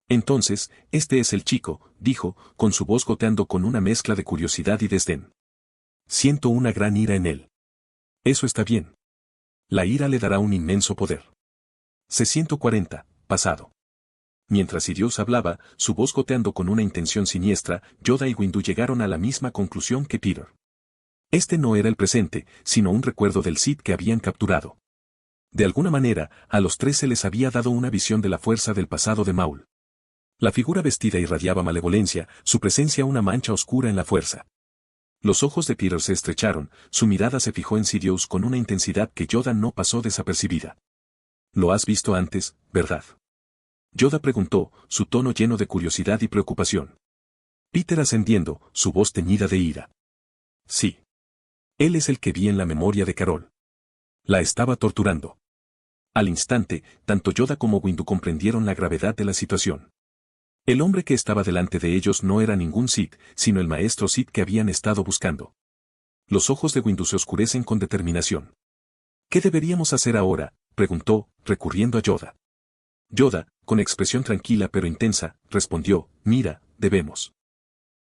Entonces, este es el chico, dijo, con su voz goteando con una mezcla de curiosidad y desdén. Siento una gran ira en él. Eso está bien. La ira le dará un inmenso poder. C-140, pasado. Mientras Sidious hablaba, su voz goteando con una intención siniestra, Yoda y Windu llegaron a la misma conclusión que Peter. Este no era el presente, sino un recuerdo del Sith que habían capturado. De alguna manera, a los tres se les había dado una visión de la fuerza del pasado de Maul. La figura vestida irradiaba malevolencia, su presencia una mancha oscura en la fuerza. Los ojos de Peter se estrecharon, su mirada se fijó en Sidious con una intensidad que Yoda no pasó desapercibida. «Lo has visto antes, ¿verdad?». Yoda preguntó, su tono lleno de curiosidad y preocupación. Peter ascendiendo, su voz teñida de ira. «Sí. Él es el que vi en la memoria de Carol. La estaba torturando». Al instante, tanto Yoda como Windu comprendieron la gravedad de la situación. El hombre que estaba delante de ellos no era ningún Sith, sino el maestro Sith que habían estado buscando. Los ojos de Windu se oscurecen con determinación. «¿Qué deberíamos hacer ahora?», preguntó, recurriendo a Yoda. Yoda, con expresión tranquila pero intensa, respondió, «Mira, debemos.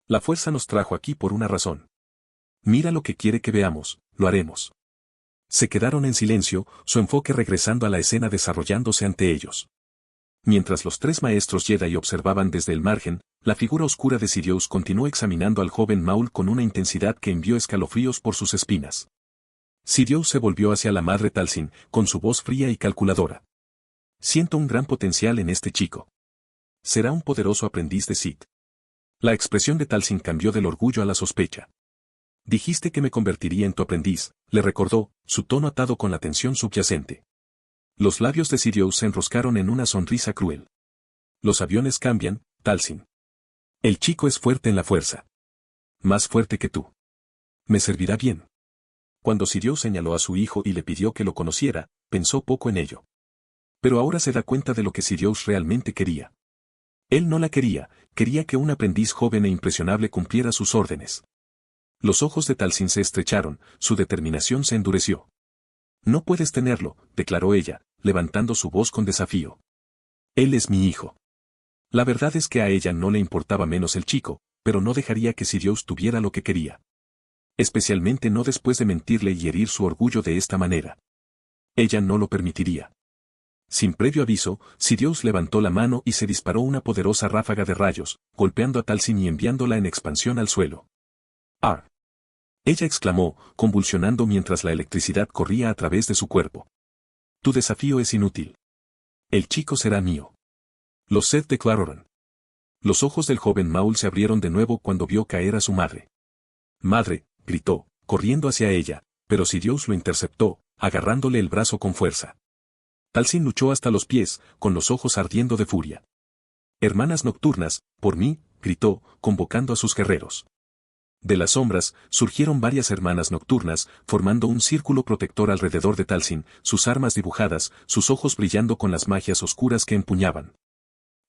La fuerza nos trajo aquí por una razón. Mira lo que quiere que veamos, lo haremos». Se quedaron en silencio, su enfoque regresando a la escena desarrollándose ante ellos. Mientras los tres maestros Jedi observaban desde el margen, la figura oscura de Sidious continuó examinando al joven Maul con una intensidad que envió escalofríos por sus espinas. Sidious se volvió hacia la madre Talzin, con su voz fría y calculadora. «Siento un gran potencial en este chico. Será un poderoso aprendiz de Sith». La expresión de Talzin cambió del orgullo a la sospecha. «Dijiste que me convertiría en tu aprendiz», le recordó, su tono atado con la tensión subyacente. Los labios de Sidious se enroscaron en una sonrisa cruel. «Los aviones cambian, Talzin. El chico es fuerte en la fuerza. Más fuerte que tú. Me servirá bien». Cuando Sidious señaló a su hijo y le pidió que lo conociera, pensó poco en ello. Pero ahora se da cuenta de lo que Sidious realmente quería. Él no la quería, quería que un aprendiz joven e impresionable cumpliera sus órdenes. Los ojos de Talzin se estrecharon, su determinación se endureció. «No puedes tenerlo», declaró ella, levantando su voz con desafío. «Él es mi hijo». La verdad es que a ella no le importaba menos el chico, pero no dejaría que Sidious tuviera lo que quería. Especialmente no después de mentirle y herir su orgullo de esta manera. Ella no lo permitiría. Sin previo aviso, Sidious levantó la mano y se disparó una poderosa ráfaga de rayos, golpeando a Talzin y enviándola en expansión al suelo. «¡Ar!», ella exclamó, convulsionando mientras la electricidad corría a través de su cuerpo. «Tu desafío es inútil. El chico será mío». Los Sith declararon. Los ojos del joven Maul se abrieron de nuevo cuando vio caer a su madre. «Madre», gritó, corriendo hacia ella, pero Sidious lo interceptó, agarrándole el brazo con fuerza. Talsin luchó hasta los pies, con los ojos ardiendo de furia. «Hermanas nocturnas, por mí», gritó, convocando a sus guerreros. De las sombras, surgieron varias hermanas nocturnas, formando un círculo protector alrededor de Talsin, sus armas dibujadas, sus ojos brillando con las magias oscuras que empuñaban.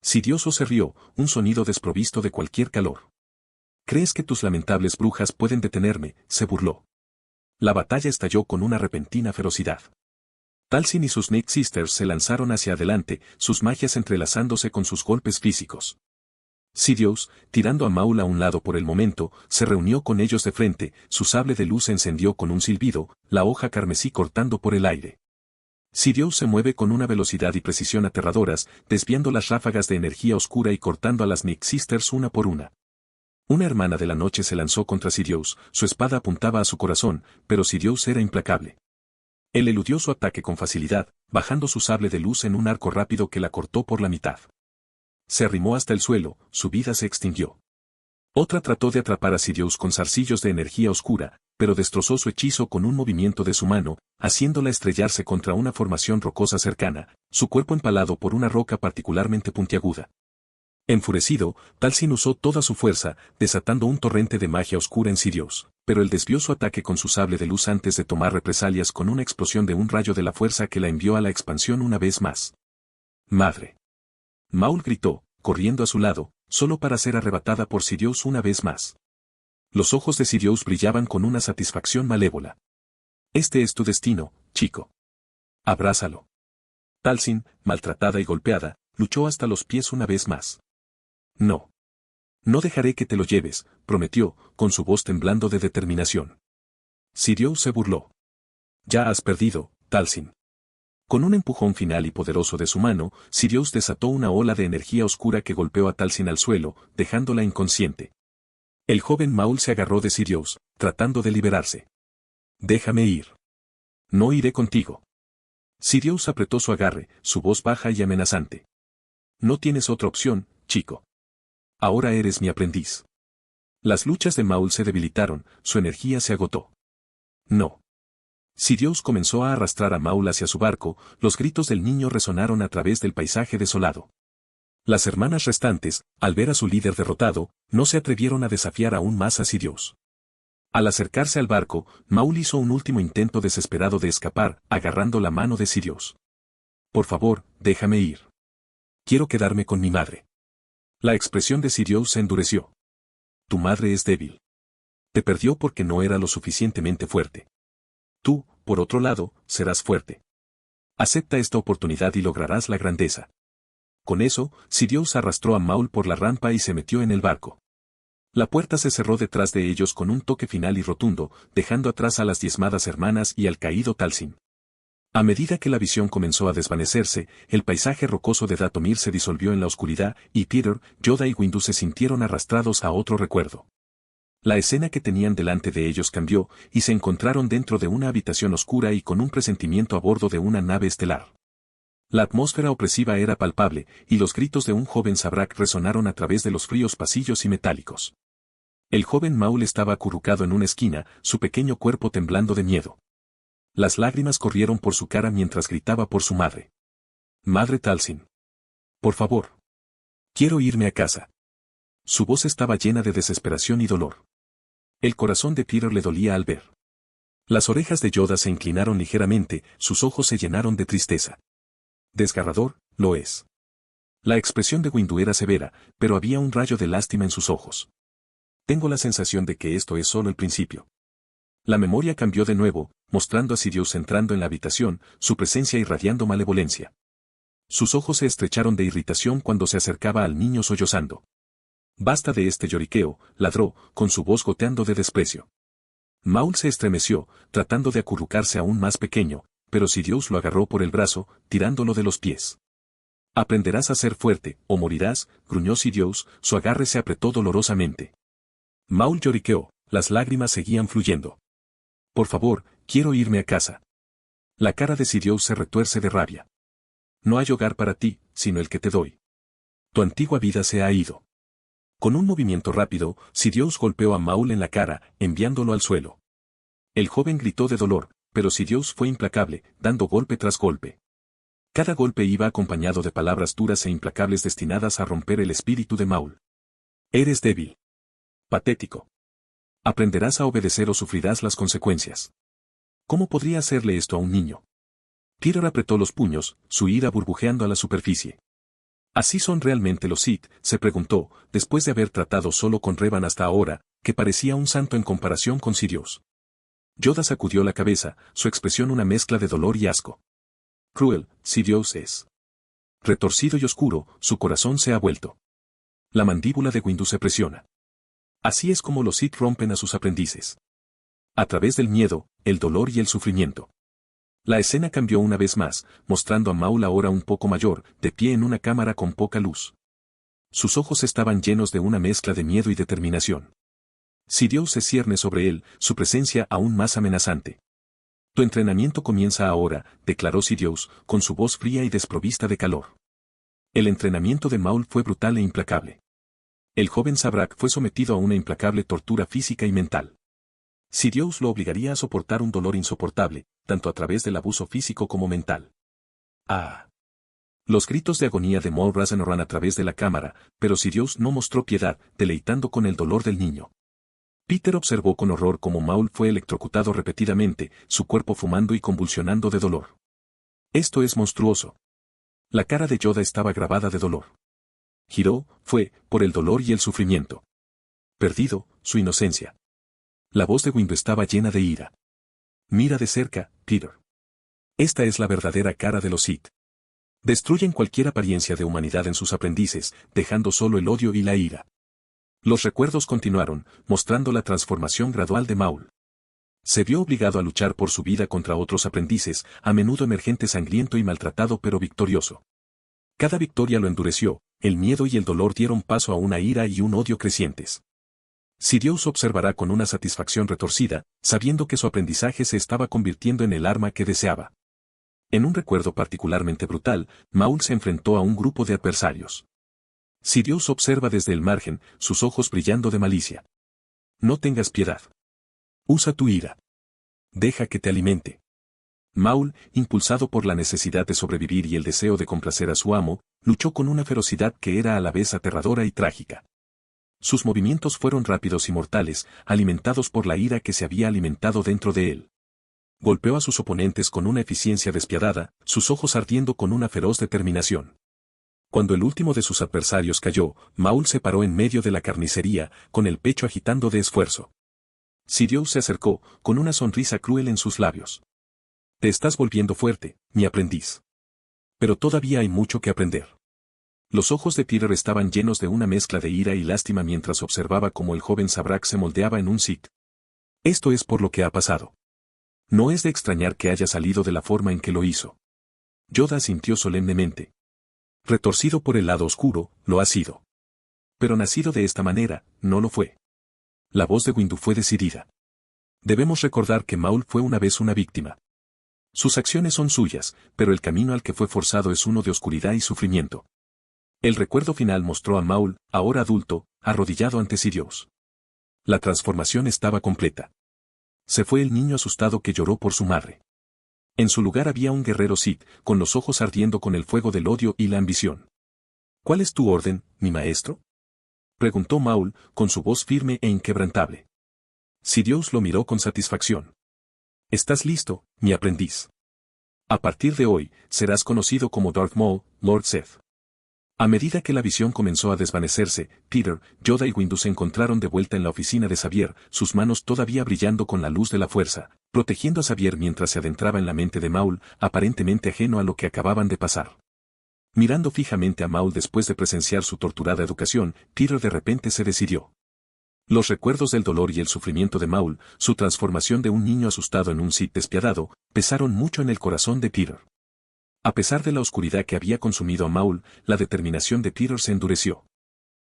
Sidioso se rió, un sonido desprovisto de cualquier calor. «¿Crees que tus lamentables brujas pueden detenerme?», se burló. La batalla estalló con una repentina ferocidad. Talsin y sus Snake Sisters se lanzaron hacia adelante, sus magias entrelazándose con sus golpes físicos. Sidious, tirando a Maul a un lado por el momento, se reunió con ellos de frente, su sable de luz se encendió con un silbido, la hoja carmesí cortando por el aire. Sidious se mueve con una velocidad y precisión aterradoras, desviando las ráfagas de energía oscura y cortando a las Snake Sisters una por una. Una hermana de la noche se lanzó contra Sidious, su espada apuntaba a su corazón, pero Sidious era implacable. Él eludió su ataque con facilidad, bajando su sable de luz en un arco rápido que la cortó por la mitad. Se arrimó hasta el suelo, su vida se extinguió. Otra trató de atrapar a Sidious con zarcillos de energía oscura, pero destrozó su hechizo con un movimiento de su mano, haciéndola estrellarse contra una formación rocosa cercana, su cuerpo empalado por una roca particularmente puntiaguda. Enfurecido, Talsin usó toda su fuerza, desatando un torrente de magia oscura en Sidious, pero él desvió su ataque con su sable de luz antes de tomar represalias con una explosión de un rayo de la fuerza que la envió a la expansión una vez más. «¡Madre!». Maul gritó, corriendo a su lado, solo para ser arrebatada por Sidious una vez más. Los ojos de Sidious brillaban con una satisfacción malévola. «Este es tu destino, chico. Abrázalo». Talsin, maltratada y golpeada, luchó hasta los pies una vez más. «No. No dejaré que te lo lleves», prometió, con su voz temblando de determinación. Sidious se burló. «Ya has perdido, Talsin». Con un empujón final y poderoso de su mano, Sidious desató una ola de energía oscura que golpeó a Talsin al suelo, dejándola inconsciente. El joven Maul se agarró de Sidious, tratando de liberarse. «Déjame ir. No iré contigo». Sidious apretó su agarre, su voz baja y amenazante. «No tienes otra opción, chico. Ahora eres mi aprendiz». Las luchas de Maul se debilitaron, su energía se agotó. «No». Sidious comenzó a arrastrar a Maul hacia su barco, los gritos del niño resonaron a través del paisaje desolado. Las hermanas restantes, al ver a su líder derrotado, no se atrevieron a desafiar aún más a Sidious. Al acercarse al barco, Maul hizo un último intento desesperado de escapar, agarrando la mano de Sidious. «Por favor, déjame ir. Quiero quedarme con mi madre». La expresión de Sidious se endureció. «Tu madre es débil. Te perdió porque no era lo suficientemente fuerte. Tú, por otro lado, serás fuerte. Acepta esta oportunidad y lograrás la grandeza». Con eso, Sidious arrastró a Maul por la rampa y se metió en el barco. La puerta se cerró detrás de ellos con un toque final y rotundo, dejando atrás a las diezmadas hermanas y al caído Talsin. A medida que la visión comenzó a desvanecerse, el paisaje rocoso de Dathomir se disolvió en la oscuridad, y Peter, Yoda y Windu se sintieron arrastrados a otro recuerdo. La escena que tenían delante de ellos cambió, y se encontraron dentro de una habitación oscura y con un presentimiento a bordo de una nave estelar. La atmósfera opresiva era palpable, y los gritos de un joven Sabrak resonaron a través de los fríos pasillos y metálicos. El joven Maul estaba acurrucado en una esquina, su pequeño cuerpo temblando de miedo. Las lágrimas corrieron por su cara mientras gritaba por su madre. «Madre Talsin. Por favor. Quiero irme a casa». Su voz estaba llena de desesperación y dolor. El corazón de Peter le dolía al ver. Las orejas de Yoda se inclinaron ligeramente, sus ojos se llenaron de tristeza. Desgarrador, lo es. La expresión de Windu era severa, pero había un rayo de lástima en sus ojos. «Tengo la sensación de que esto es solo el principio». La memoria cambió de nuevo, mostrando a Sidious entrando en la habitación, su presencia irradiando malevolencia. Sus ojos se estrecharon de irritación cuando se acercaba al niño sollozando. «Basta de este lloriqueo», ladró, con su voz goteando de desprecio. Maul se estremeció, tratando de acurrucarse aún más pequeño, pero Sidious lo agarró por el brazo, tirándolo de los pies. «Aprenderás a ser fuerte, o morirás», gruñó Sidious, su agarre se apretó dolorosamente. Maul lloriqueó, las lágrimas seguían fluyendo. «Por favor, quiero irme a casa». La cara de Sidious se retuerce de rabia. «No hay hogar para ti, sino el que te doy. Tu antigua vida se ha ido». Con un movimiento rápido, Sidious golpeó a Maul en la cara, enviándolo al suelo. El joven gritó de dolor, pero Sidious fue implacable, dando golpe tras golpe. Cada golpe iba acompañado de palabras duras e implacables destinadas a romper el espíritu de Maul. Eres débil. Patético. Aprenderás a obedecer o sufrirás las consecuencias. ¿Cómo podría hacerle esto a un niño? Peter apretó los puños, su ira burbujeando a la superficie. ¿Así son realmente los Sith?, se preguntó, después de haber tratado solo con Revan hasta ahora, que parecía un santo en comparación con Sidious. Yoda sacudió la cabeza, su expresión una mezcla de dolor y asco. Cruel, Sidious es. Retorcido y oscuro, su corazón se ha vuelto. La mandíbula de Windu se presiona. Así es como los Sith rompen a sus aprendices. A través del miedo, el dolor y el sufrimiento. La escena cambió una vez más, mostrando a Maul ahora un poco mayor, de pie en una cámara con poca luz. Sus ojos estaban llenos de una mezcla de miedo y determinación. Sidious se cierne sobre él, su presencia aún más amenazante. Tu entrenamiento comienza ahora, declaró Sidious, con su voz fría y desprovista de calor. El entrenamiento de Maul fue brutal e implacable. El joven Sabrak fue sometido a una implacable tortura física y mental. Sidious lo obligaría a soportar un dolor insoportable, tanto a través del abuso físico como mental. ¡Ah! Los gritos de agonía de Maul resonaron a través de la cámara, pero Sidious no mostró piedad, deleitando con el dolor del niño. Peter observó con horror cómo Maul fue electrocutado repetidamente, su cuerpo fumando y convulsionando de dolor. Esto es monstruoso. La cara de Yoda estaba grabada de dolor. Giró, fue, por el dolor y el sufrimiento. Perdido, su inocencia. La voz de Windu estaba llena de ira. Mira de cerca, Peter. Esta es la verdadera cara de los Sith. Destruyen cualquier apariencia de humanidad en sus aprendices, dejando solo el odio y la ira. Los recuerdos continuaron, mostrando la transformación gradual de Maul. Se vio obligado a luchar por su vida contra otros aprendices, a menudo emergente sangriento y maltratado pero victorioso. Cada victoria lo endureció, el miedo y el dolor dieron paso a una ira y un odio crecientes. Sidious observará con una satisfacción retorcida, sabiendo que su aprendizaje se estaba convirtiendo en el arma que deseaba. En un recuerdo particularmente brutal, Maul se enfrentó a un grupo de adversarios. Sidious observa desde el margen, sus ojos brillando de malicia. No tengas piedad. Usa tu ira. Deja que te alimente. Maul, impulsado por la necesidad de sobrevivir y el deseo de complacer a su amo, luchó con una ferocidad que era a la vez aterradora y trágica. Sus movimientos fueron rápidos y mortales, alimentados por la ira que se había alimentado dentro de él. Golpeó a sus oponentes con una eficiencia despiadada, sus ojos ardiendo con una feroz determinación. Cuando el último de sus adversarios cayó, Maul se paró en medio de la carnicería, con el pecho agitando de esfuerzo. Sidious se acercó, con una sonrisa cruel en sus labios. Te estás volviendo fuerte, mi aprendiz. Pero todavía hay mucho que aprender. Los ojos de Peter estaban llenos de una mezcla de ira y lástima mientras observaba cómo el joven Sabrak se moldeaba en un Sith. Esto es por lo que ha pasado. No es de extrañar que haya salido de la forma en que lo hizo. Yoda asintió solemnemente. Retorcido por el lado oscuro, lo ha sido. Pero nacido de esta manera, no lo fue. La voz de Windu fue decidida. Debemos recordar que Maul fue una vez una víctima. Sus acciones son suyas, pero el camino al que fue forzado es uno de oscuridad y sufrimiento. El recuerdo final mostró a Maul, ahora adulto, arrodillado ante Sidious. La transformación estaba completa. Se fue el niño asustado que lloró por su madre. En su lugar había un guerrero Sith, con los ojos ardiendo con el fuego del odio y la ambición. ¿Cuál es tu orden, mi maestro?, preguntó Maul, con su voz firme e inquebrantable. Sidious lo miró con satisfacción. ¿Estás listo, mi aprendiz? A partir de hoy, serás conocido como Darth Maul, Lord Sith. A medida que la visión comenzó a desvanecerse, Peter, Yoda y Windu se encontraron de vuelta en la oficina de Xavier, sus manos todavía brillando con la luz de la fuerza, protegiendo a Xavier mientras se adentraba en la mente de Maul, aparentemente ajeno a lo que acababan de pasar. Mirando fijamente a Maul después de presenciar su torturada educación, Peter de repente se decidió. Los recuerdos del dolor y el sufrimiento de Maul, su transformación de un niño asustado en un Sith despiadado, pesaron mucho en el corazón de Peter. A pesar de la oscuridad que había consumido a Maul, la determinación de Peter se endureció.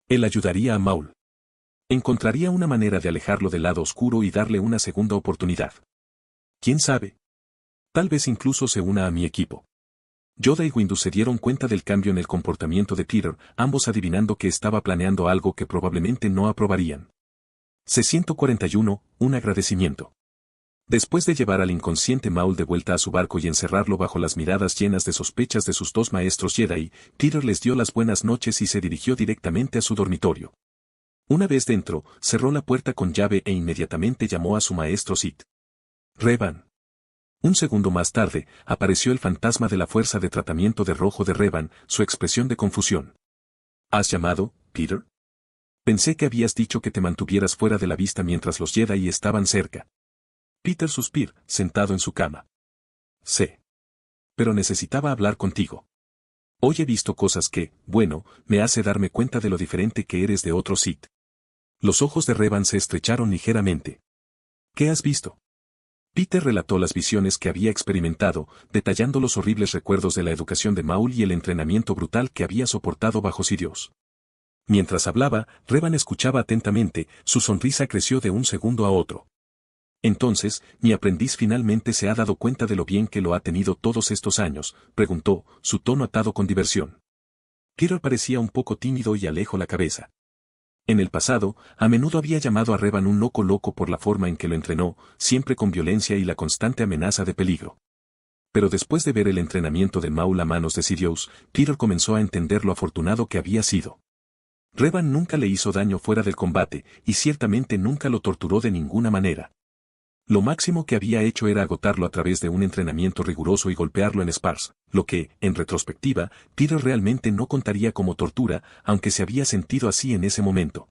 Él ayudaría a Maul. Encontraría una manera de alejarlo del lado oscuro y darle una segunda oportunidad. ¿Quién sabe? Tal vez incluso se una a mi equipo. Yoda y Windu se dieron cuenta del cambio en el comportamiento de Peter, ambos adivinando que estaba planeando algo que probablemente no aprobarían. C-141, un agradecimiento. Después de llevar al inconsciente Maul de vuelta a su barco y encerrarlo bajo las miradas llenas de sospechas de sus dos maestros Jedi, Peter les dio las buenas noches y se dirigió directamente a su dormitorio. Una vez dentro, cerró la puerta con llave e inmediatamente llamó a su maestro Sith. Revan. Un segundo más tarde, apareció el fantasma de la fuerza de tratamiento de rojo de Revan, su expresión de confusión. ¿Has llamado, Peter? Pensé que habías dicho que te mantuvieras fuera de la vista mientras los Jedi estaban cerca. Peter suspiró, sentado en su cama. Sé. Pero necesitaba hablar contigo. Hoy he visto cosas que, bueno, me hace darme cuenta de lo diferente que eres de otro Sith. Los ojos de Revan se estrecharon ligeramente. ¿Qué has visto? Peter relató las visiones que había experimentado, detallando los horribles recuerdos de la educación de Maul y el entrenamiento brutal que había soportado bajo Sidious. Mientras hablaba, Revan escuchaba atentamente, su sonrisa creció de un segundo a otro. Entonces, ¿mi aprendiz finalmente se ha dado cuenta de lo bien que lo ha tenido todos estos años?, preguntó, su tono atado con diversión. Peter parecía un poco tímido y alejó la cabeza. En el pasado, a menudo había llamado a Revan un loco por la forma en que lo entrenó, siempre con violencia y la constante amenaza de peligro. Pero después de ver el entrenamiento de Maul a manos de Sidious, Peter comenzó a entender lo afortunado que había sido. Revan nunca le hizo daño fuera del combate, y ciertamente nunca lo torturó de ninguna manera. Lo máximo que había hecho era agotarlo a través de un entrenamiento riguroso y golpearlo en spars, lo que, en retrospectiva, Peter realmente no contaría como tortura, aunque se había sentido así en ese momento.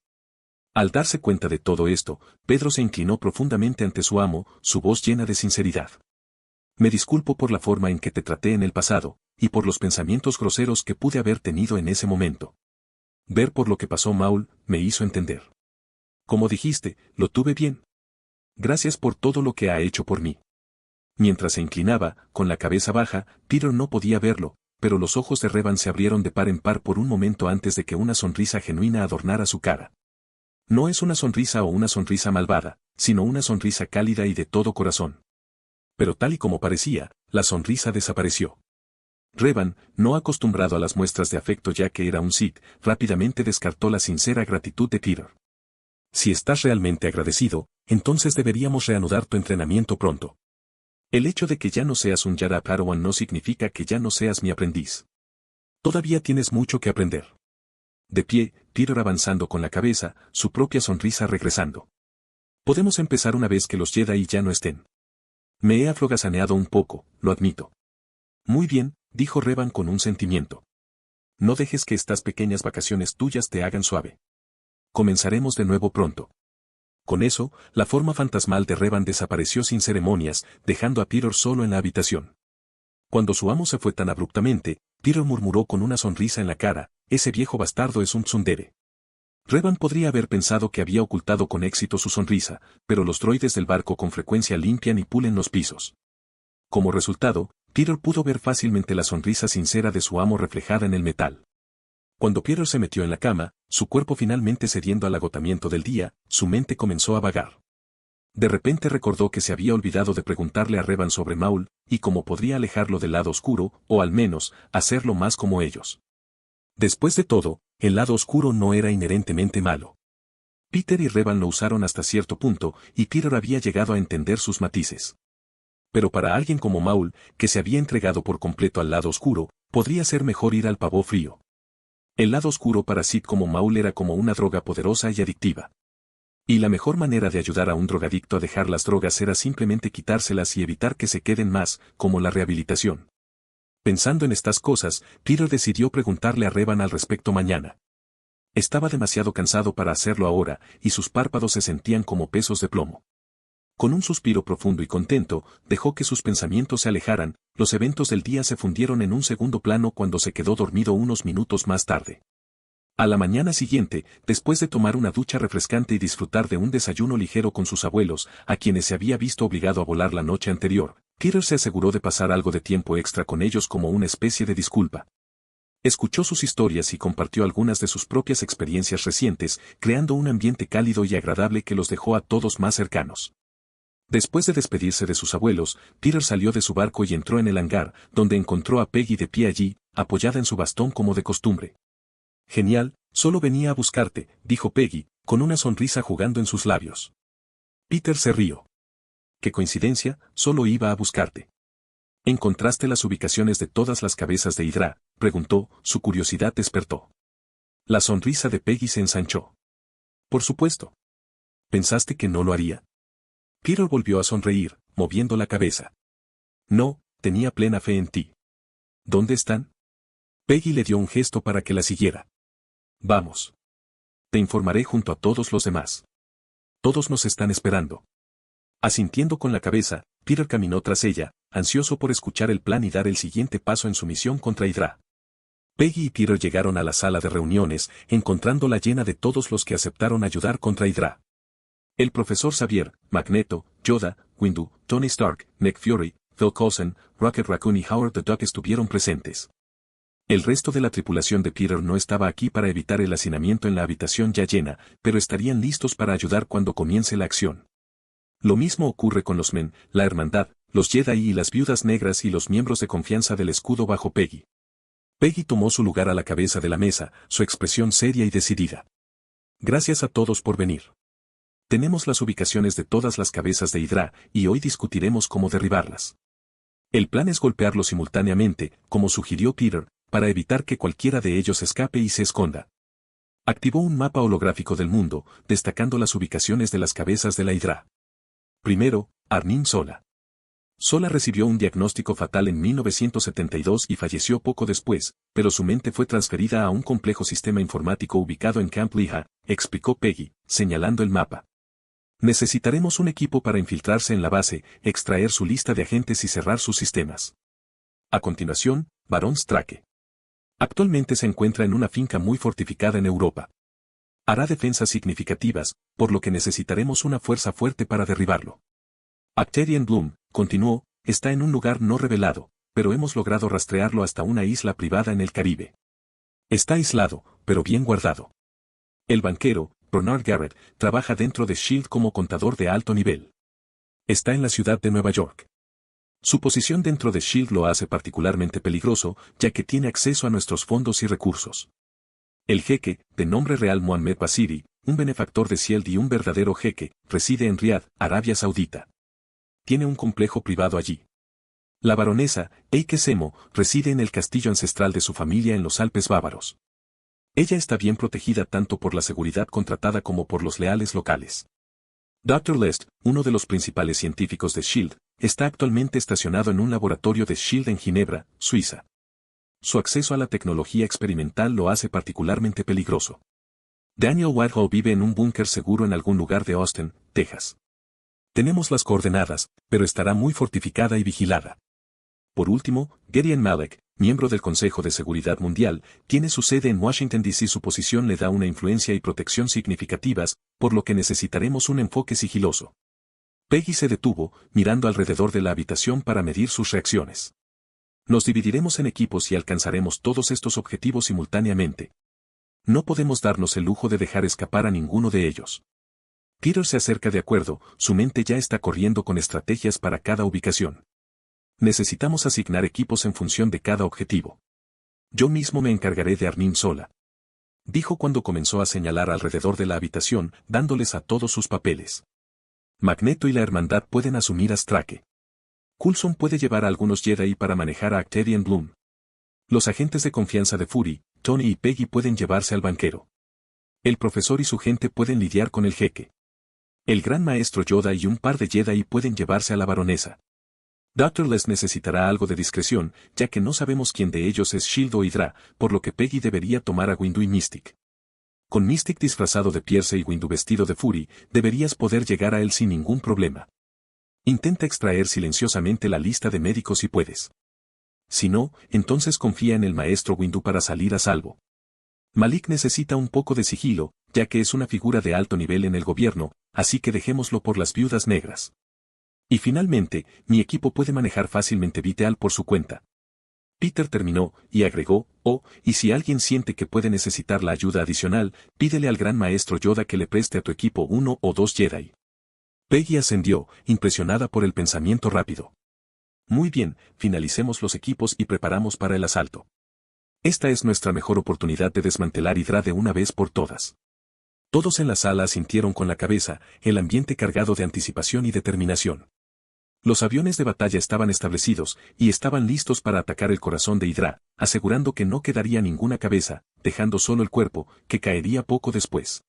Al darse cuenta de todo esto, Pedro se inclinó profundamente ante su amo, su voz llena de sinceridad. Me disculpo por la forma en que te traté en el pasado, y por los pensamientos groseros que pude haber tenido en ese momento. Ver por lo que pasó Maul, me hizo entender. Como dijiste, lo tuve bien. Gracias por todo lo que ha hecho por mí. Mientras se inclinaba, con la cabeza baja, Peter no podía verlo, pero los ojos de Revan se abrieron de par en par por un momento antes de que una sonrisa genuina adornara su cara. No es una sonrisa o una sonrisa malvada, sino una sonrisa cálida y de todo corazón. Pero tal y como parecía, la sonrisa desapareció. Revan, no acostumbrado a las muestras de afecto ya que era un Sith, rápidamente descartó la sincera gratitud de Peter. Si estás realmente agradecido, entonces deberíamos reanudar tu entrenamiento pronto. El hecho de que ya no seas un Jedi Padawan no significa que ya no seas mi aprendiz. Todavía tienes mucho que aprender. De pie, Peter avanzando con la cabeza, su propia sonrisa regresando. Podemos empezar una vez que los Jedi ya no estén. Me he aflogasaneado un poco, lo admito. Muy bien, dijo Revan con un sentimiento. No dejes que estas pequeñas vacaciones tuyas te hagan suave. Comenzaremos de nuevo pronto. Con eso, la forma fantasmal de Revan desapareció sin ceremonias, dejando a Peter solo en la habitación. Cuando su amo se fue tan abruptamente, Peter murmuró con una sonrisa en la cara, ese viejo bastardo es un tsundere. Revan podría haber pensado que había ocultado con éxito su sonrisa, pero los droides del barco con frecuencia limpian y pulen los pisos. Como resultado, Peter pudo ver fácilmente la sonrisa sincera de su amo reflejada en el metal. Cuando Peter se metió en la cama, su cuerpo finalmente cediendo al agotamiento del día, su mente comenzó a vagar. De repente recordó que se había olvidado de preguntarle a Revan sobre Maul, y cómo podría alejarlo del lado oscuro, o al menos, hacerlo más como ellos. Después de todo, el lado oscuro no era inherentemente malo. Peter y Revan lo usaron hasta cierto punto, y Peter había llegado a entender sus matices. Pero para alguien como Maul, que se había entregado por completo al lado oscuro, podría ser mejor ir al pavo frío. El lado oscuro para Sith como Maul era como una droga poderosa y adictiva. Y la mejor manera de ayudar a un drogadicto a dejar las drogas era simplemente quitárselas y evitar que se queden más, como la rehabilitación. Pensando en estas cosas, Peter decidió preguntarle a Revan al respecto mañana. Estaba demasiado cansado para hacerlo ahora, y sus párpados se sentían como pesos de plomo. Con un suspiro profundo y contento, dejó que sus pensamientos se alejaran, los eventos del día se fundieron en un segundo plano cuando se quedó dormido unos minutos más tarde. A la mañana siguiente, después de tomar una ducha refrescante y disfrutar de un desayuno ligero con sus abuelos, a quienes se había visto obligado a volar la noche anterior, Peter se aseguró de pasar algo de tiempo extra con ellos como una especie de disculpa. Escuchó sus historias y compartió algunas de sus propias experiencias recientes, creando un ambiente cálido y agradable que los dejó a todos más cercanos. Después de despedirse de sus abuelos, Peter salió de su barco y entró en el hangar, donde encontró a Peggy de pie allí, apoyada en su bastón como de costumbre. Genial, solo venía a buscarte, dijo Peggy, con una sonrisa jugando en sus labios. Peter se rió. Qué coincidencia, solo iba a buscarte. ¿Encontraste las ubicaciones de todas las cabezas de Hydra?, preguntó, su curiosidad despertó. La sonrisa de Peggy se ensanchó. Por supuesto. ¿Pensaste que no lo haría? Peter volvió a sonreír, moviendo la cabeza. No, tenía plena fe en ti. ¿Dónde están? Peggy le dio un gesto para que la siguiera. Vamos. Te informaré junto a todos los demás. Todos nos están esperando. Asintiendo con la cabeza, Peter caminó tras ella, ansioso por escuchar el plan y dar el siguiente paso en su misión contra Hydra. Peggy y Peter llegaron a la sala de reuniones, encontrándola llena de todos los que aceptaron ayudar contra Hydra. El profesor Xavier, Magneto, Yoda, Windu, Tony Stark, Nick Fury, Phil Coulson, Rocket Raccoon y Howard the Duck estuvieron presentes. El resto de la tripulación de Peter no estaba aquí para evitar el hacinamiento en la habitación ya llena, pero estarían listos para ayudar cuando comience la acción. Lo mismo ocurre con los Men, la Hermandad, los Jedi y las Viudas Negras y los miembros de confianza del escudo bajo Peggy. Peggy tomó su lugar a la cabeza de la mesa, su expresión seria y decidida. Gracias a todos por venir. Tenemos las ubicaciones de todas las cabezas de Hydra, y hoy discutiremos cómo derribarlas. El plan es golpearlos simultáneamente, como sugirió Peter, para evitar que cualquiera de ellos escape y se esconda. Activó un mapa holográfico del mundo, destacando las ubicaciones de las cabezas de la Hydra. Primero, Arnim Zola. Zola recibió un diagnóstico fatal en 1972 y falleció poco después, pero su mente fue transferida a un complejo sistema informático ubicado en Camp Lija, explicó Peggy, señalando el mapa. Necesitaremos un equipo para infiltrarse en la base, extraer su lista de agentes y cerrar sus sistemas. A continuación, Barón Strake. Actualmente se encuentra en una finca muy fortificada en Europa. Hará defensas significativas, por lo que necesitaremos una fuerza fuerte para derribarlo. Acterian Bloom, continuó, está en un lugar no revelado, pero hemos logrado rastrearlo hasta una isla privada en el Caribe. Está aislado, pero bien guardado. El banquero, Bernard Garrett, trabaja dentro de S.H.I.E.L.D. como contador de alto nivel. Está en la ciudad de Nueva York. Su posición dentro de S.H.I.E.L.D. lo hace particularmente peligroso, ya que tiene acceso a nuestros fondos y recursos. El jeque, de nombre real Mohammed Basiri, un benefactor de S.H.I.E.L.D. y un verdadero jeque, reside en Riad, Arabia Saudita. Tiene un complejo privado allí. La baronesa, Eike Semo, reside en el castillo ancestral de su familia en los Alpes bávaros. Ella está bien protegida tanto por la seguridad contratada como por los leales locales. Dr. Lest, uno de los principales científicos de S.H.I.E.L.D., está actualmente estacionado en un laboratorio de S.H.I.E.L.D. en Ginebra, Suiza. Su acceso a la tecnología experimental lo hace particularmente peligroso. Daniel Whitehall vive en un búnker seguro en algún lugar de Austin, Texas. Tenemos las coordenadas, pero estará muy fortificada y vigilada. Por último, Gideon Malek, miembro del Consejo de Seguridad Mundial, tiene su sede en Washington D.C. Su posición le da una influencia y protección significativas, por lo que necesitaremos un enfoque sigiloso. Peggy se detuvo, mirando alrededor de la habitación para medir sus reacciones. Nos dividiremos en equipos y alcanzaremos todos estos objetivos simultáneamente. No podemos darnos el lujo de dejar escapar a ninguno de ellos. Peter se acerca de acuerdo, su mente ya está corriendo con estrategias para cada ubicación. Necesitamos asignar equipos en función de cada objetivo. Yo mismo me encargaré de Arnim Zola. Dijo cuando comenzó a señalar alrededor de la habitación, dándoles a todos sus papeles. Magneto y la Hermandad pueden asumir a Strake. Coulson puede llevar a algunos Jedi para manejar a Acterian Bloom. Los agentes de confianza de Fury, Tony y Peggy pueden llevarse al banquero. El profesor y su gente pueden lidiar con el jeque. El gran maestro Yoda y un par de Jedi pueden llevarse a la baronesa. Dr. Les necesitará algo de discreción, ya que no sabemos quién de ellos es S.H.I.E.L.D. o Hydra, por lo que Peggy debería tomar a Windu y Mystic. Con Mystic disfrazado de Pierce y Windu vestido de Fury, deberías poder llegar a él sin ningún problema. Intenta extraer silenciosamente la lista de médicos si puedes. Si no, entonces confía en el maestro Windu para salir a salvo. Malik necesita un poco de sigilo, ya que es una figura de alto nivel en el gobierno, así que dejémoslo por las Viudas Negras. Y finalmente, mi equipo puede manejar fácilmente Vital por su cuenta. Peter terminó, y agregó, y si alguien siente que puede necesitar la ayuda adicional, pídele al gran maestro Yoda que le preste a tu equipo 1 o 2 Jedi. Peggy ascendió, impresionada por el pensamiento rápido. Muy bien, finalicemos los equipos y preparamos para el asalto. Esta es nuestra mejor oportunidad de desmantelar Hydra de una vez por todas. Todos en la sala asintieron con la cabeza, el ambiente cargado de anticipación y determinación. Los aviones de batalla estaban establecidos, y estaban listos para atacar el corazón de Hydra, asegurando que no quedaría ninguna cabeza, dejando solo el cuerpo, que caería poco después.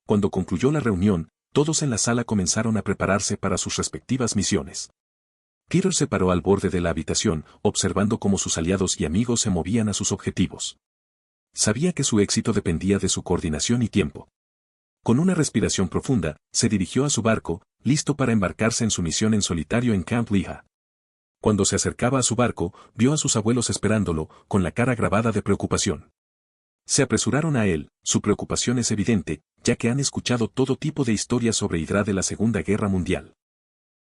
Cuando concluyó la reunión, todos en la sala comenzaron a prepararse para sus respectivas misiones. Peter se paró al borde de la habitación, observando cómo sus aliados y amigos se movían a sus objetivos. Sabía que su éxito dependía de su coordinación y tiempo. Con una respiración profunda, se dirigió a su barco, listo para embarcarse en su misión en solitario en Camp Lija. Cuando se acercaba a su barco, vio a sus abuelos esperándolo, con la cara grabada de preocupación. Se apresuraron a él, su preocupación es evidente, ya que han escuchado todo tipo de historias sobre Hydra de la Segunda Guerra Mundial.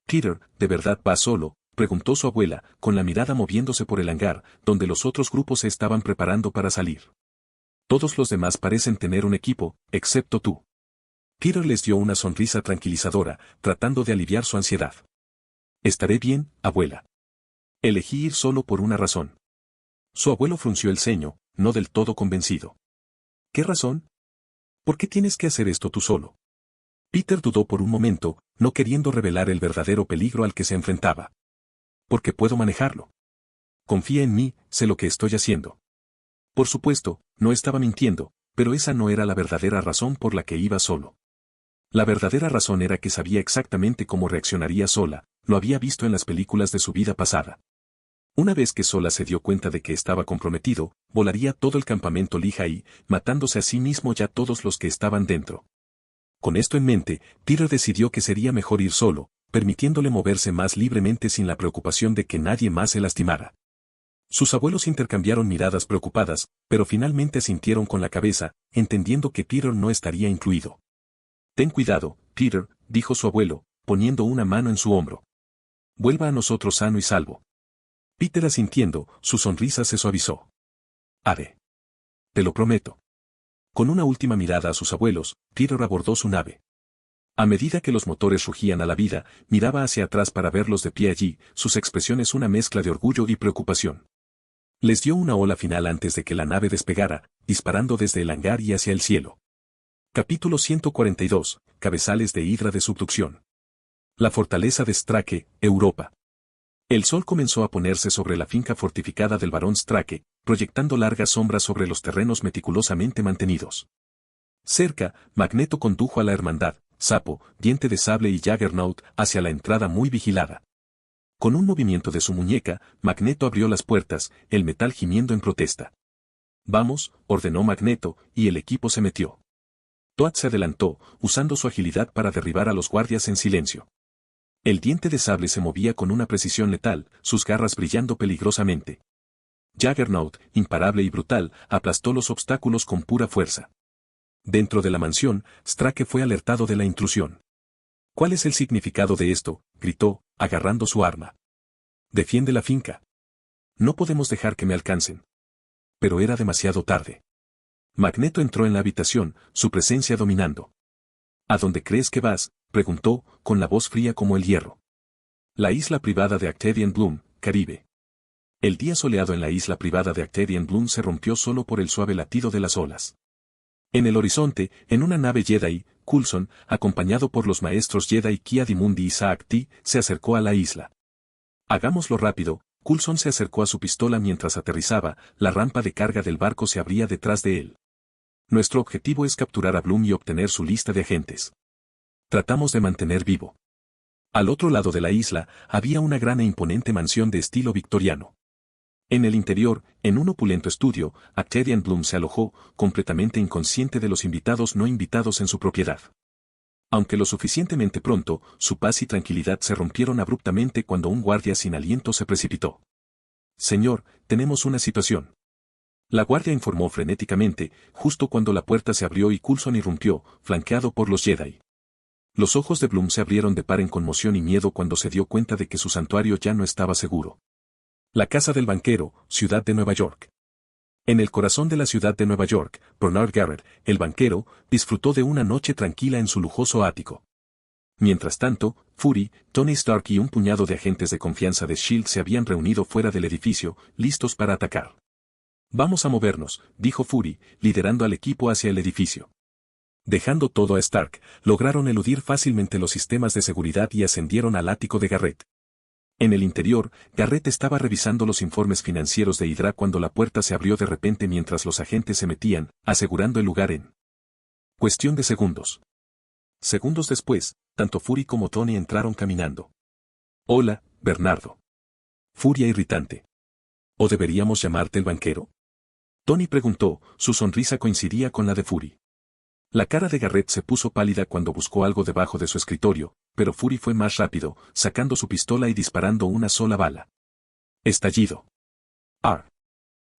Peter, ¿de verdad va solo?, preguntó su abuela, con la mirada moviéndose por el hangar, donde los otros grupos se estaban preparando para salir. Todos los demás parecen tener un equipo, excepto tú. Peter les dio una sonrisa tranquilizadora, tratando de aliviar su ansiedad. Estaré bien, abuela. Elegí ir solo por una razón. Su abuelo frunció el ceño, no del todo convencido. ¿Qué razón? ¿Por qué tienes que hacer esto tú solo? Peter dudó por un momento, no queriendo revelar el verdadero peligro al que se enfrentaba. Porque puedo manejarlo. Confía en mí, sé lo que estoy haciendo. Por supuesto, no estaba mintiendo, pero esa no era la verdadera razón por la que iba solo. La verdadera razón era que sabía exactamente cómo reaccionaría Sola, lo había visto en las películas de su vida pasada. Una vez que Sola se dio cuenta de que estaba comprometido, volaría todo el campamento Lehigh, matándose a sí mismo y a todos los que estaban dentro. Con esto en mente, Peter decidió que sería mejor ir solo, permitiéndole moverse más libremente sin la preocupación de que nadie más se lastimara. Sus abuelos intercambiaron miradas preocupadas, pero finalmente asintieron con la cabeza, entendiendo que Peter no estaría incluido. Ten cuidado, Peter, dijo su abuelo, poniendo una mano en su hombro. Vuelva a nosotros sano y salvo. Peter asintiendo, su sonrisa se suavizó. Haré. Te lo prometo. Con una última mirada a sus abuelos, Peter abordó su nave. A medida que los motores rugían a la vida, miraba hacia atrás para verlos de pie allí, sus expresiones una mezcla de orgullo y preocupación. Les dio una ola final antes de que la nave despegara, disparando desde el hangar y hacia el cielo. Capítulo 142, Cabezales de Hidra de subducción. La fortaleza de Strake, Europa. El sol comenzó a ponerse sobre la finca fortificada del barón Strake, proyectando largas sombras sobre los terrenos meticulosamente mantenidos. Cerca, Magneto condujo a la hermandad, Sapo, Diente de Sable y Juggernaut hacia la entrada muy vigilada. Con un movimiento de su muñeca, Magneto abrió las puertas, el metal gimiendo en protesta. Vamos, ordenó Magneto, y el equipo se metió. Toad se adelantó, usando su agilidad para derribar a los guardias en silencio. El Diente de Sable se movía con una precisión letal, sus garras brillando peligrosamente. Juggernaut, imparable y brutal, aplastó los obstáculos con pura fuerza. Dentro de la mansión, Strake fue alertado de la intrusión. ¿Cuál es el significado de esto?, gritó, agarrando su arma. Defiende la finca. No podemos dejar que me alcancen. Pero era demasiado tarde. Magneto entró en la habitación, su presencia dominando. ¿A dónde crees que vas?, preguntó, con la voz fría como el hierro. La isla privada de Actedian Bloom, Caribe. El día soleado en la isla privada de Actedian Bloom se rompió solo por el suave latido de las olas. En el horizonte, en una nave Jedi, Coulson, acompañado por los maestros Jedi Ki-Adi-Mundi y Saak-Ti, se acercó a la isla. Hagámoslo rápido. Coulson se acercó a su pistola mientras aterrizaba, la rampa de carga del barco se abría detrás de él. Nuestro objetivo es capturar a Bloom y obtener su lista de agentes. Tratamos de mantener vivo. Al otro lado de la isla, había una gran e imponente mansión de estilo victoriano. En el interior, en un opulento estudio, Actedian Bloom se alojó, completamente inconsciente de los invitados no invitados en su propiedad. Aunque lo suficientemente pronto, su paz y tranquilidad se rompieron abruptamente cuando un guardia sin aliento se precipitó. Señor, tenemos una situación. La guardia informó frenéticamente, justo cuando la puerta se abrió y Coulson irrumpió, flanqueado por los Jedi. Los ojos de Bloom se abrieron de par en conmoción y miedo cuando se dio cuenta de que su santuario ya no estaba seguro. La casa del banquero, ciudad de Nueva York. En el corazón de la ciudad de Nueva York, Bernard Garrett, el banquero, disfrutó de una noche tranquila en su lujoso ático. Mientras tanto, Fury, Tony Stark y un puñado de agentes de confianza de S.H.I.E.L.D. se habían reunido fuera del edificio, listos para atacar. Vamos a movernos, dijo Fury, liderando al equipo hacia el edificio. Dejando todo a Stark, lograron eludir fácilmente los sistemas de seguridad y ascendieron al ático de Garrett. En el interior, Garrett estaba revisando los informes financieros de Hydra cuando la puerta se abrió de repente mientras los agentes se metían, asegurando el lugar en cuestión de segundos. Segundos después, tanto Fury como Tony entraron caminando. Hola, Bernardo. Furia irritante. ¿O deberíamos llamarte el banquero? Tony preguntó, su sonrisa coincidía con la de Fury. La cara de Garrett se puso pálida cuando buscó algo debajo de su escritorio, pero Fury fue más rápido, sacando su pistola y disparando una sola bala. Estallido. ¡Ar!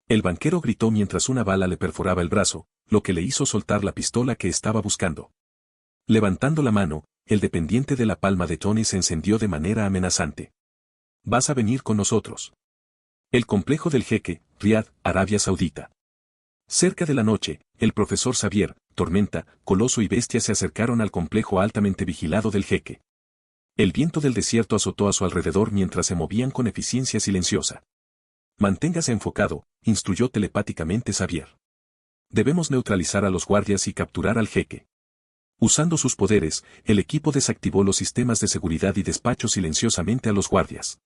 El banquero gritó mientras una bala le perforaba el brazo, lo que le hizo soltar la pistola que estaba buscando. Levantando la mano, el dependiente de la palma de Tony se encendió de manera amenazante. «Vas a venir con nosotros». El complejo del jeque, Riad, Arabia Saudita. Cerca de la noche, el profesor Xavier, Tormenta, Coloso y Bestia se acercaron al complejo altamente vigilado del jeque. El viento del desierto azotó a su alrededor mientras se movían con eficiencia silenciosa. «Manténgase enfocado», instruyó telepáticamente Xavier. «Debemos neutralizar a los guardias y capturar al jeque». Usando sus poderes, el equipo desactivó los sistemas de seguridad y despachó silenciosamente a los guardias.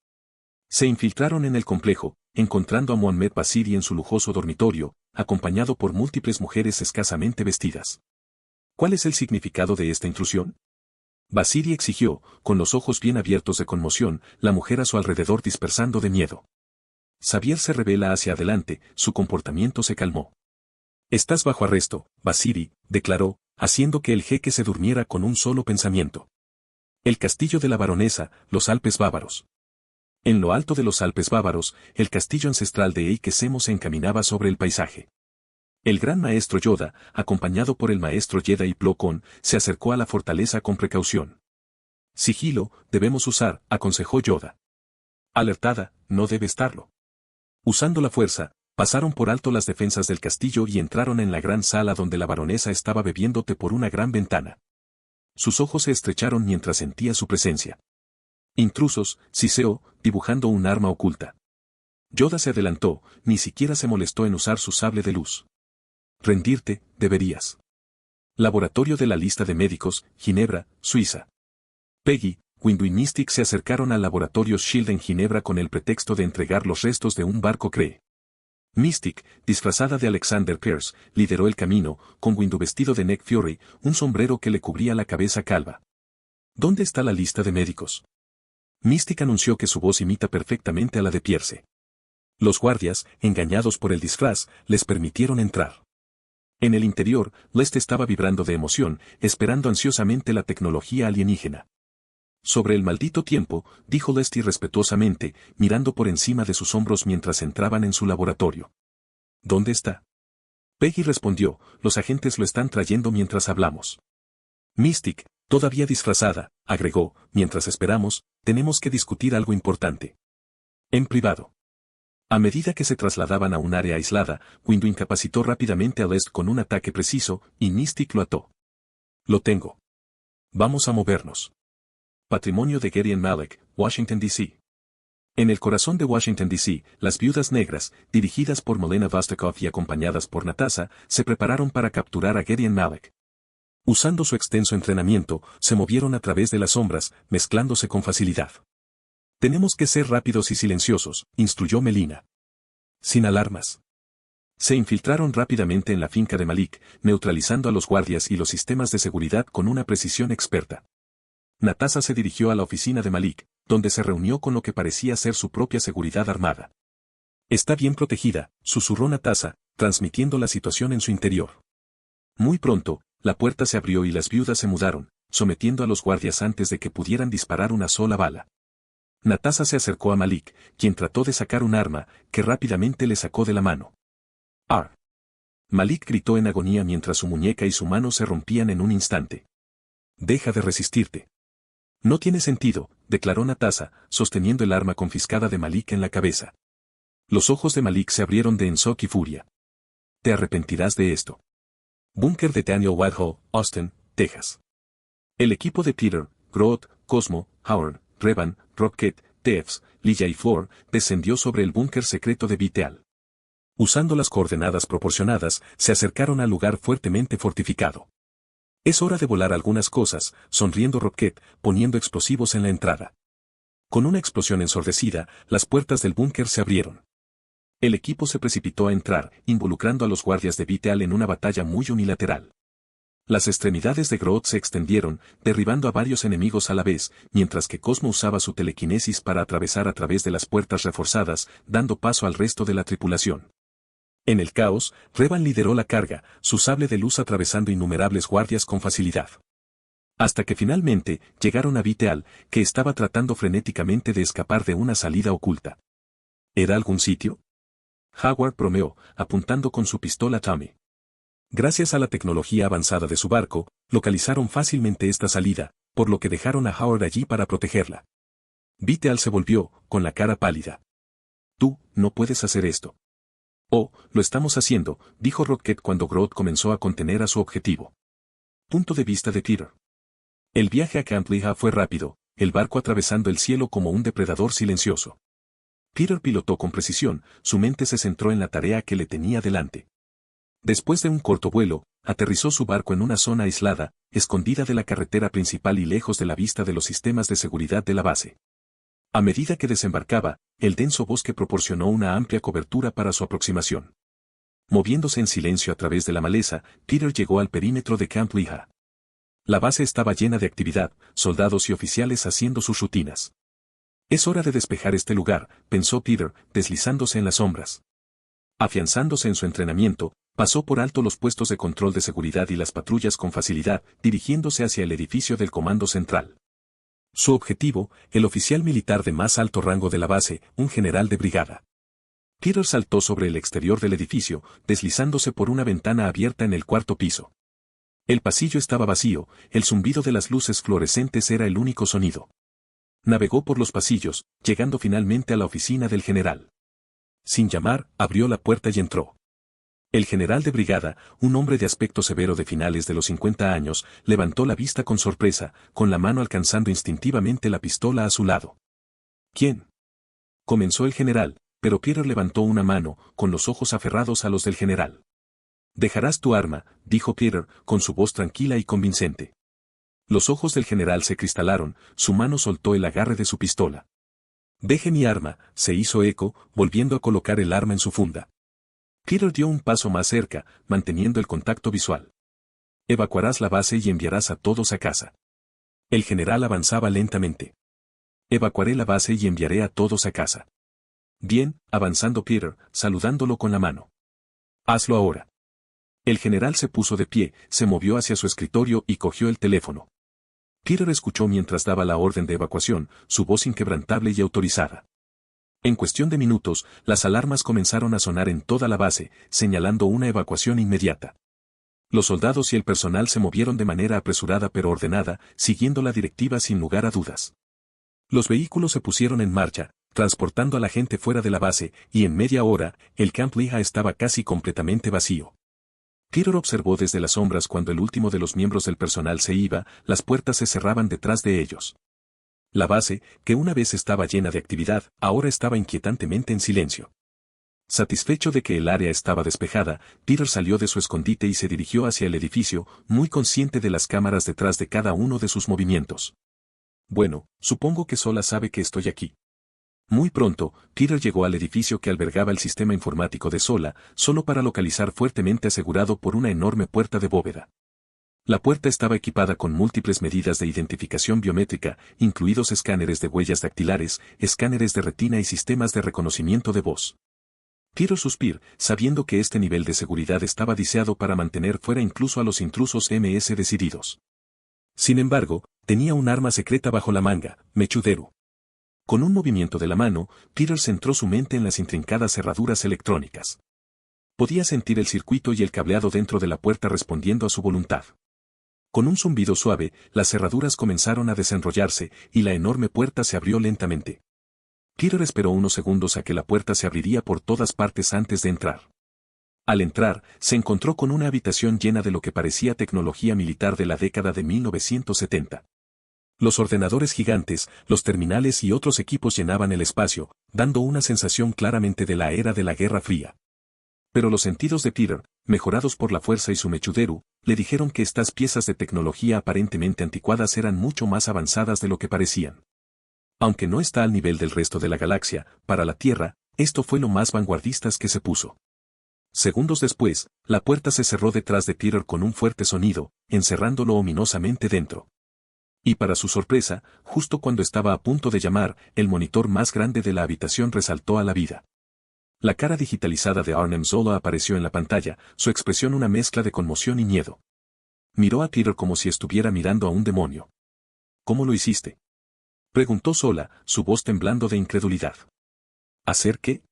Se infiltraron en el complejo, encontrando a Mohamed Basiri en su lujoso dormitorio, acompañado por múltiples mujeres escasamente vestidas. ¿Cuál es el significado de esta intrusión? Basiri exigió, con los ojos bien abiertos de conmoción, la mujer a su alrededor dispersando de miedo. Xavier se revela hacia adelante, su comportamiento se calmó. «Estás bajo arresto, Basiri», declaró, haciendo que el jeque se durmiera con un solo pensamiento. El castillo de la baronesa, los Alpes bávaros. En lo alto de los Alpes bávaros, el castillo ancestral de Eikesemo se encaminaba sobre el paisaje. El gran maestro Yoda, acompañado por el maestro Jedi Plo Koon, se acercó a la fortaleza con precaución. «Sigilo, debemos usar», aconsejó Yoda. Alertada, no debe estarlo. Usando la fuerza, pasaron por alto las defensas del castillo y entraron en la gran sala donde la baronesa estaba bebiendo té por una gran ventana. Sus ojos se estrecharon mientras sentía su presencia. «Intrusos», siseó, dibujando un arma oculta. Yoda se adelantó, ni siquiera se molestó en usar su sable de luz. «Rendirte, deberías». Laboratorio de la lista de médicos, Ginebra, Suiza. Peggy, Windu y Mystic se acercaron al laboratorio S.H.I.E.L.D. en Ginebra con el pretexto de entregar los restos de un barco Kree. Mystic, disfrazada de Alexander Pierce, lideró el camino, con Windu vestido de Nick Fury, un sombrero que le cubría la cabeza calva. «¿Dónde está la lista de médicos?» Mystic anunció que su voz imita perfectamente a la de Pierce. Los guardias, engañados por el disfraz, les permitieron entrar. En el interior, Lest estaba vibrando de emoción, esperando ansiosamente la tecnología alienígena. «Sobre el maldito tiempo», dijo Lest irrespetuosamente, mirando por encima de sus hombros mientras entraban en su laboratorio. «¿Dónde está?» Peggy respondió, «Los agentes lo están trayendo mientras hablamos». Mystic, todavía disfrazada, agregó, «Mientras esperamos, tenemos que discutir algo importante. En privado». A medida que se trasladaban a un área aislada, Windu incapacitó rápidamente a Lest con un ataque preciso, y Mystic lo ató. «Lo tengo. Vamos a movernos». Patrimonio de Gideon Malek, Washington, D.C. En el corazón de Washington, D.C., las Viudas Negras, dirigidas por Molena Vostokov y acompañadas por Natasha, se prepararon para capturar a Gideon Malek. Usando su extenso entrenamiento, se movieron a través de las sombras, mezclándose con facilidad. «Tenemos que ser rápidos y silenciosos», instruyó Melina. «Sin alarmas». Se infiltraron rápidamente en la finca de Malik, neutralizando a los guardias y los sistemas de seguridad con una precisión experta. Natasha se dirigió a la oficina de Malik, donde se reunió con lo que parecía ser su propia seguridad armada. «Está bien protegida», susurró Natasha, transmitiendo la situación en su interior. Muy pronto, la puerta se abrió y las viudas se mudaron, sometiendo a los guardias antes de que pudieran disparar una sola bala. Natasha se acercó a Malik, quien trató de sacar un arma, que rápidamente le sacó de la mano. «¡Ar!». Malik gritó en agonía mientras su muñeca y su mano se rompían en un instante. «Deja de resistirte». «No tiene sentido», declaró Natasha, sosteniendo el arma confiscada de Malik en la cabeza. Los ojos de Malik se abrieron de shock y furia. «Te arrepentirás de esto». Búnker de Daniel Whitehall, Austin, Texas. El equipo de Peter, Groot, Cosmo, Howard, Revan, Rocket, Teefs, Leia y Floor, descendió sobre el búnker secreto de Vital. Usando las coordenadas proporcionadas, se acercaron al lugar fuertemente fortificado. Es hora de volar algunas cosas, sonriendo Rocket, poniendo explosivos en la entrada. Con una explosión ensordecida, las puertas del búnker se abrieron. El equipo se precipitó a entrar, involucrando a los guardias de Vital en una batalla muy unilateral. Las extremidades de Groot se extendieron, derribando a varios enemigos a la vez, mientras que Cosmo usaba su telequinesis para atravesar a través de las puertas reforzadas, dando paso al resto de la tripulación. En el caos, Revan lideró la carga, su sable de luz atravesando innumerables guardias con facilidad. Hasta que finalmente llegaron a Vital, que estaba tratando frenéticamente de escapar de una salida oculta. ¿Era algún sitio? Howard bromeó, apuntando con su pistola a Tommy. Gracias a la tecnología avanzada de su barco, localizaron fácilmente esta salida, por lo que dejaron a Howard allí para protegerla. Vital se volvió, con la cara pálida. Tú, no puedes hacer esto. Oh, lo estamos haciendo, dijo Rocket cuando Groot comenzó a contener a su objetivo. Punto de vista de Peter. El viaje a Camp Lija fue rápido, el barco atravesando el cielo como un depredador silencioso. Peter pilotó con precisión, su mente se centró en la tarea que le tenía delante. Después de un corto vuelo, aterrizó su barco en una zona aislada, escondida de la carretera principal y lejos de la vista de los sistemas de seguridad de la base. A medida que desembarcaba, el denso bosque proporcionó una amplia cobertura para su aproximación. Moviéndose en silencio a través de la maleza, Peter llegó al perímetro de Camp Lija. La base estaba llena de actividad, soldados y oficiales haciendo sus rutinas. Es hora de despejar este lugar, pensó Peter, deslizándose en las sombras. Afianzándose en su entrenamiento, pasó por alto los puestos de control de seguridad y las patrullas con facilidad, dirigiéndose hacia el edificio del Comando Central. Su objetivo, el oficial militar de más alto rango de la base, un general de brigada. Peter saltó sobre el exterior del edificio, deslizándose por una ventana abierta en el cuarto piso. El pasillo estaba vacío, el zumbido de las luces fluorescentes era el único sonido. Navegó por los pasillos, llegando finalmente a la oficina del general. Sin llamar, abrió la puerta y entró. El general de brigada, un hombre de aspecto severo de finales de los 50 años, levantó la vista con sorpresa, con la mano alcanzando instintivamente la pistola a su lado. ¿Quién? Comenzó el general, pero Peter levantó una mano, con los ojos aferrados a los del general. Dejarás tu arma, dijo Peter, con su voz tranquila y convincente. Los ojos del general se cristalaron, su mano soltó el agarre de su pistola. Deje mi arma, se hizo eco, volviendo a colocar el arma en su funda. Peter dio un paso más cerca, manteniendo el contacto visual. Evacuarás la base y enviarás a todos a casa. El general avanzaba lentamente. Evacuaré la base y enviaré a todos a casa. Bien, avanzando Peter, saludándolo con la mano. Hazlo ahora. El general se puso de pie, se movió hacia su escritorio y cogió el teléfono. Peter escuchó mientras daba la orden de evacuación, su voz inquebrantable y autorizada. En cuestión de minutos, las alarmas comenzaron a sonar en toda la base, señalando una evacuación inmediata. Los soldados y el personal se movieron de manera apresurada pero ordenada, siguiendo la directiva sin lugar a dudas. Los vehículos se pusieron en marcha, transportando a la gente fuera de la base, y en media hora, el Camp Lija estaba casi completamente vacío. Peter observó desde las sombras cuando el último de los miembros del personal se iba, las puertas se cerraban detrás de ellos. La base, que una vez estaba llena de actividad, ahora estaba inquietantemente en silencio. Satisfecho de que el área estaba despejada, Peter salió de su escondite y se dirigió hacia el edificio, muy consciente de las cámaras detrás de cada uno de sus movimientos. Bueno, supongo que Sola sabe que estoy aquí. Muy pronto, Peter llegó al edificio que albergaba el sistema informático de Sola, solo para localizar fuertemente asegurado por una enorme puerta de bóveda. La puerta estaba equipada con múltiples medidas de identificación biométrica, incluidos escáneres de huellas dactilares, escáneres de retina y sistemas de reconocimiento de voz. Peter suspiró, sabiendo que este nivel de seguridad estaba diseñado para mantener fuera incluso a los intrusos MS decididos. Sin embargo, tenía un arma secreta bajo la manga, Mechuderu. Con un movimiento de la mano, Peter centró su mente en las intrincadas cerraduras electrónicas. Podía sentir el circuito y el cableado dentro de la puerta respondiendo a su voluntad. Con un zumbido suave, las cerraduras comenzaron a desenrollarse, y la enorme puerta se abrió lentamente. Peter esperó unos segundos a que la puerta se abriría por todas partes antes de entrar. Al entrar, se encontró con una habitación llena de lo que parecía tecnología militar de la década de 1970. Los ordenadores gigantes, los terminales y otros equipos llenaban el espacio, dando una sensación claramente de la era de la Guerra Fría. Pero los sentidos de Peter, mejorados por la fuerza y su mechuderu, le dijeron que estas piezas de tecnología aparentemente anticuadas eran mucho más avanzadas de lo que parecían. Aunque no está al nivel del resto de la galaxia, para la Tierra, esto fue lo más vanguardistas que se puso. Segundos después, la puerta se cerró detrás de Peter con un fuerte sonido, encerrándolo ominosamente dentro. Y para su sorpresa, justo cuando estaba a punto de llamar, el monitor más grande de la habitación resaltó a la vida. La cara digitalizada de Arnim Zola apareció en la pantalla, su expresión una mezcla de conmoción y miedo. Miró a Peter como si estuviera mirando a un demonio. ¿Cómo lo hiciste?, preguntó Zola, su voz temblando de incredulidad. ¿Hacer qué?,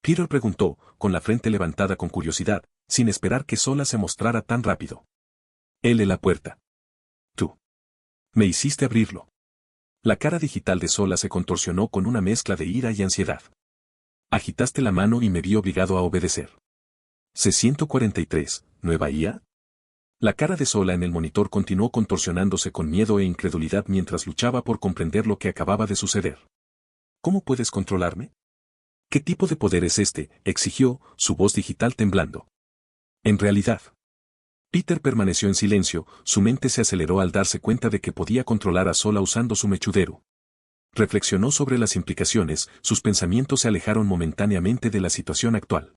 Peter preguntó, con la frente levantada con curiosidad, sin esperar que Zola se mostrara tan rápido. Él la puerta. Tú. Me hiciste abrirlo. La cara digital de Zola se contorsionó con una mezcla de ira y ansiedad. Agitaste la mano y me vi obligado a obedecer. C-143, ¿nueva IA? La cara de Zola en el monitor continuó contorsionándose con miedo e incredulidad mientras luchaba por comprender lo que acababa de suceder. ¿Cómo puedes controlarme? ¿Qué tipo de poder es este?, exigió, su voz digital temblando. En realidad. Peter permaneció en silencio, su mente se aceleró al darse cuenta de que podía controlar a Zola usando su mechuderu. Reflexionó sobre las implicaciones, sus pensamientos se alejaron momentáneamente de la situación actual.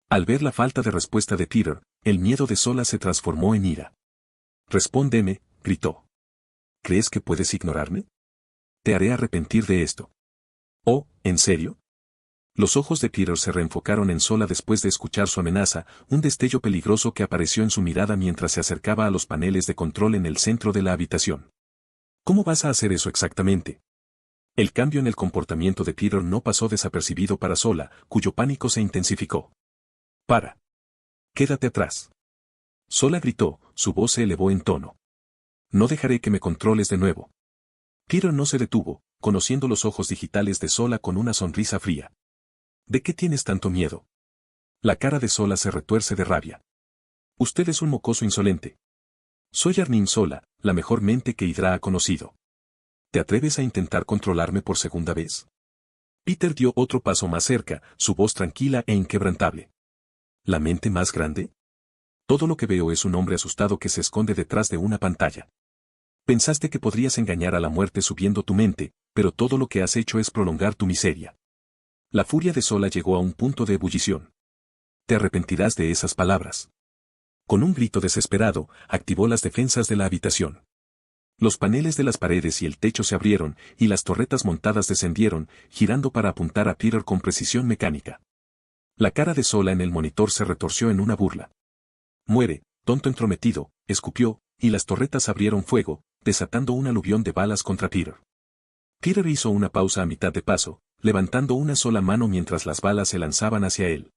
Al ver la falta de respuesta de Peter, el miedo de Zola se transformó en ira. Respóndeme, gritó. ¿Crees que puedes ignorarme? Te haré arrepentir de esto. Oh, ¿en serio? Los ojos de Peter se reenfocaron en Zola después de escuchar su amenaza, un destello peligroso que apareció en su mirada mientras se acercaba a los paneles de control en el centro de la habitación. ¿Cómo vas a hacer eso exactamente? El cambio en el comportamiento de Peter no pasó desapercibido para Zola, cuyo pánico se intensificó. Para. Quédate atrás. Zola gritó, su voz se elevó en tono. No dejaré que me controles de nuevo. Peter no se detuvo, conociendo los ojos digitales de Zola con una sonrisa fría. ¿De qué tienes tanto miedo? La cara de Zola se retuerce de rabia. Usted es un mocoso insolente. Soy Arnim Zola, la mejor mente que Hydra ha conocido. ¿Te atreves a intentar controlarme por segunda vez? Peter dio otro paso más cerca, su voz tranquila e inquebrantable. ¿La mente más grande? Todo lo que veo es un hombre asustado que se esconde detrás de una pantalla. Pensaste que podrías engañar a la muerte subiendo tu mente, pero todo lo que has hecho es prolongar tu miseria. La furia de Zola llegó a un punto de ebullición. Te arrepentirás de esas palabras. Con un grito desesperado, activó las defensas de la habitación. Los paneles de las paredes y el techo se abrieron, y las torretas montadas descendieron, girando para apuntar a Peter con precisión mecánica. La cara de Zola en el monitor se retorció en una burla. Muere, tonto entrometido, escupió, y las torretas abrieron fuego, desatando un aluvión de balas contra Peter. Peter hizo una pausa a mitad de paso, levantando una sola mano mientras las balas se lanzaban hacia él.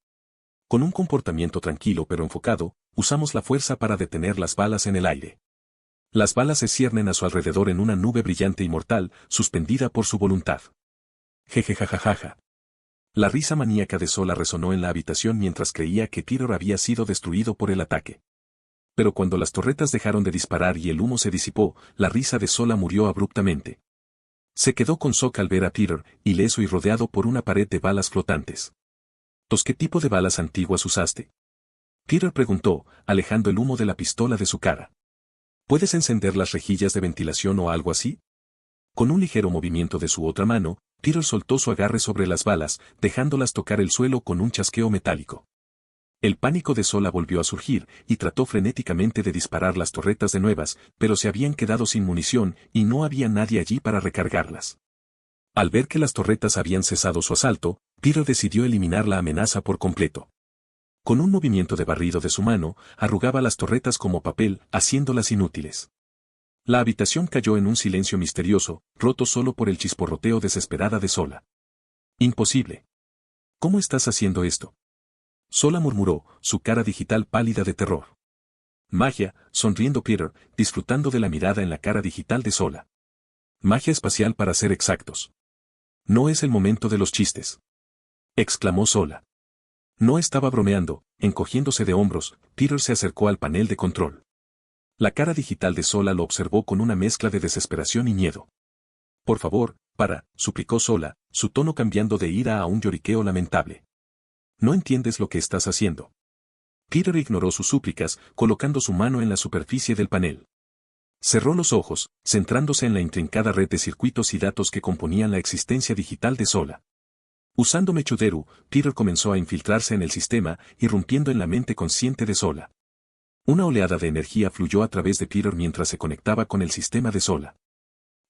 Con un comportamiento tranquilo pero enfocado, usamos la fuerza para detener las balas en el aire. Las balas se ciernen a su alrededor en una nube brillante y mortal, suspendida por su voluntad. Jejejajajaja. La risa maníaca de Zola resonó en la habitación mientras creía que Peter había sido destruido por el ataque. Pero cuando las torretas dejaron de disparar y el humo se disipó, la risa de Zola murió abruptamente. Se quedó con shock al ver a Peter, ileso y rodeado por una pared de balas flotantes. ¿Qué tipo de balas antiguas usaste? Peter preguntó, alejando el humo de la pistola de su cara. ¿Puedes encender las rejillas de ventilación o algo así? Con un ligero movimiento de su otra mano, Peter soltó su agarre sobre las balas, dejándolas tocar el suelo con un chasqueo metálico. El pánico de Zola volvió a surgir, y trató frenéticamente de disparar las torretas de nuevas, pero se habían quedado sin munición, y no había nadie allí para recargarlas. Al ver que las torretas habían cesado su asalto, Peter decidió eliminar la amenaza por completo. Con un movimiento de barrido de su mano, arrugaba las torretas como papel, haciéndolas inútiles. La habitación cayó en un silencio misterioso, roto solo por el chisporroteo desesperada de Zola. Imposible. ¿Cómo estás haciendo esto? Zola murmuró, su cara digital pálida de terror. Magia, sonriendo Peter, disfrutando de la mirada en la cara digital de Zola. Magia espacial para ser exactos. No es el momento de los chistes. Exclamó Zola. No estaba bromeando, encogiéndose de hombros, Peter se acercó al panel de control. La cara digital de Sola lo observó con una mezcla de desesperación y miedo. Por favor, suplicó Sola, su tono cambiando de ira a un lloriqueo lamentable. No entiendes lo que estás haciendo. Peter ignoró sus súplicas, colocando su mano en la superficie del panel. Cerró los ojos, centrándose en la intrincada red de circuitos y datos que componían la existencia digital de Sola. Usando Mechuderu, Peter comenzó a infiltrarse en el sistema, irrumpiendo en la mente consciente de Sola. Una oleada de energía fluyó a través de Peter mientras se conectaba con el sistema de Sola.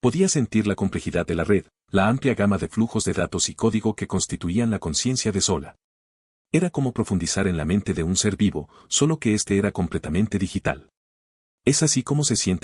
Podía sentir la complejidad de la red, la amplia gama de flujos de datos y código que constituían la conciencia de Sola. Era como profundizar en la mente de un ser vivo, solo que este era completamente digital. Es así como se siente